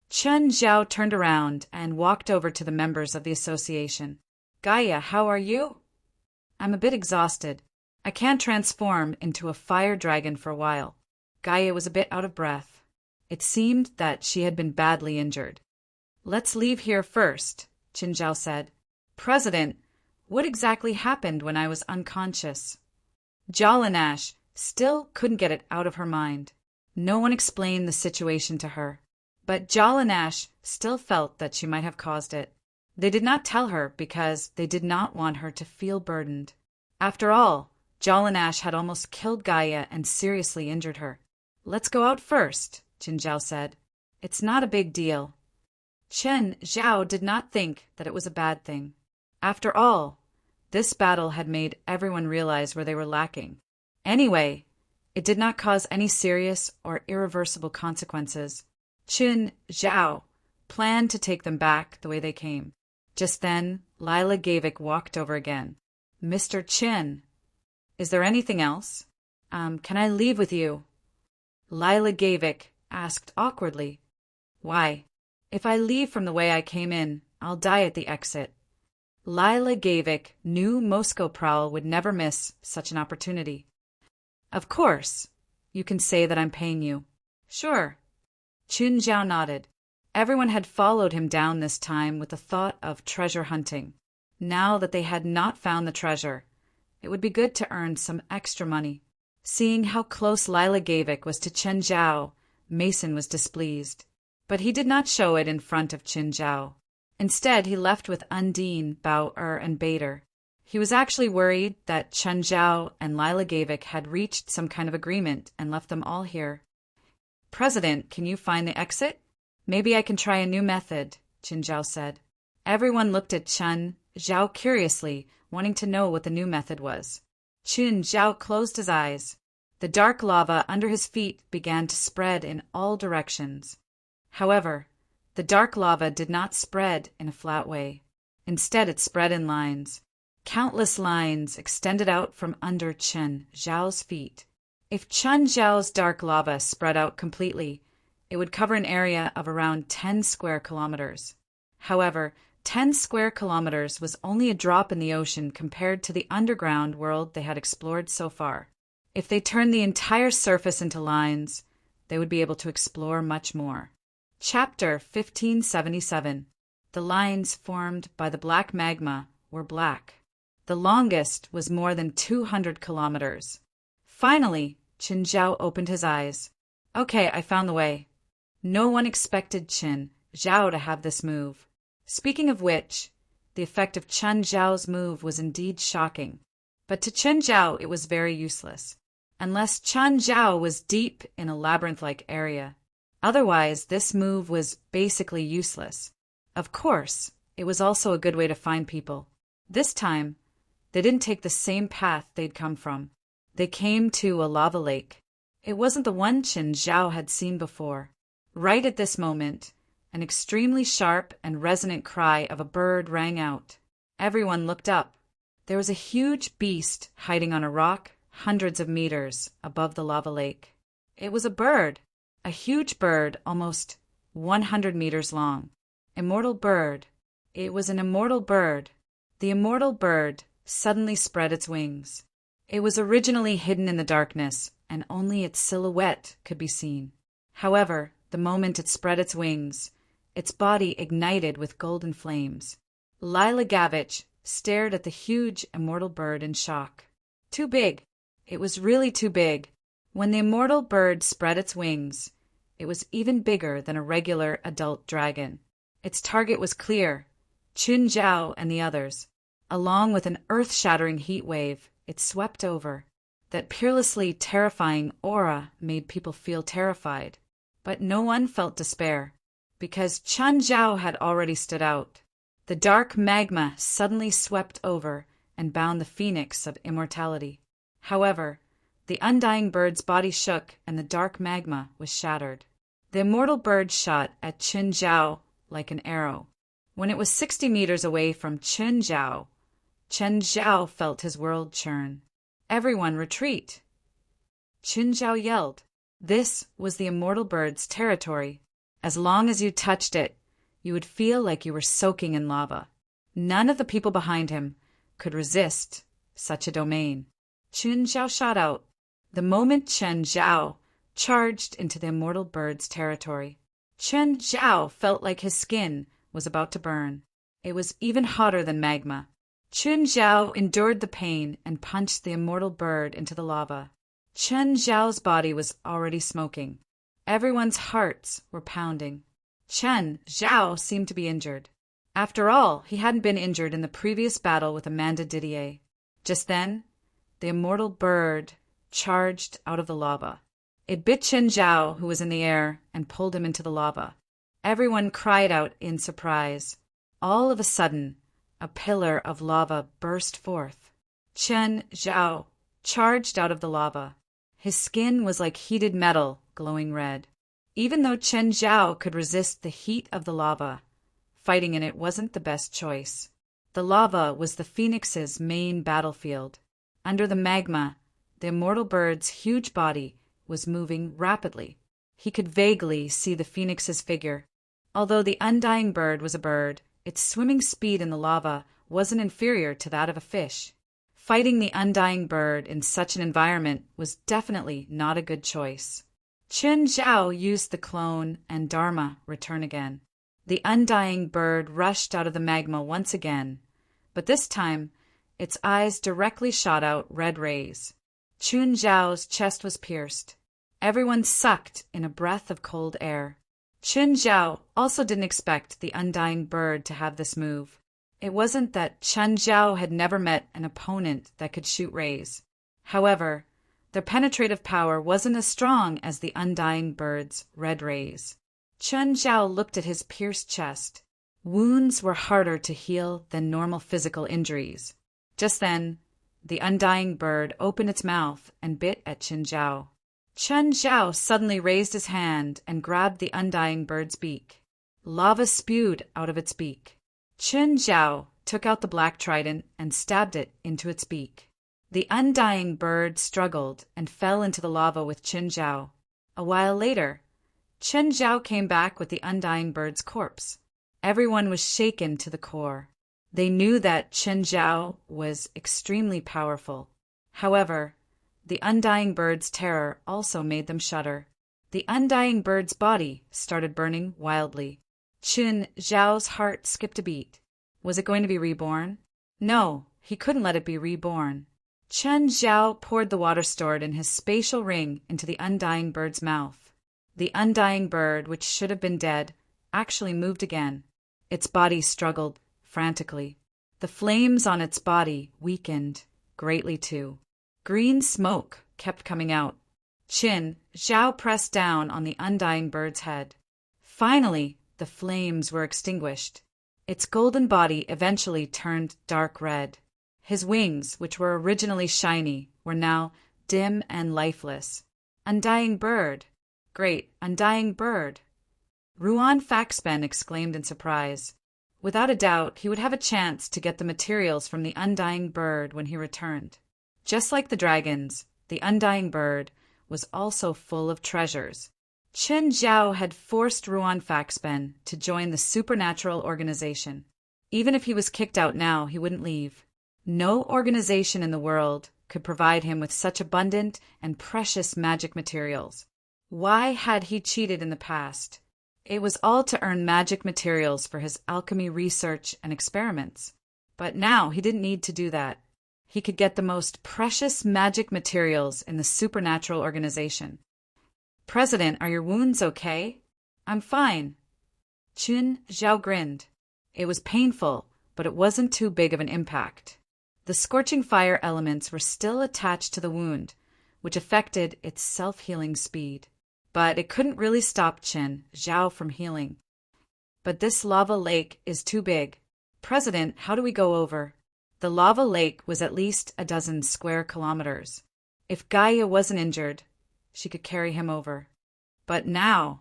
Speaker 1: Chen Zhao turned around and walked over to the members of the association. Gaia, how are you? I'm a bit exhausted. I can't transform into a fire dragon for a while. Gaia was a bit out of breath. It seemed that she had been badly injured. Let's leave here first, Chen Zhao said. President, what exactly happened when I was unconscious? Jalanash still couldn't get it out of her mind. No one explained the situation to her. But Jalanash still felt that she might have caused it. They did not tell her because they did not want her to feel burdened. After all, Jalanash had almost killed Gaia and seriously injured her. Let's go out first, Chen Zhao said. It's not a big deal. Chen Zhao did not think that it was a bad thing. After all, this battle had made everyone realize where they were lacking. Anyway, it did not cause any serious or irreversible consequences. Chen Zhao planned to take them back the way they came. Just then, Lila Gavik walked over again. Mr. Chen, is there anything else? Can I leave with you? Lila Gavik asked awkwardly. Why? If I leave from the way I came in, I'll die at the exit. Lila Gavik knew Moscow Prowl would never miss such an opportunity. Of course. You can say that I'm paying you. Sure. Chen Zhao nodded. Everyone had followed him down this time with the thought of treasure hunting. Now that they had not found the treasure, it would be good to earn some extra money. Seeing how close Lila Gavik was to Chen Zhao, Mason was displeased. But he did not show it in front of Chen Zhao. Instead, he left with Undine, Bao-Er, and Bader. He was actually worried that Chen Zhao and Lila Gavik had reached some kind of agreement and left them all here. President, can you find the exit? Maybe I can try a new method, Chen Zhao said. Everyone looked at Chen Zhao curiously, wanting to know what the new method was. Chen Zhao closed his eyes. The dark lava under his feet began to spread in all directions. However, the dark lava did not spread in a flat way. Instead, it spread in lines. Countless lines extended out from under Chen Zhao's feet. If Chen Zhao's dark lava spread out completely, it would cover an area of around 10 square kilometers. However, 10 square kilometers was only a drop in the ocean compared to the underground world they had explored so far. If they turned the entire surface into lines, they would be able to explore much more. Chapter 1577. The lines formed by the black magma were black. The longest was more than 200 kilometers. Finally, Chen Zhao opened his eyes. Okay, I found the way. No one expected Chen Zhao to have this move. Speaking of which, the effect of Chen Zhao's move was indeed shocking. But to Chen Zhao it was very useless, unless Chen Zhao was deep in a labyrinth-like area. Otherwise, this move was basically useless. Of course, it was also a good way to find people. This time, they didn't take the same path they'd come from. They came to a lava lake. It wasn't the one Qin Zhao had seen before. Right at this moment, an extremely sharp and resonant cry of a bird rang out. Everyone looked up. There was a huge beast hiding on a rock hundreds of meters above the lava lake. It was a bird, a huge bird almost 100 meters long. Immortal bird. It was an immortal bird. The immortal bird suddenly spread its wings. It was originally hidden in the darkness, and only its silhouette could be seen. However, the moment it spread its wings, its body ignited with golden flames. Lila Gavich stared at the huge immortal bird in shock. Too big. It was really too big. When the immortal bird spread its wings, it was even bigger than a regular adult dragon. Its target was clear, Qin Zhao and the others. Along with an earth-shattering heat wave, it swept over. That peerlessly terrifying aura made people feel terrified. But no one felt despair, because Qin Zhao had already stood out. The dark magma suddenly swept over and bound the phoenix of immortality. However, the undying bird's body shook and the dark magma was shattered. The immortal bird shot at Qin Zhao like an arrow. When it was 60 meters away from Qin Zhao felt his world churn. Everyone retreat! Qin Zhao yelled. This was the immortal bird's territory. As long as you touched it, you would feel like you were soaking in lava. None of the people behind him could resist such a domain. Qin Zhao shot out. The moment Qin Zhao charged into the immortal bird's territory, Qin Zhao felt like his skin was about to burn. It was even hotter than magma. Qin Zhao endured the pain and punched the immortal bird into the lava. Qin Zhao's body was already smoking. Everyone's hearts were pounding. Qin Zhao seemed to be injured. After all, he hadn't been injured in the previous battle with Amanda Didier. Just then, the immortal bird charged out of the lava. It bit Qin Zhao, who was in the air, and pulled him into the lava. Everyone cried out in surprise. All of a sudden, a pillar of lava burst forth. Qin Zhao charged out of the lava. His skin was like heated metal, glowing red. Even though Qin Zhao could resist the heat of the lava, fighting in it wasn't the best choice. The lava was the phoenix's main battlefield. Under the magma, the immortal bird's huge body was moving rapidly. He could vaguely see the phoenix's figure. Although the undying bird was a bird, its swimming speed in the lava wasn't inferior to that of a fish. Fighting the undying bird in such an environment was definitely not a good choice. Qin Zhao used the clone and Dharma return again. The undying bird rushed out of the magma once again, but this time its eyes directly shot out red rays. Qin Zhao's chest was pierced. Everyone sucked in a breath of cold air. Qin Zhao also didn't expect the undying bird to have this move. It wasn't that Qin Zhao had never met an opponent that could shoot rays. However, their penetrative power wasn't as strong as the undying bird's red rays. Qin Zhao looked at his pierced chest. Wounds were harder to heal than normal physical injuries. Just then, the undying bird opened its mouth and bit at Qin Zhao. Qin Zhao suddenly raised his hand and grabbed the undying bird's beak. Lava spewed out of its beak. Qin Zhao took out the black trident and stabbed it into its beak. The undying bird struggled and fell into the lava with Qin Zhao. A while later, Qin Zhao came back with the undying bird's corpse. Everyone was shaken to the core. They knew that Qin Zhao was extremely powerful. However, the undying bird's terror also made them shudder. The undying bird's body started burning wildly. Qin Zhao's heart skipped a beat. Was it going to be reborn? No, he couldn't let it be reborn. Qin Zhao poured the water stored in his spatial ring into the undying bird's mouth. The undying bird, which should have been dead, actually moved again. Its body struggled frantically. The flames on its body weakened greatly too. Green smoke kept coming out. Qin Zhao pressed down on the undying bird's head. Finally, the flames were extinguished. Its golden body eventually turned dark red. His wings, which were originally shiny, were now dim and lifeless. Undying bird! Great, undying bird! Ruan Faxben exclaimed in surprise. Without a doubt, he would have a chance to get the materials from the undying bird when he returned. Just like the dragons, the undying bird was also full of treasures. Chen Zhao had forced Ruan Faxben to join the supernatural organization. Even if he was kicked out now, he wouldn't leave. No organization in the world could provide him with such abundant and precious magic materials. Why had he cheated in the past? It was all to earn magic materials for his alchemy research and experiments. But now he didn't need to do that. He could get the most precious magic materials in the supernatural organization. President, are your wounds okay? I'm fine. Chen Zhao grinned. It was painful, but it wasn't too big of an impact. The scorching fire elements were still attached to the wound, which affected its self-healing speed. But it couldn't really stop Chen Zhao from healing. But this lava lake is too big. President, how do we go over? The lava lake was at least 12 square kilometers. If Gaia wasn't injured, she could carry him over. But now,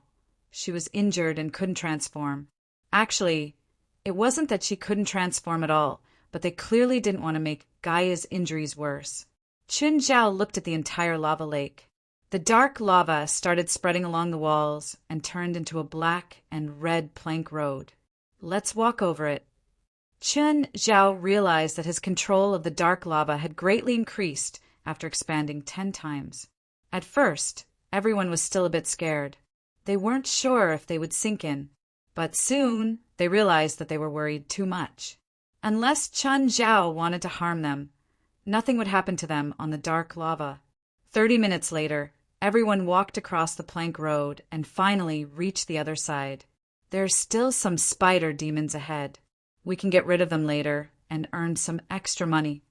Speaker 1: she was injured and couldn't transform. Actually, it wasn't that she couldn't transform at all, but they clearly didn't want to make Gaia's injuries worse. Chen Zhao looked at the entire lava lake. The dark lava started spreading along the walls and turned into a black and red plank road. Let's walk over it. Chen Zhao realized that his control of the dark lava had greatly increased after expanding 10 times. At first, everyone was still a bit scared. They weren't sure if they would sink in, but soon they realized that they were worried too much. Unless Chen Zhao wanted to harm them, nothing would happen to them on the dark lava. 30 minutes later, everyone walked across the plank road and finally reached the other side. There's still some spider demons ahead. We can get rid of them later and earn some extra money.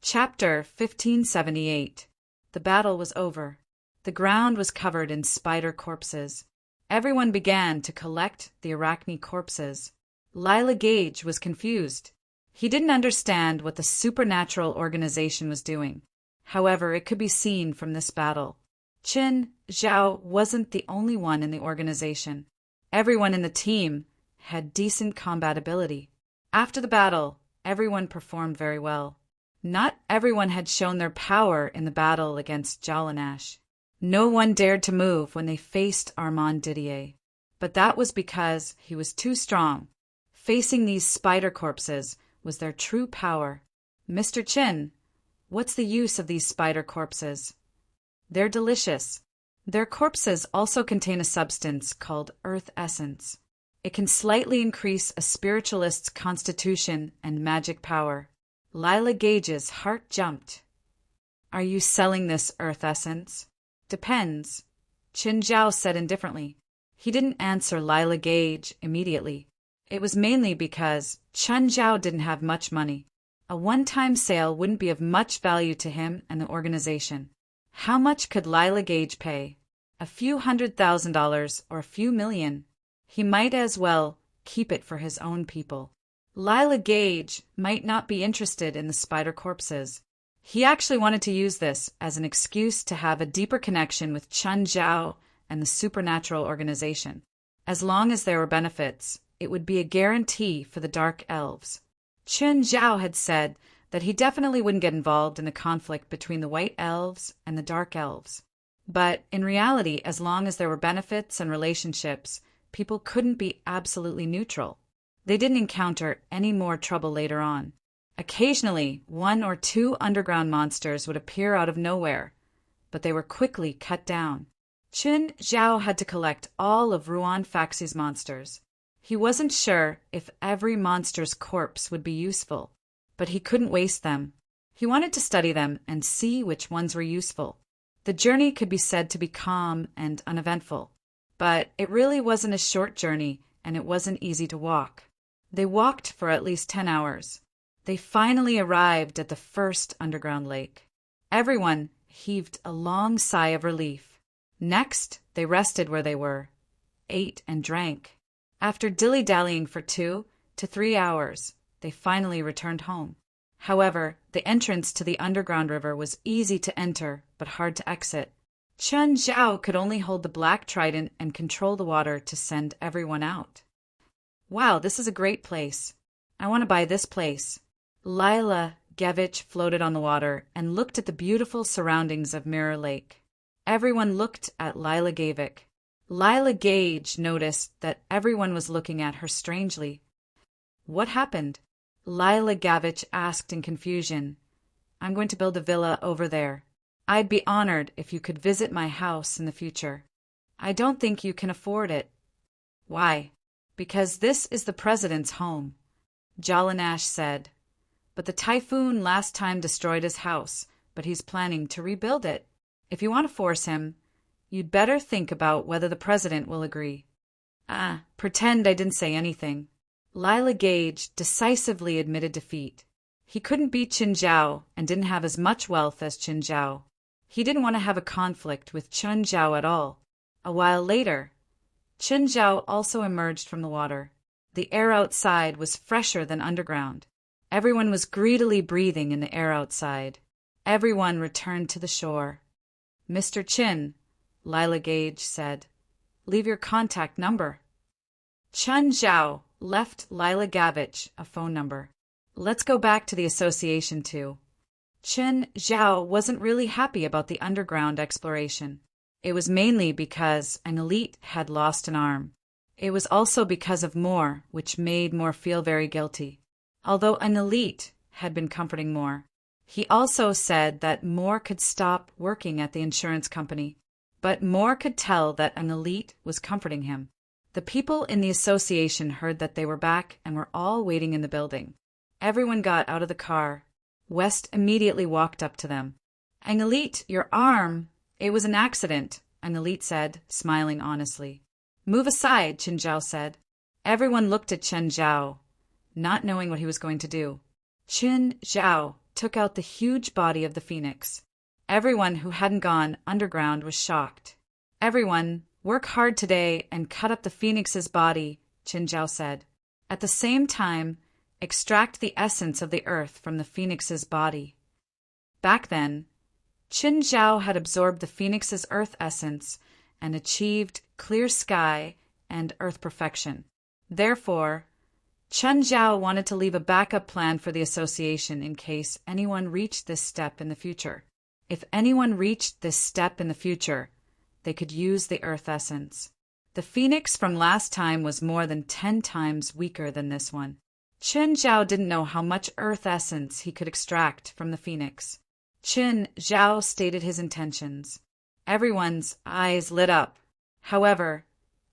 Speaker 1: Chapter 1578. The battle was over. The ground was covered in spider corpses. Everyone began to collect the Arachne corpses. Lila Gage was confused. He didn't understand what the supernatural organization was doing. However, it could be seen from this battle. Chen Zhao wasn't the only one in the organization. Everyone in the team had decent combat ability. After the battle, everyone performed very well. Not everyone had shown their power in the battle against Jalanash. No one dared to move when they faced Armand Didier. But that was because he was too strong. Facing these spider corpses was their true power. Mr. Chin, what's the use of these spider corpses? They're delicious. Their corpses also contain a substance called earth essence. It can slightly increase a spiritualist's constitution and magic power. Lila Gage's heart jumped. Are you selling this earth essence? Depends, Chen Zhao said indifferently. He didn't answer Lila Gage immediately. It was mainly because Chen Zhao didn't have much money. A one-time sale wouldn't be of much value to him and the organization. How much could Lila Gage pay? A few $100,000 or a few million. He might as well keep it for his own people. Lila Gage might not be interested in the spider corpses. He actually wanted to use this as an excuse to have a deeper connection with Chen Zhao and the supernatural organization. As long as there were benefits, it would be a guarantee for the Dark Elves. Chen Zhao had said that he definitely wouldn't get involved in the conflict between the White Elves and the Dark Elves. But in reality, as long as there were benefits and relationships, people couldn't be absolutely neutral. They didn't encounter any more trouble later on. Occasionally, 1 or 2 underground monsters would appear out of nowhere, but they were quickly cut down. Chen Zhao had to collect all of Ruan Faxi's monsters. He wasn't sure if every monster's corpse would be useful, but he couldn't waste them. He wanted to study them and see which ones were useful. The journey could be said to be calm and uneventful, but it really wasn't a short journey and it wasn't easy to walk. They walked for at least 10 hours. They finally arrived at the first underground lake. Everyone heaved a long sigh of relief. Next, they rested where they were, ate and drank. After dilly-dallying for 2, to 3 hours, they finally returned home. However, the entrance to the underground river was easy to enter but hard to exit. Chen Zhao could only hold the black trident and control the water to send everyone out. Wow, this is a great place. I want to buy this place. Lila Gevich floated on the water and looked at the beautiful surroundings of Mirror Lake. Everyone looked at Lila Gavik. Lila Gage noticed that everyone was looking at her strangely. What happened? Lila Gavich asked in confusion. I'm going to build a villa over there. I'd be honored if you could visit my house in the future. I don't think you can afford it. Why? Because this is the president's home, Jalanash said. But the typhoon last time destroyed his house, but he's planning to rebuild it. If you want to force him, you'd better think about whether the president will agree. Pretend I didn't say anything. Lila Gage decisively admitted defeat. He couldn't beat Qin Zhao and didn't have as much wealth as Qin Zhao. He didn't want to have a conflict with Qin Zhao at all. A while later, Qin Zhao also emerged from the water. The air outside was fresher than underground. Everyone was greedily breathing in the air outside. Everyone returned to the shore. Mr. Qin, Lila Gage said, leave your contact number. Chen Zhao left Lila Gavich a phone number. Let's go back to the association too. Chen Zhao wasn't really happy about the underground exploration. It was mainly because an elite had lost an arm. It was also because of Moore, which made Moore feel very guilty. Although an elite had been comforting Moore, he also said that Moore could stop working at the insurance company. But Moore could tell that an elite was comforting him. The people in the association heard that they were back and were all waiting in the building. Everyone got out of the car. West immediately walked up to them. An elite, your arm. It was an accident, an elite said, smiling honestly. Move aside, Qin Zhao said. Everyone looked at Chen Zhao, not knowing what he was going to do. Qin Zhao took out the huge body of the phoenix. Everyone who hadn't gone underground was shocked. Everyone, work hard today and cut up the phoenix's body, Qin Zhao said. At the same time, extract the essence of the earth from the phoenix's body. Back then, Qin Zhao had absorbed the phoenix's earth essence and achieved clear sky and earth perfection. Therefore, Chen Zhao wanted to leave a backup plan for the association in case anyone reached this step in the future. If anyone reached this step in the future, they could use the earth essence. The phoenix from last time was more than 10 times weaker than this one. Qin Zhao didn't know how much earth essence he could extract from the phoenix. Qin Zhao stated his intentions. Everyone's eyes lit up. However,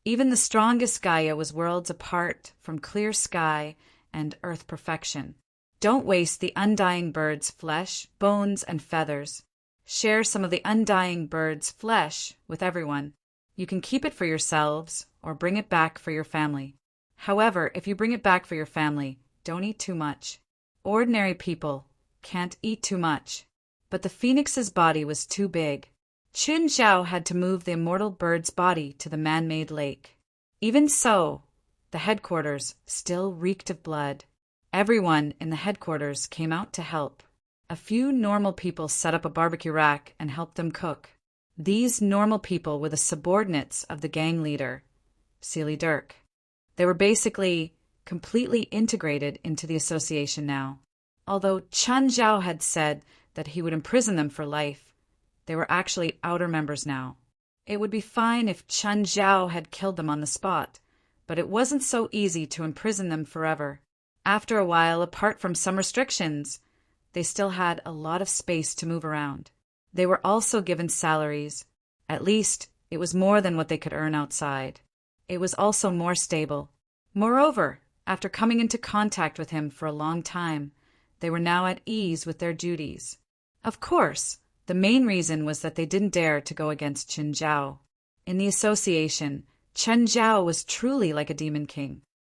Speaker 1: even the strongest Gaia was worlds apart from clear sky and earth perfection. Don't waste the undying bird's flesh, bones, and feathers. Share some of the undying bird's flesh with everyone. You can keep it for yourselves or bring it back for your family. However, if you bring it back for your family, don't eat too much. Ordinary people can't eat too much. But the phoenix's body was too big. Qin Zhao had to move the immortal bird's body to the man-made lake. Even so, the headquarters still reeked of blood. Everyone in the headquarters came out to help. A few normal people set up a barbecue rack and helped them cook. These normal people were the subordinates of the gang leader, Seely Dirk. They were basically completely integrated into the association now. Although Chen Zhao had said that he would imprison them for life, they were actually outer members now. It would be fine if Chen Zhao had killed them on the spot, but it wasn't so easy to imprison them forever. After a while, apart from some restrictions, they still had a lot of space to move around. They were also given salaries. At least, it was more than what they could earn outside. It was also more stable. Moreover, after coming into contact with him for a long time, they were now at ease with their duties. Of course, the main reason was that they didn't dare to go against Qin Zhao. In the association, Chen Zhao was truly like a demon king.